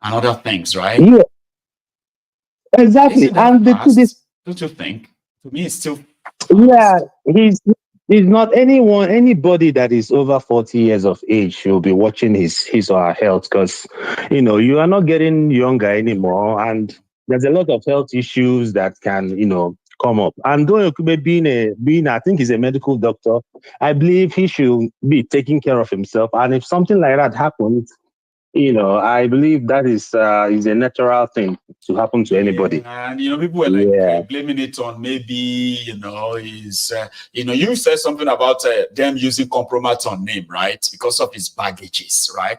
and other things, right? Yeah, exactly. And don't you think? To me, it's still yeah, he's not anybody that is over 40 years of age should be watching his or her health because, you know, you are not getting younger anymore. And there's a lot of health issues that can, you know, come up. And Doyin Okupe being, I think he's a medical doctor, I believe he should be taking care of himself. And if something like that happens, you know, I believe that is a natural thing to happen to anybody. And, you know, people were like blaming it on maybe, you know, you said something about them using compromise on him, right? Because of his baggages, right?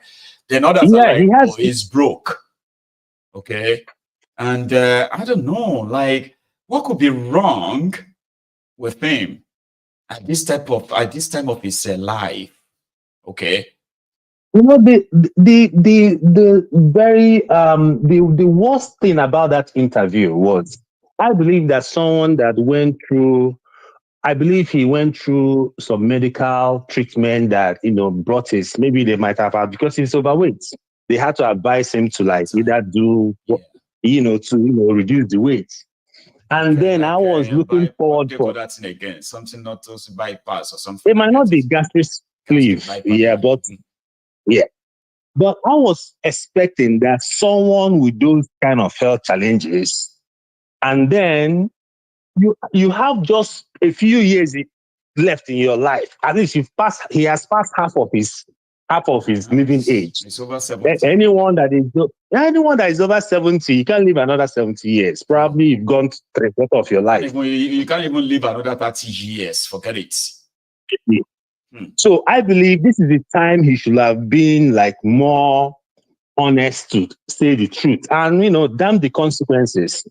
Then others are like, he's broke. Okay. And I don't know, like, what could be wrong with him at this time of his life? Okay. You know, the very the worst thing about that interview was, I believe that someone that went through, I believe he went through some medical treatment that, you know, brought his, maybe they might have had, because he's overweight. They had to advise him to like either do, you know, to, you know, reduce the weight. And then I was looking forward for that thing again, something not to bypass or something. It might not be gastric sleeve, yeah, but yeah. But I was expecting that someone with those kind of health challenges, and then you have just a few years left in your life. At least he has passed half of his living age. It's over 70. Anyone that is over 70, you can't live another 70 years. Probably you've gone 3/4 of your life. You can't even live another 30 years. Forget it. Yeah. So I believe this is the time he should have been like more honest to say the truth, and, you know, damn the consequences.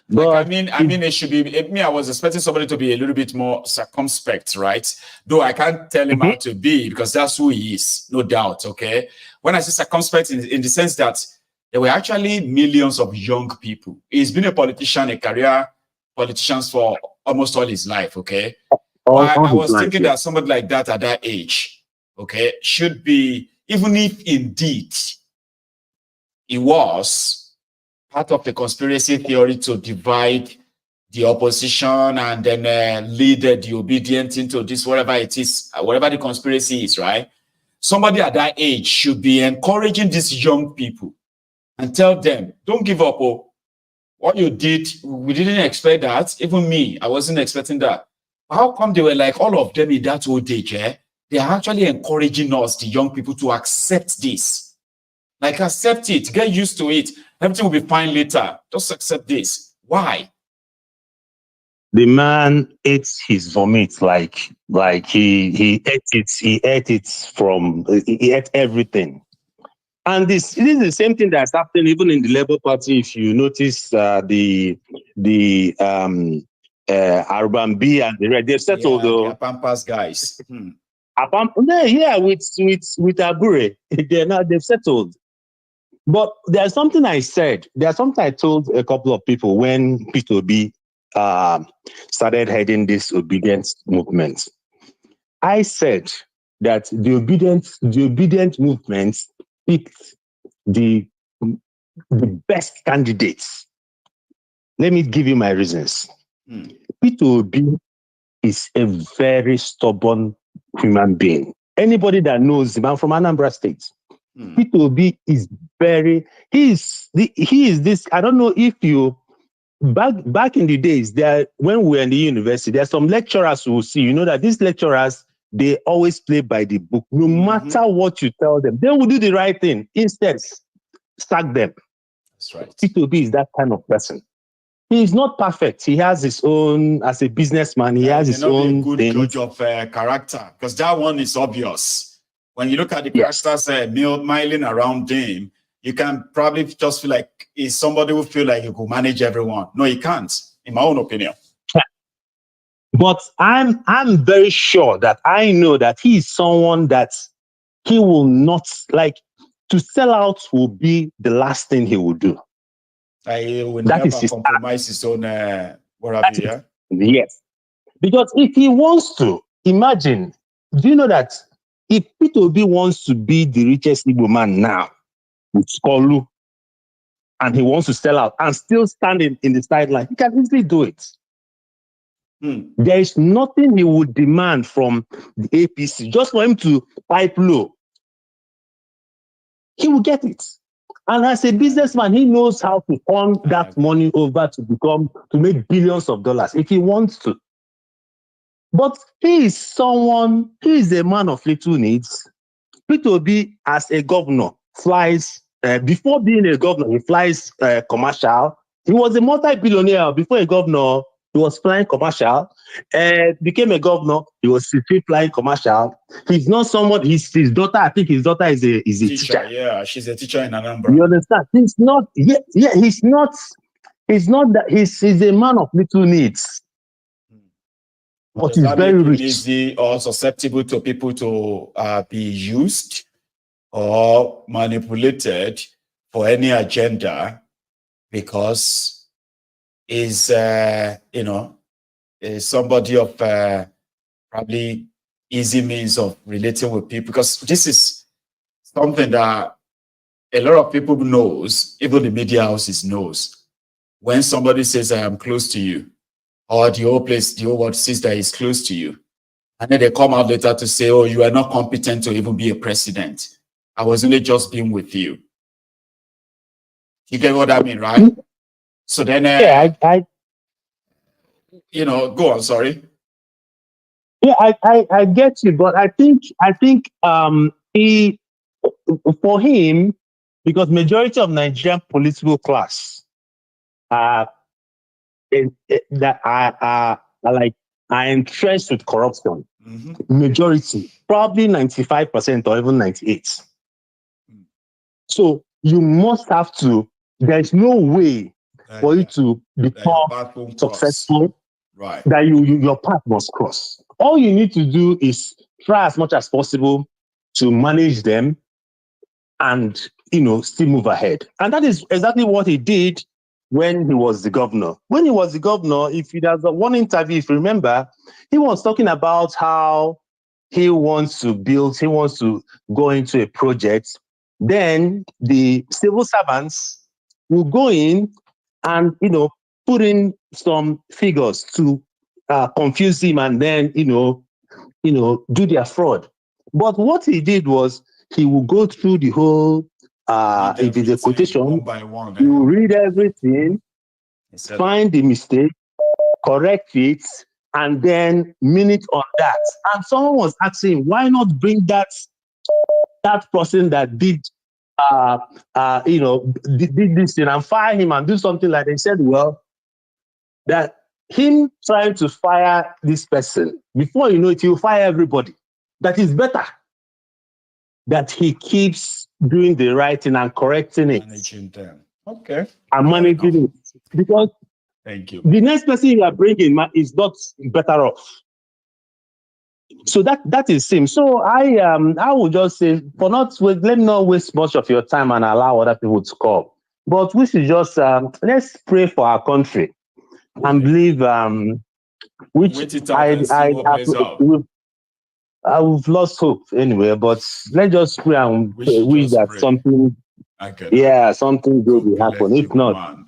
Like, I mean, it should be. I was expecting somebody to be a little bit more circumspect, right? Though I can't tell him how to be because that's who he is, no doubt. Okay. When I say circumspect, in the sense that there were actually millions of young people. He's been a politician, a career politician for almost all his life. Okay. I was thinking that somebody like that at that age, okay, should be, even if indeed he was part of the conspiracy theory to divide the opposition and then lead the obedient into this, whatever it is, whatever the conspiracy is, right? Somebody at that age should be encouraging these young people and tell them, don't give up. Oh, what you did, we didn't expect that. Even me, I wasn't expecting that. How come they were like all of them in that old age? They are actually encouraging us, the young people, to accept this. Like, accept it, get used to it. Everything will be fine later. Just accept this. Why? The man ate his vomit like he ate it. He ate it he ate everything. And this is the same thing that's happening even in the Labour Party. If you notice the Arban and the Red, they've settled the Pampas guys. Yeah, with Abure, they've settled. But there's something I said. There's something I told a couple of people when P2B started heading this obedience movement. I said that the obedient movement picked the best candidates. Let me give you my reasons. P2B is a very stubborn human being. Anybody that knows him, I'm from Anambra State. P2B is he is this. I don't know if you back in the days there when we were in the university, there are some lecturers who will see, you know, that these lecturers, they always play by the book. No matter what you tell them, they will do the right thing. Instead, sack them. That's right. P2B is that kind of person. He is not perfect. He has his own, as a businessman, he has his own good judge of character, because that one is obvious. When you look at the characters milling around him, you can probably just feel like he's somebody who feel like he could manage everyone. No, he can't, in my own opinion. But I'm very sure that I know that he is someone that he will not, like, to sell out will be the last thing he will do. He will that never is compromise his own Yes. Because if he wants to, imagine, do you know that if P2B wants to be the richest Igbo man now with Skolu, and he wants to sell out and still stand in the sideline, he can easily do it. There is nothing he would demand from the APC just for him to pipe low. He will get it. And as a businessman, he knows how to turn that money over to make billions of dollars if he wants to. But he is a man of little needs. P2B as a governor flies, before being a governor, he flies commercial. He was a multi-billionaire before a governor. He was flying commercial. Became a governor. He was still flying commercial. He's not someone. His daughter. I think his daughter is a teacher. Yeah, she's a teacher in Anambra. You understand? He's not. Yeah. He's not. He's not that. He's a man of little needs. But he's very rich. Easy or susceptible to people to be used or manipulated for any agenda, because is somebody of probably easy means of relating with people, because this is something that a lot of people knows, even the media houses knows. When somebody says I am close to you, or the whole world sees that he's close to you, and then they come out later to say, oh, you are not competent to even be a president. I was only just being with you. You get what I mean, right? So then, go on, sorry. Yeah, I get you, but I think for him, because majority of Nigerian political class are entrenched with corruption. Majority, probably 95% or even 98%. So you must have to. There's no way for you to become successful, right? That your path must cross. All you need to do is try as much as possible to manage them and, still move ahead. And that is exactly what he did when he was the governor. When he was the governor, if you have one interview, if you remember, he was talking about how he wants to go into a project. Then the civil servants will go in and, put in some figures to confuse him and then, do their fraud. But what he did was he will go through the whole, if it's a quotation, one by one, you read everything, find the mistake, correct it, and then minute on that. And someone was asking, why not bring that person that did did this thing and fire him and do something like that? He said, well, that him trying to fire this person, before you know it, he'll fire everybody. That is better that he keeps doing the right thing and correcting it. Managing them. Okay. And managing it. Because thank you. The next person you are bringing is not better off. So that is him. So I would just say, let me not waste much of your time and allow other people to come. But we should just let's pray for our country and believe I've lost hope anyway, but let's just pray and wish that something something good will happen. If not,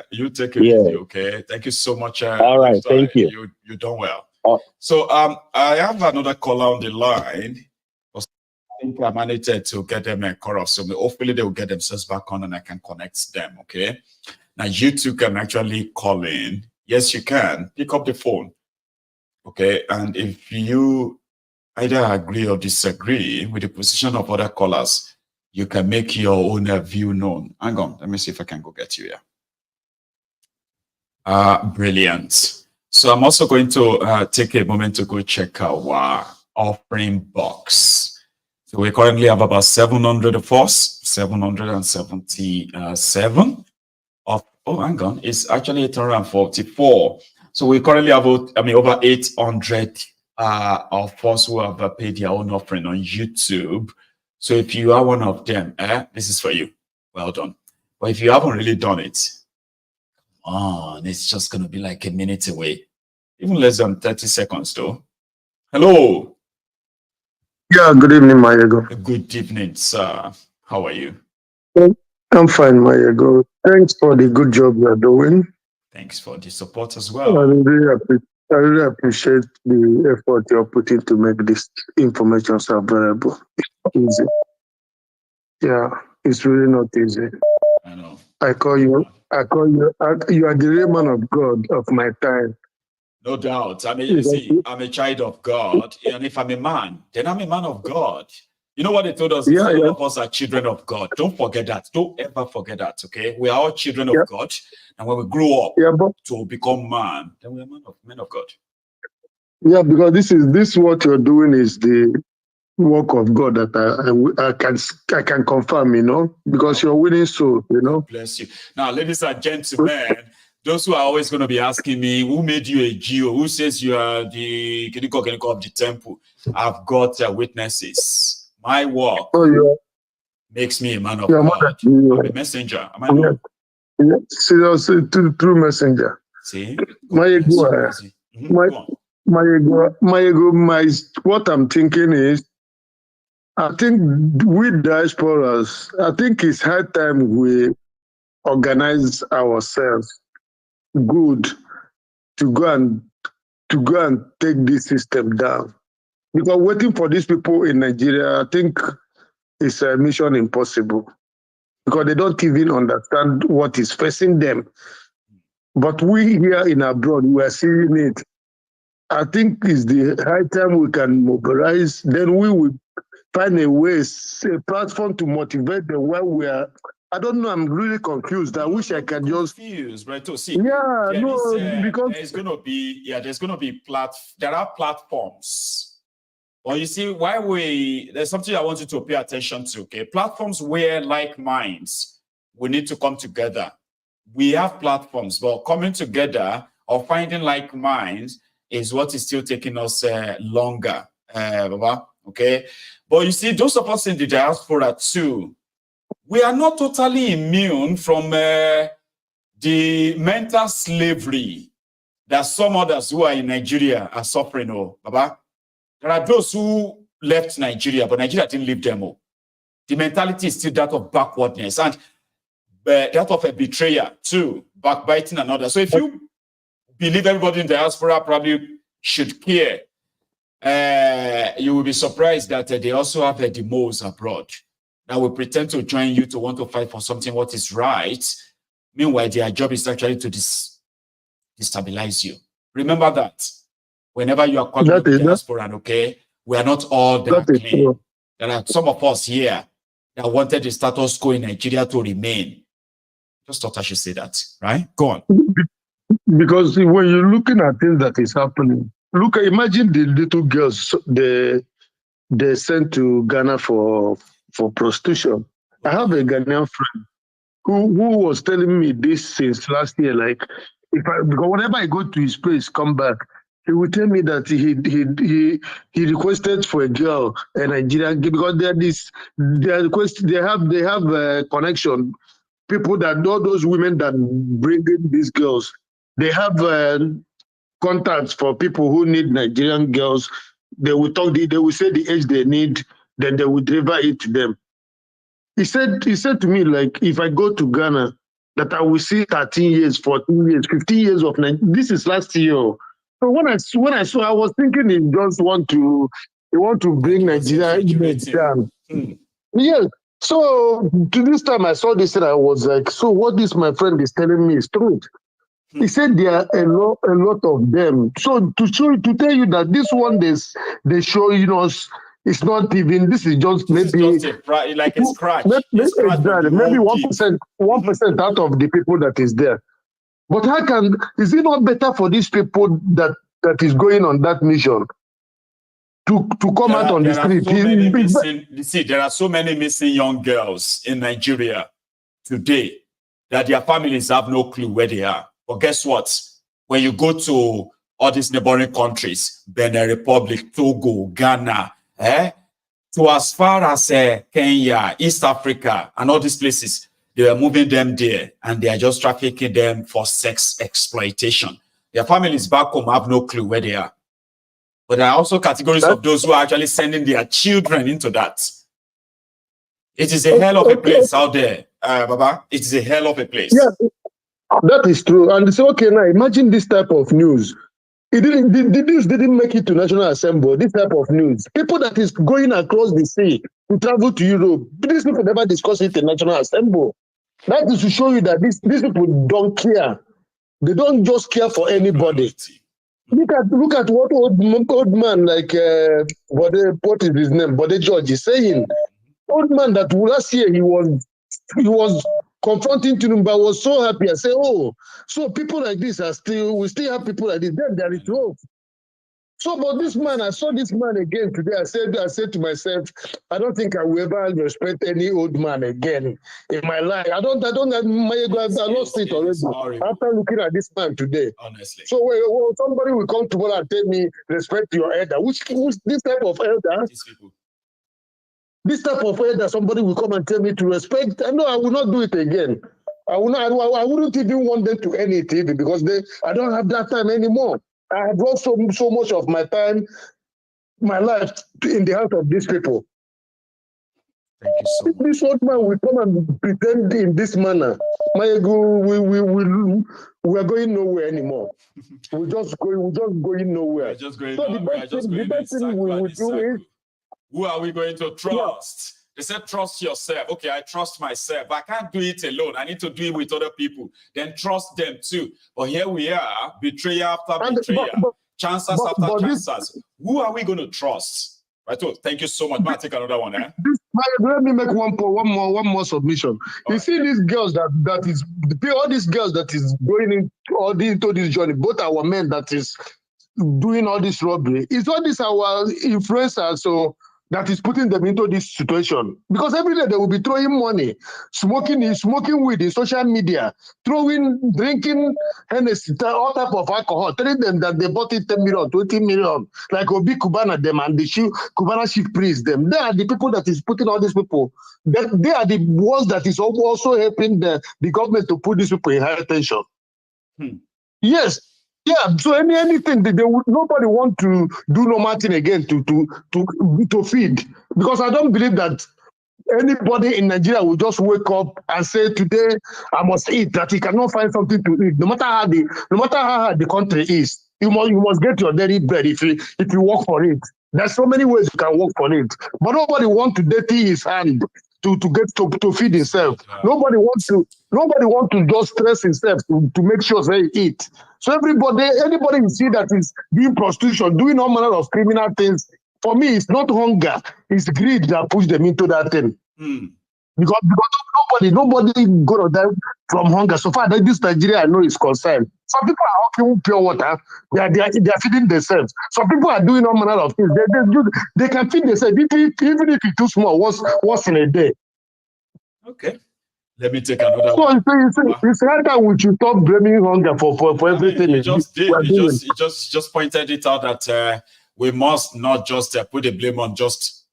you take it easy, okay? Thank you so much. All right, thank you. You done well. So I have another caller on the line. I think I managed to get them corrupt, so hopefully they will get themselves back on and I can connect them, okay? Now you two can actually call in. Yes, you can. Pick up the phone, okay? And if you either agree or disagree with the position of other callers, you can make your own view known. Hang on, let me see if I can go get you here. Brilliant. So I'm also going to take a moment to go check our offering box. So we currently have about 700 of us, 777 of, hang on, it's actually 844. So we currently have, over 800 of us who have paid their own offering on YouTube. So if you are one of them, this is for you. Well done. But if you haven't really done it, it's just going to be like a minute away. Even less than 30 seconds though. Hello. Yeah, good evening, Maiyegun. Good evening, sir. How are you? I'm fine, Maiyegun. Thanks for the good job you're doing. Thanks for the support as well. I really appreciate the effort you're putting to make this information available. Easy. Yeah, it's really not easy. I know. You are the real man of God of my time. No doubt. I mean, you see, I'm a child of God, and if I'm a man, then I'm a man of God. You know what they told us? All of us are children of God. Don't forget that. Don't ever forget that, okay? We are all children of God, and when we grow up to become man, then we are men of God. Yeah, because this what you're doing is the work of God that I can confirm, because you're winning souls, God bless you. Now, ladies and gentlemen, those who are always going to be asking me, who made you a Geo? Who says you are the Keniko of the temple? I've got witnesses. My work makes me a man of God. I'm a messenger. Am I not? Yeah, seriously, true messenger. See? Maiyegun, what I'm thinking is, I think with diasporas, I think it's high time we organize ourselves good to go and take this system down. Because waiting for these people in Nigeria, I think is a mission impossible. Because they don't even understand what is facing them. But we here in abroad, we are seeing it. I think it's the high time we can mobilize. Then we will find a way, a platform to motivate them where we are. I don't know. I'm really confused. I wish I can just confused, right? To see, because there's going to be there are platforms. Well, you see, there's something I want you to pay attention to. Okay, platforms where like minds we need to come together. we have platforms, but coming together or finding like minds is what is still taking us longer. Okay? But you see, those of us in the diaspora too, we are not totally immune from the mental slavery that some others who are in Nigeria are suffering. There are those who left Nigeria, but Nigeria didn't leave them. The mentality is still that of backwardness and that of a betrayer too, backbiting and others. So if you believe everybody in the diaspora probably should care, you will be surprised that they also have the moles abroad that will pretend to join you to want to fight for something what is right. Meanwhile, their job is actually to destabilize you. Remember that whenever you are calling the diaspora, okay, we are not all that clean. There are some of us here that wanted the status quo in Nigeria to remain. Just thought I should say that, right? Go on. Because when you're looking at things that is happening, imagine the little girls they sent to Ghana for prostitution. I have a Ghanaian friend who was telling me this since last year. Like, because whenever I go to his place, come back, he would tell me that he requested for a girl, a Nigerian girl, because they have a connection. People that know those women that bring in these girls, they have contacts for people who need Nigerian girls. They will talk. They will say the age they need, then they will deliver it to them. He said to me, like, if I go to Ghana, that I will see 13 years, 14 years, 15 years of Nigeria. This is last year. So when I saw, I was thinking he just want to bring Nigeria down. Yes. So to this time I saw this and I was like, so what this my friend is telling me is truth. He said there are a lot of them. So to tell you that this one they show us, it's not even. This is just maybe like a scratch. Maybe 1% out of the people that is there. But is it not better for these people that is going on that mission to come out on the street? There are so many missing young girls in Nigeria today that their families have no clue where they are. But guess what? When you go to all these neighboring countries, Benin Republic, Togo, Ghana, to as far as Kenya, East Africa, and all these places, they are moving them there, and they are just trafficking them for sex exploitation. Their families back home have no clue where they are. But there are also categories of those who are actually sending their children into that. It is a hell of a place out there, Baba. It is a hell of a place. Yeah, that is true. And so, okay, now imagine this type of news. The news didn't make it to National Assembly. This type of news. People that is going across the sea to travel to Europe, these people never discuss it in National Assembly. That is to show you that these people don't care. They don't just care for anybody. Look at what old man like what is his name? Bode George is saying. Old man that last year he was confronting Tinubu, was so happy. I say, oh, so people like this we still have people like this. Then there is hope. So, but this man, I saw this man again today. I said to myself, I don't think I will ever respect any old man again in my life. I lost it already after looking at this man today. Honestly. So when somebody will come tomorrow and tell me, respect your elder. Which this type of elder? This type of elder, somebody will come and tell me to respect. No, I will not do it again. I wouldn't even want them to end it even because I don't have that time anymore. I have lost so much of my time, my life in the hands of these people. Thank you so much. This old man will come and pretend in this manner. Maiyegun, we are going nowhere anymore. We're just going nowhere. The best thing we will do is, who are we going to trust? Yeah. They said, trust yourself. Okay, I trust myself. But I can't do it alone. I need to do it with other people. Then trust them too. But here we are, betrayer after betrayer, chances after chances. Who are we going to trust? Right. So thank you so much. I'll take another one. Let me make one more submission. You see these girls that is all these girls that is going into this journey, both our men that is doing all this robbery. It's all this our influencers. So that is putting them into this situation. Because every day they will be throwing money, smoking weed in social media, drinking Hennessy, all type of alcohol, telling them that they bought it 10 million, 20 million, like Obi Kubana them and the Kubana chief priest them. They are the people that is putting all these people. They are the ones that is also helping the government to put these people in higher tension. Yes. Yeah, so anything they would, nobody want to do normal thing again to feed, because I don't believe that anybody in Nigeria will just wake up and say today I must eat, that he cannot find something to eat. No matter how hard the country is, you must get your daily bread if you work for it. There's so many ways you can work for it, but nobody want to dirty his hand to feed himself. Nobody want to just stress himself to make sure that he eat. So anybody you see that is doing prostitution, doing all manner of criminal things, for me, it's not hunger, it's greed that push them into that thing. Because nobody gonna die from hunger. So far, this Nigeria I know is concerned. Some people are hawking pure water. They are feeding themselves. Some people are doing all manner of things. They can feed themselves even if it's too small. Once in a day. Okay. Let me take another one. So it's right that we should stop blaming hunger for everything. You just did. You just pointed it out that we must not just put the blame on just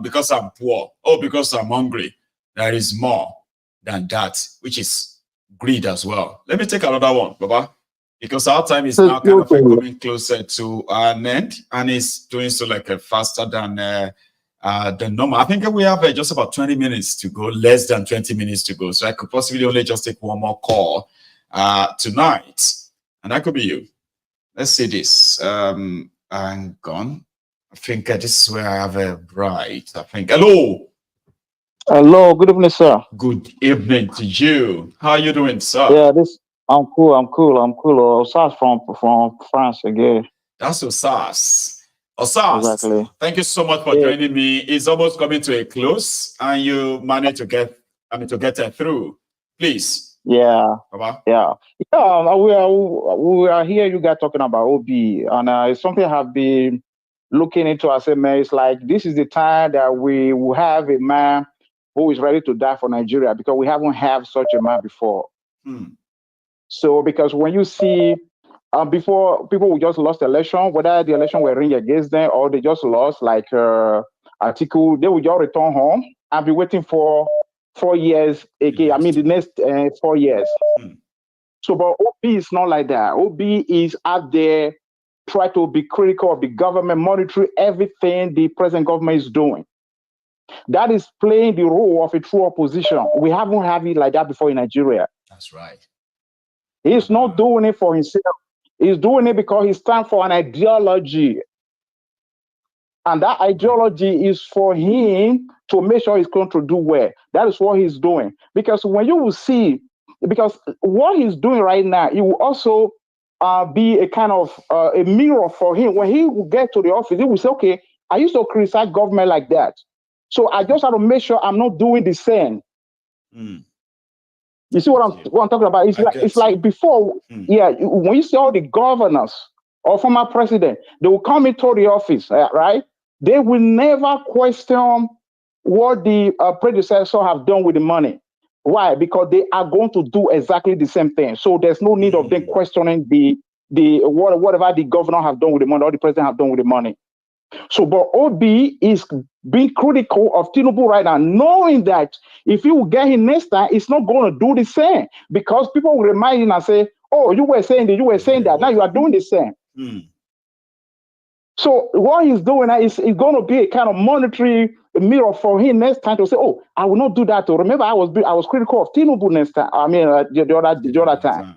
because I'm poor, because I'm hungry. There is more than that, which is greed as well. Let me take another one, Baba, because our time is now kind of coming closer to an end, and it's doing so like faster than the normal. I think we have just about 20 minutes to go, less than 20 minutes to go. So I could possibly only just take one more call tonight, and that could be you. Let's see this. Hang on. I think this is where I have a right. I think. Hello. Hello, good evening, sir. Good evening to you. How are you doing, sir? Yeah, I'm cool. Osas from France again. That's Osas. Osas, exactly. Thank you so much for joining me. It's almost coming to a close, and you managed to get through. Please. Yeah. Baba. Yeah. We are here. You guys talking about OB, and it's something I have been looking into. I say, man, it's like this is the time that we will have a man who is ready to die for Nigeria, because we haven't had such a man before. So because when you see before, people who just lost the election, whether the election were ring against them or they just lost, like Atiku, they will just return home and be waiting for 4 years again. I mean, the next 4 years. So, but OB is not like that. OB is out there, try to be critical of the government, monitor everything the present government is doing. That is playing the role of a true opposition. We haven't had it like that before in Nigeria. That's right. He's not doing it for himself. He's doing it because he stands for an ideology. And that ideology is for him to make sure his country do well. That is what he's doing. Because when you will see, because what he's doing right now, it will also be a kind of a mirror for him. When he will get to the office, he will say, okay, I used to criticize government like that. So I just have to make sure I'm not doing the same. You see what I'm talking about? It's like before, when you see all the governors or former president, they will come into the office, right? They will never question what the predecessor have done with the money. Why? Because they are going to do exactly the same thing. So there's no need of them questioning whatever the governor have done with the money or the president have done with the money. So, but OB is being critical of Tinubu right now, knowing that if he will get him next time, it's not going to do the same, because people will remind him and say, oh, you were saying that, now you are doing the same. So what he's doing now is going to be a kind of monetary mirror for him next time to say, oh, I will not do that. To remember, I was critical of Tinubu next time. I mean, the other time.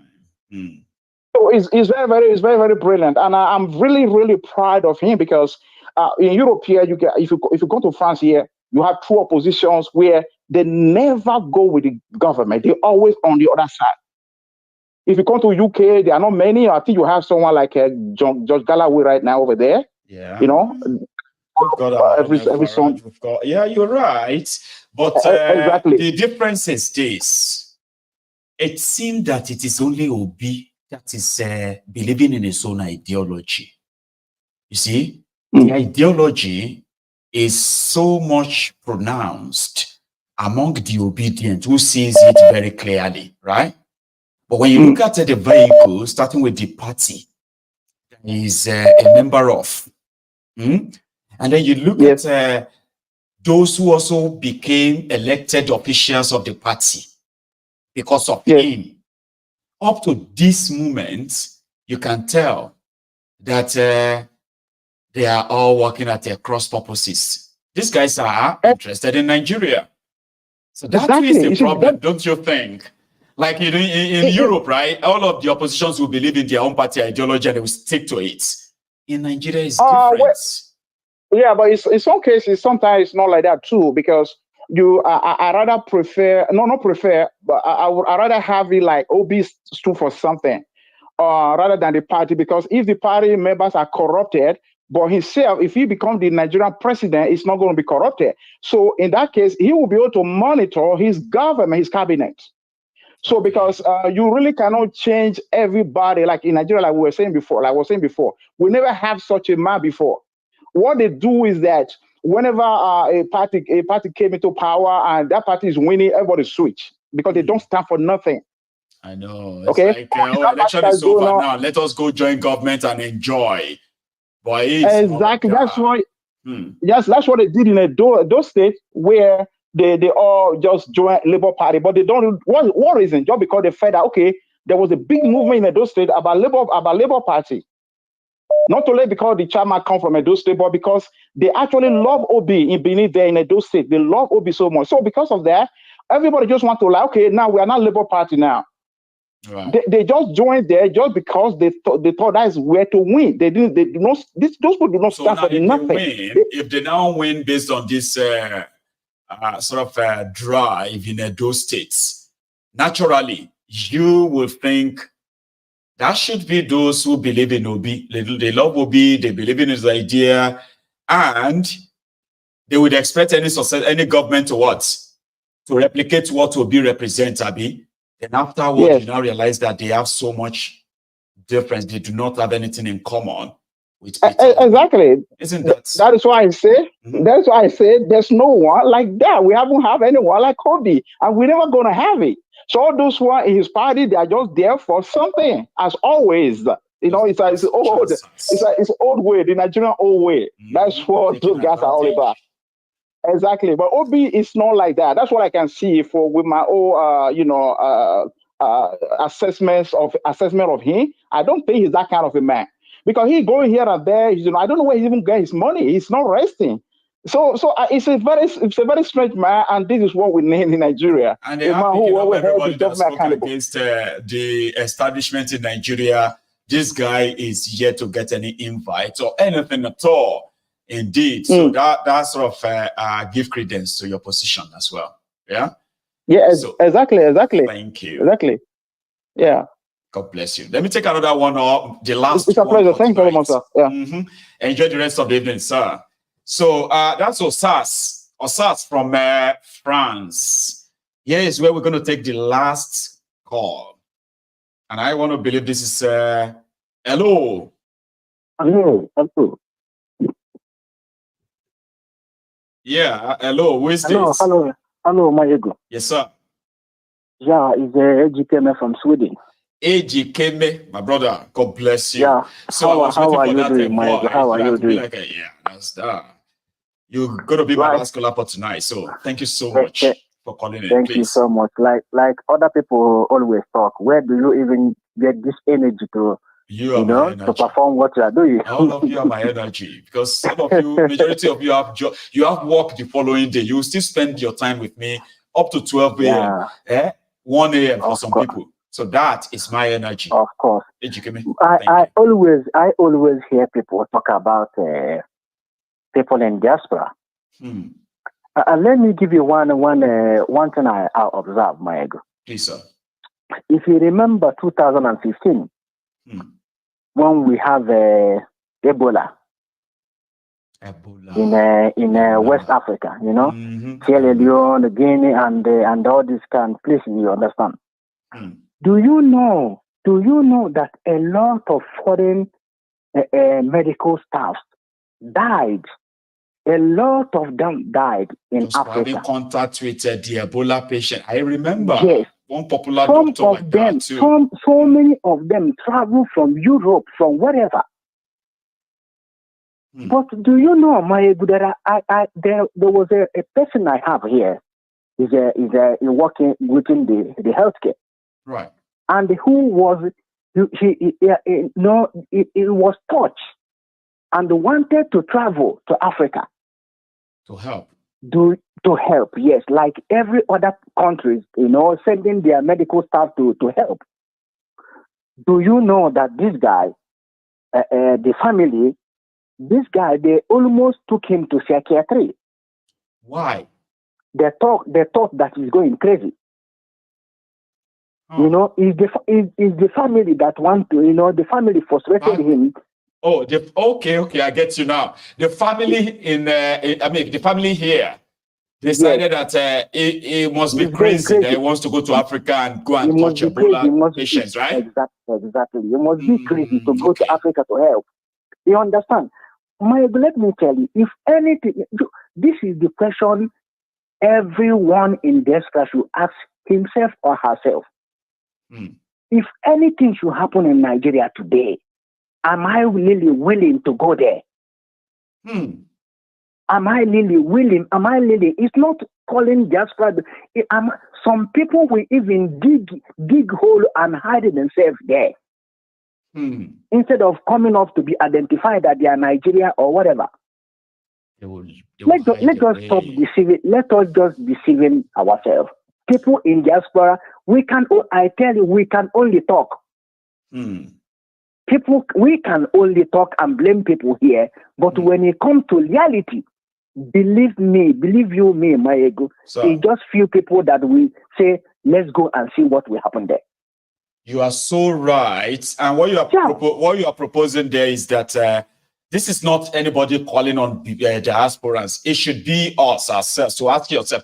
So it's very, very brilliant, and I'm really, really proud of him, because in Europe here, if you go to France here, you have true oppositions where they never go with the government; they're always on the other side. If you come to UK, there are not many. I think you have someone like George Galloway right now over there. Yeah, you know, we've got every song. We've got, yeah, you're right. But exactly, the difference is this: it seems that it is only Obi that is believing in his own ideology. You see, the ideology is so much pronounced among the obedient who sees it very clearly, right? But when you look at the vehicle, starting with the party that he's a member of, and then you look at those who also became elected officials of the party because of him, up to this moment, you can tell that they are all working at their cross purposes. These guys are interested in Nigeria. So that is the problem, don't you think? Like in Europe, right? All of the oppositions will believe in their own party ideology and they will stick to it. In Nigeria, it's different. Yeah, but in some cases, sometimes it's not like that too, because I rather prefer, not prefer, but I would rather have it like OB stood for something, rather than the party, because if the party members are corrupted, but himself, if he becomes the Nigerian president, it's not going to be corrupted. So in that case, he will be able to monitor his government, his cabinet. So because you really cannot change everybody, like in Nigeria, like we were saying before, we never have such a man before. What they do is that whenever a party came into power and that party is winning, everybody switch because they don't stand for nothing. I know. It's like, election is over now. Let us go join government and enjoy. Boy, exactly. That's why. Yes, that's what they did in those states where they all just joined Labour Party, but they don't. What reason? Just because they felt that there was a big movement in those states about Labour Party. Not only because the chairman come from Edo State, but because they actually love OB in Benin there in Edo State. They love OB so much. So because of that, everybody just want to now we are not Labour Party now. Right. They just joined there just because they thought that's where to win. Those people do not stand for nothing. If they now win based on this drive in Edo States, naturally you will think that should be those who believe in Obi. They love Obi, they believe in his idea, and they would expect any government to replicate what Obi represents, Abi. Then afterwards, you now realize that they have so much difference. They do not have anything in common with Peter. Exactly. Isn't that? That is why I say. That's why I say there's no one like that. We haven't have anyone like Obi, and we're never gonna have it. So all those who are in his party, they are just there for something, as always. It's old way, the Nigerian old way. That's what those guys are all about. Exactly, but Obi is not like that. That's what I can see with my own, assessment of him. I don't think he's that kind of a man because he's going here and there. I don't know where he even gets his money. He's not resting. So it's a very strange man, and this is what we need in Nigeria. And they are picking up everybody that spoke against the establishment in Nigeria. This guy is yet to get any invite or anything at all. Indeed. So that sort of give credence to your position as well. Yeah? Yeah, exactly. Thank you. Exactly. Yeah. God bless you. Let me take another one up. The last It's a pleasure. Thank you very much, sir. Yeah. Enjoy the rest of the evening, sir. So that's Osas from France. Here is where we're going to take the last call. And I want to believe this is hello. Hello. Yeah, hello. Who is this? Hello, Maiyegun. Yes, sir. Yeah, it's AGKM from Sweden. AGKM, my brother. God bless you. Yeah. So how are you doing, Maiyegun? How are you doing? That's that. You're gonna be my last caller for tonight. So thank you so much for calling in. Thank you so much. Like other people always talk. Where do you even get this energy to? To perform what you are doing. All of you are my energy because some of you, majority of you have work the following day. You will still spend your time with me up to 12 a.m. 1 a.m. for some people. So that is my energy. Of course. I always hear people talk about people in diaspora. Let me give you one thing I observed, Maiyegun. Please, sir. If you remember 2015. When we have Ebola in West Africa, Sierra Leone, Guinea, and all these kind of places, you understand? Do you know that a lot of foreign medical staff died A lot of them died in just Africa. having contact with the Ebola patient. I remember one popular Some doctor of like them, that too. so many of them travel from Europe, from wherever. But do you know, Maiyegun, there was a person I have here. He's working within the healthcare. Right. And who was, he was touched and wanted to travel to Africa. To help. To help, yes. Like every other country, sending their medical staff to help. Do you know that this guy, the family, they almost took him to psychiatry. Why? They thought that he's going crazy. It's the family that want to, the family frustrated him. Oh, okay, I get you now. The family the family here decided that he must be crazy. That he wants to go to Africa and go and touch Ebola patients, right? Exactly. You must be crazy to go to Africa to help. You understand? Let me tell you, if anything, this is the question everyone in diaspora should ask himself or herself. If anything should happen in Nigeria today, am I really willing to go there? Am I really willing? It's not calling diaspora. Some people will even dig hole and hide themselves there. Instead of coming up to be identified that they are Nigeria or whatever. Let us stop deceiving. Let us just deceiving ourselves. People in diaspora, I tell you, we can only talk. People, we can only talk and blame people here. But when it comes to reality, believe you me, Maiyegun, it's just few people that will say, let's go and see what will happen there. You are so right. And what you are proposing there is that this is not anybody calling on diasporans. It should be us ourselves. So ask yourself,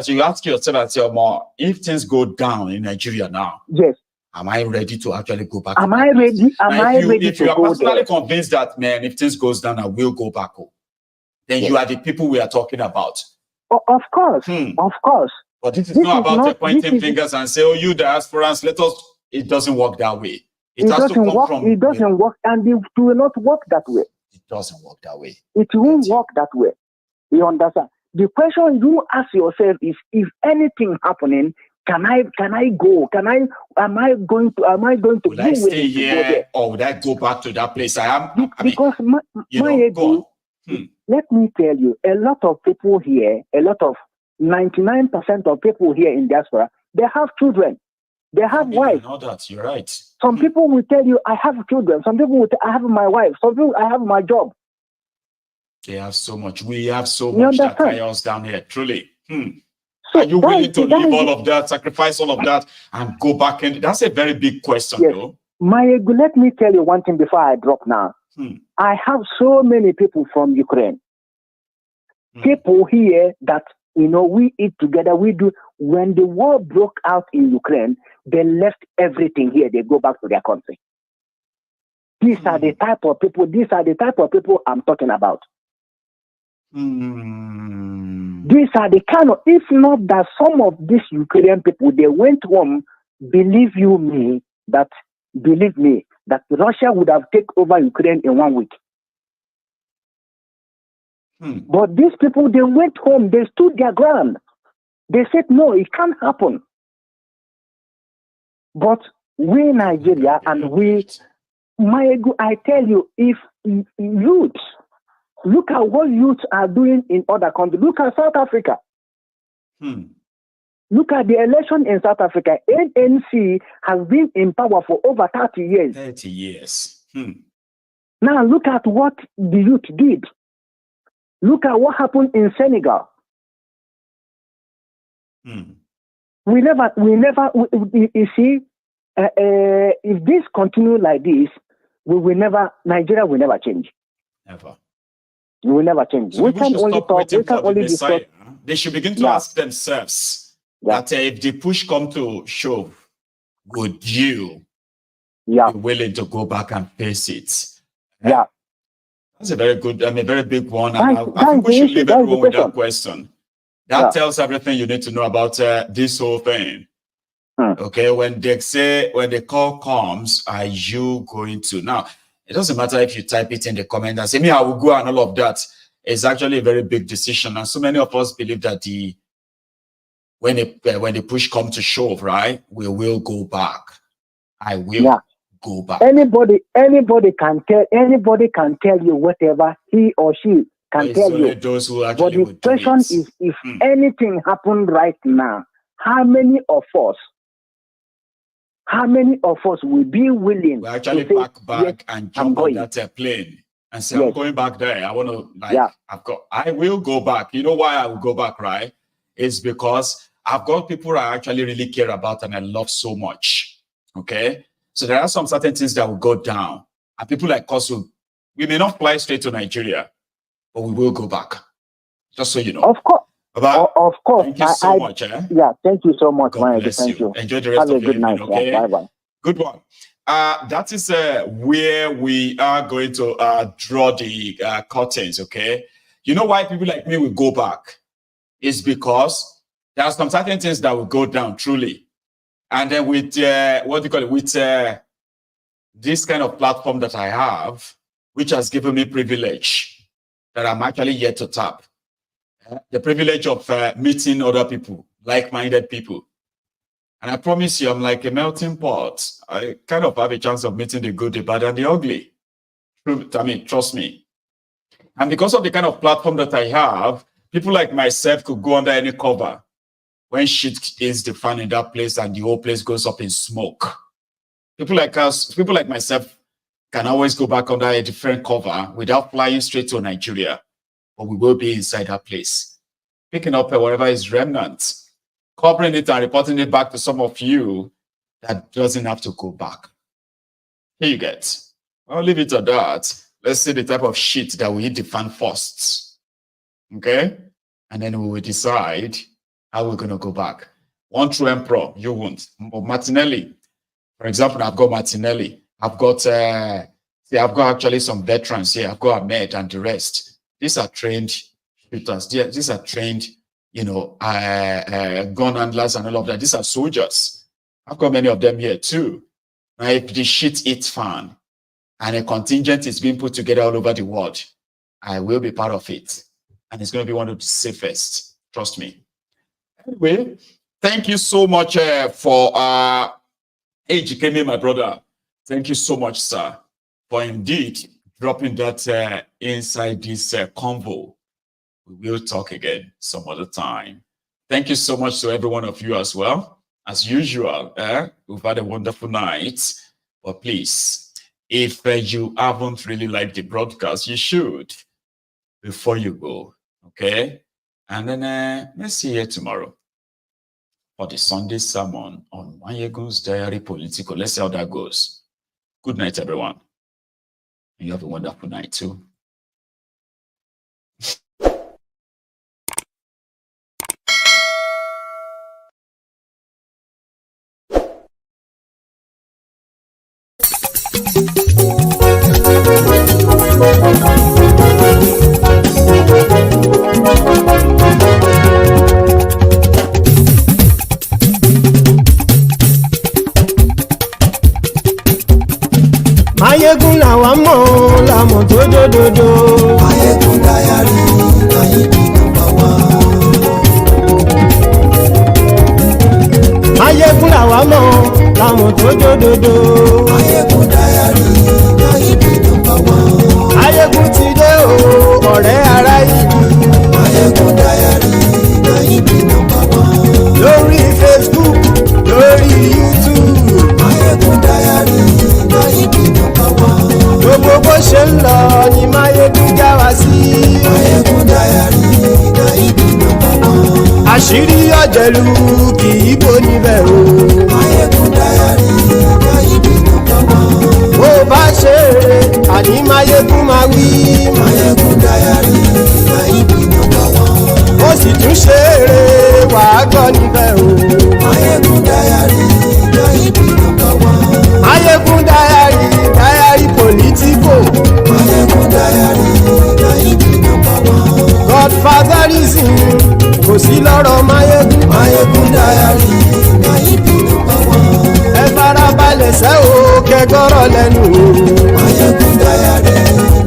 you ask yourself and say, if things go down in Nigeria now, yes, am I ready to actually go back? Am I ready? If you are personally convinced that, man, if things goes down, I will go back home, then you are the people we are talking about. Of course, of course. But this is not about pointing fingers and say, you diasporans, let us. It doesn't work that way. It doesn't work, and it will not work that way. It doesn't work that way. It won't work that way. You understand? The question you ask yourself is, if anything happening, can I go? Am I going to will I stay here or would I go back to that place? Because let me tell you, a lot of people here, 99% of people here in diaspora, they have children. They have wives. I know that. You're right. Some people will tell you, I have children. Some people will tell I have my wife. Some people, I have my job. They have so much. We have so much that chaos down here. Truly. So are you willing to leave all of that, sacrifice all of that, and go back in? That's a very big question, though. Maiyegun, let me tell you one thing before I drop now. I have so many people from Ukraine. People here that, we eat together. We do. When the war broke out in Ukraine, they left everything here. They go back to their country. These are the type of people. These are the type of people I'm talking about. These are the kind of. If not that some of these Ukrainian people, they went home. Believe me that Russia would have taken over Ukraine in 1 week. But these people, they went home. They stood their ground. They said, no, it can't happen. But we Nigeria and we, Maiyegun, I tell you, if youth, look at what youths are doing in other countries. Look at South Africa. Look at the election in South Africa. ANC has been in power for over 30 years. 30 years. Now look at what the youth did. Look at what happened in Senegal. You see, if this continue like this, Nigeria will never change. Never. It will never change. So we can only talk. We can only discuss. They should begin to ask themselves that if the push come to shove, would you be willing to go back and face it? That's a very good, very big one. And I think we should leave everyone with that question. That tells everything you need to know about this whole thing. Okay, when the call comes, are you going to? Now, it doesn't matter if you type it in the comment and say, me, I will go and all of that. It's actually a very big decision. And so many of us believe that when the push comes to shove, right, we will go back. I will go back. Anybody can tell you whatever he or she can tell you. Those who but the question is, if anything happened right now, how many of us will be willing to actually pack back and jump on that plane and say, I'm going back there. I want to, I will go back. You know why I will go back, right? It's because I've got people I actually really care about and I love so much. Okay? So there are some certain things that will go down. And people like us, we may not fly straight to Nigeria, but we will go back. Just so you know. Of course. Of course. Thank you so much. Yeah, thank you so much. God bless thank you. Enjoy the rest of your evening, okay? Bye-bye. Good one. That is where we are going to draw the curtains, okay? You know why people like me will go back? It's because there are some certain things that will go down, truly. And then with, with this kind of platform that I have, which has given me privilege that I'm actually yet to tap. The privilege of meeting other people, like-minded people. And I promise you, I'm like a melting pot. I kind of have a chance of meeting the good, the bad, and the ugly. Trust me. And because of the kind of platform that I have, people like myself could go under any cover. When shit is the fan in that place and the whole place goes up in smoke. People like us, people like myself, can always go back under a different cover without flying straight to Nigeria. But we will be inside that place. Picking up whatever is remnant, covering it and reporting it back to some of you that doesn't have to go back. Here you get. I'll leave it at that. Let's see the type of shit that we hit the fan first. Okay? And then we will decide how we're going to go back. One true emperor, you won't. Martinelli. For example, I've got Martinelli. I've got actually some veterans here. I've got Ahmed and the rest. These are trained shooters. These are trained, gun handlers and all of that. These are soldiers. I've got many of them here too. Now, if the shit hits fan and a contingent is being put together all over the world, I will be part of it. And it's going to be one of the safest. Trust me. Anyway, thank you so much for HKM, my brother. Thank you so much, sir, for indeed dropping that inside this convo. We will talk again some other time. Thank you so much to every one of you as well. As usual, we've had a wonderful night. But please, if you haven't really liked the broadcast, you should before you go, okay? And then let's see you tomorrow for the Sunday sermon on MaiyegunsDiary Politico. Let's see how that goes. Good night, everyone. You have a wonderful night too. Maiyegun làwa mọ̀ làmọ̀ tó dòdòdò. MaiyegunDiary Maiyegun #1. Maiyegun làwa mọ̀ làmọ̀ tó dòdòdò. MaiyegunDiary Maiyegun #1. Maiyegun ti dé o ọ̀rẹ́ ara yìí. MaiyegunDiary Maiyegun #1. Lórí Facebook, lórí YouTube. MaiyegunDiary Maiyegun #1. Gbogbo bó ṣe ń lọ ni Maiyegun já wa sí. MaiyegunDiary Maiyegun #1. Àṣírí ọ̀jẹ̀lú kì í bò níbẹ̀ o. MaiyegunDiary Maiyegun #1. Bó bá ṣe eré àní Maiyegun máa wí. MaiyegunDiary Maiyegun #1. Ó sì tún ṣe eré wàá gbọ́ níbẹ̀ o. MaiyegunDiary Maiyegun #1. MaiyegunDiary Politico. MaiyegunDiary Fascism kò sí lọ́rọ̀ Maiyegun. MaiyegunDiary Naibi #1. Ẹ farabalẹ̀ sẹ́ o kẹgọ́rọ̀ lẹ́nu o. MaiyegunDiary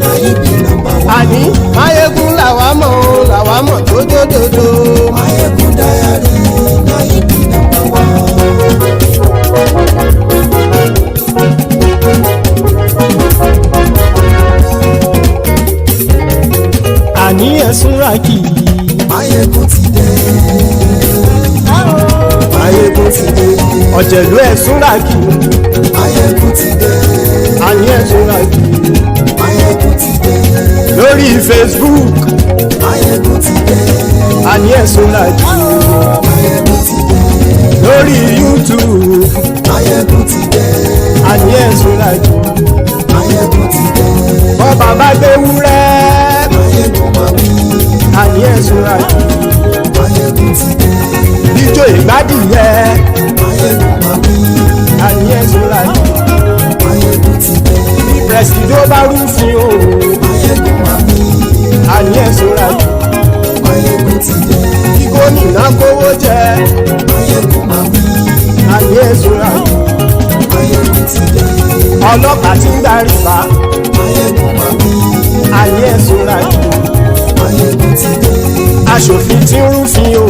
Naibi #1. Àní Maiyegun làwa mọ̀ tó dòdòdò. MaiyegunDiary Naibi #1. Àní ẹ̀sùn ràkì. Maiyegun ti dé. Maiyegun ti dé. Ọ̀jẹ̀lú ẹ̀sùn ràkì. Maiyegun ti dé. Àní ẹ̀sùn ràkì. Maiyegun ti dé. Lórí Facebook. Maiyegun ti dé. Àní ẹ̀sùn ràkì. Maiyegun ti dé. Lórí YouTube. Maiyegun ti dé. Àní ẹ̀sùn ràkì. Maiyegun ti dé. Bọ́ba bá gbé wúrẹ́. Maiyegun máa wí. Àní ẹ̀sùn ràkì. Maiyegun ti dé. Ijó ìgbádìyẹ. Maiyegun máa wí. Àní ẹ̀sùn ràkì. Maiyegun ti dé. Bí pẹ̀sìdó bá rúfin o. Maiyegun máa wí. Àní ẹ̀sùn ràkì. Maiyegun ti dé. Bí gómìnà kówó jẹ. Maiyegun máa wí. Àní ẹ̀sùn ràkì. Maiyegun ti dé. Ọlọ́pàá tí ń darí bá. Maiyegun máa wí. Àní ẹ̀sùn ràkì. Maiyegun ti dé. Aṣòfin tí ń rúfin o.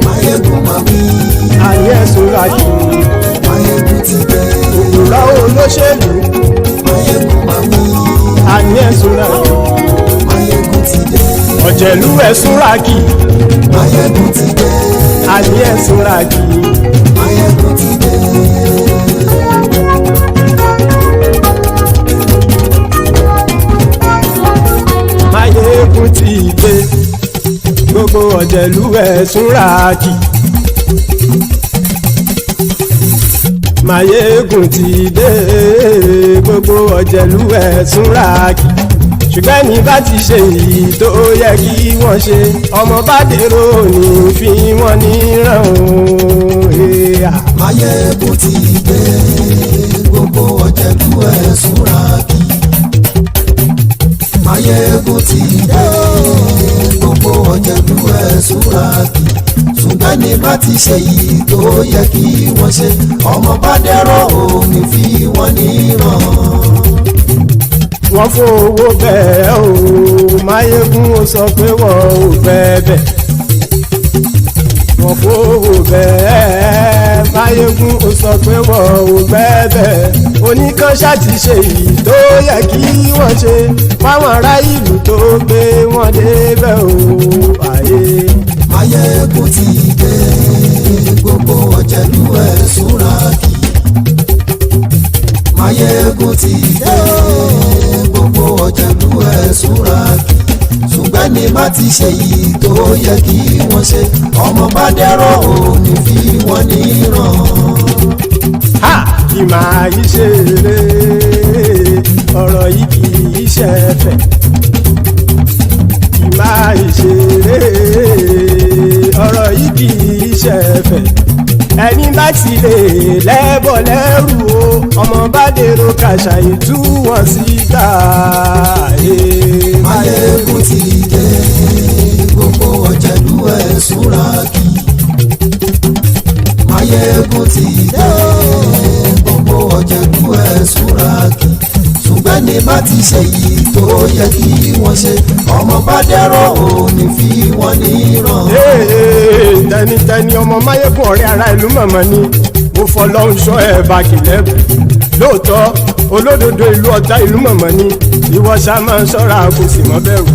Maiyegun máa wí. Àní ẹ̀sùn ràkì. Maiyegun ti dé. Òwúrọ̀ olóṣèlú. Maiyegun máa wí. Àní ẹ̀sùn ràkì. Maiyegun ti dé. Ọ̀jẹ̀lú ẹ̀sùn ràkì. Maiyegun ti dé. Àní ẹ̀sùn ràkì. Maiyegun ti dé. Maiyegun ti dé. Gbogbo ọ̀jẹ̀lú ẹ̀sùn ràkì. Maiyegun ti dé. Gbogbo ọ̀jẹ̀lú ẹ̀sùn ràkì. Ṣùgbọ́n ní bá ti ṣe èyí tó yẹ kí wọ́n ṣe, ọmọ bá dèrò ní fi wọ́n níran o. Maiyegun ti dé. Gbogbo ọ̀jẹ̀lú ẹ̀sùn ràkì. Maiyegun ti dé. Gbogbo ọ̀jẹ̀lú ẹ̀sùn ràkì. Ṣùgbọ́n ní bá ti ṣe èyí tó yẹ kí wọ́n ṣe, ọmọ bá dèrò ní fi wọ́n níran. Wọ́n fowó bẹ́ẹ̀ o. Maiyegun ó sọ pé wọ́n ò fẹ́ bẹ́ẹ̀. Wọ́n fowó bẹ́ẹ̀. Maiyegun ó sọ pé wọ́n ò fẹ́ bẹ́ẹ̀. Oníkan ṣáàtì ṣe èyí tó yẹ kí wọ́n ṣe fáwọn ará ìlú tó gbé wọn débẹ̀ o. Ayé. Maiyegun ti dé. Gbogbo ọ̀jẹ̀lú ẹ̀sùn ràkì. Maiyegun ti dé. Gbogbo ọ̀jẹ̀lú ẹ̀sùn ràkì. Ṣùgbọ́n ní má ti ṣe yìí tó yẹ kí wọ́n ṣe, ọmọ bá dẹ́rọ̀ ò ní fi wọ́n níran. Ha! Kì máa yí ṣeré, ọ̀rọ̀ yìí kì í ṣẹ̀fẹ̀. Kì máa yí ṣeré, ọ̀rọ̀ yìí kì í ṣẹ̀fẹ̀. Ẹni bá ti lè lẹ́bọ̀ lẹ́rù o, ọmọ bá dèrò kàṣàyè tú wọn síta. Maiyegun ti dé. Gbogbo ọ̀jẹ̀lú ẹ̀sùn ràkì. Maiyegun ti dé. Gbogbo ọ̀jẹ̀lú ẹ̀sùn ràkì. Ṣùgbọ́n ní bá ti ṣe yìí tó yẹ kí wọ́n ṣe, ọmọ bá dẹ́rọ̀ ò ní fi wọ́n níran. Tẹnitẹni ọmọ Maiyegun ọ̀rẹ́ ara ìlú mọ̀mọ́ ni mo fọlọ́run ṣọ́ ẹ̀ bá kìlẹ́bù. Lóòótọ́ olódodo ìlú ọ̀tá ìlú mọ̀mọ́ ni ìwọ ṣá máa ń ṣọ́ra kò sì mọ́ bẹ̀rù.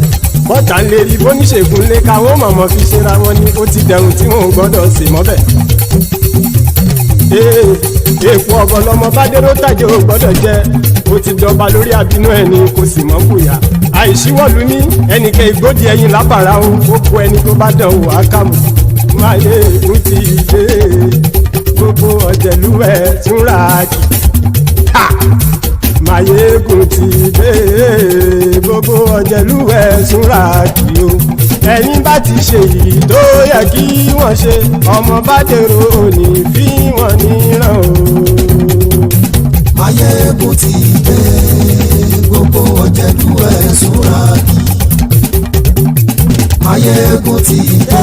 Bọ́tà ń lè rí bóníṣègùn lé káwọn mọ̀mọ́ fi ṣera wọn ni ó ti dẹrùn tí wọn ò gbọ́dọ̀ sì mọ́ bẹ̀. Èèpo ọ̀bọ̀ lọmọ bá dérò tàjẹ́ ò gbọ́dọ̀ jẹ́, ó ti dọba lórí àbínú ẹni kò sì mọ́ fòyà. Àìsíwọ́lu ní ẹnìkẹ́ ìgbódì ẹyin lábàrá o, ó kó ẹni tó bá dán o àkàmù. Maiyegun ti dé. Gbogbo ọ̀jẹ̀lú ẹ̀sùn ràkì. Maiyegun ti dé. Gbogbo ọ̀jẹ̀lú ẹ̀sùn ràkì o. Ẹni bá ti ṣe èyí tó yẹ kí wọ́n ṣe, ọmọ bá dèrò òní fi wọ́n níran o. Maiyegun ti dé. Gbogbo ọ̀jẹ̀lú ẹ̀sùn ràkì. Maiyegun ti dé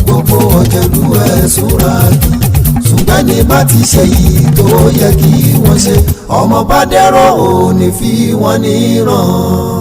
gbogbo ọ̀jẹ̀lú ẹ̀ súra jù ṣùgbọ́n ní bá ti ṣe yìí tó yẹ kí wọ́n ṣe ọmọ bá dẹ́rọ̀ ò ní fi wọ́n níran.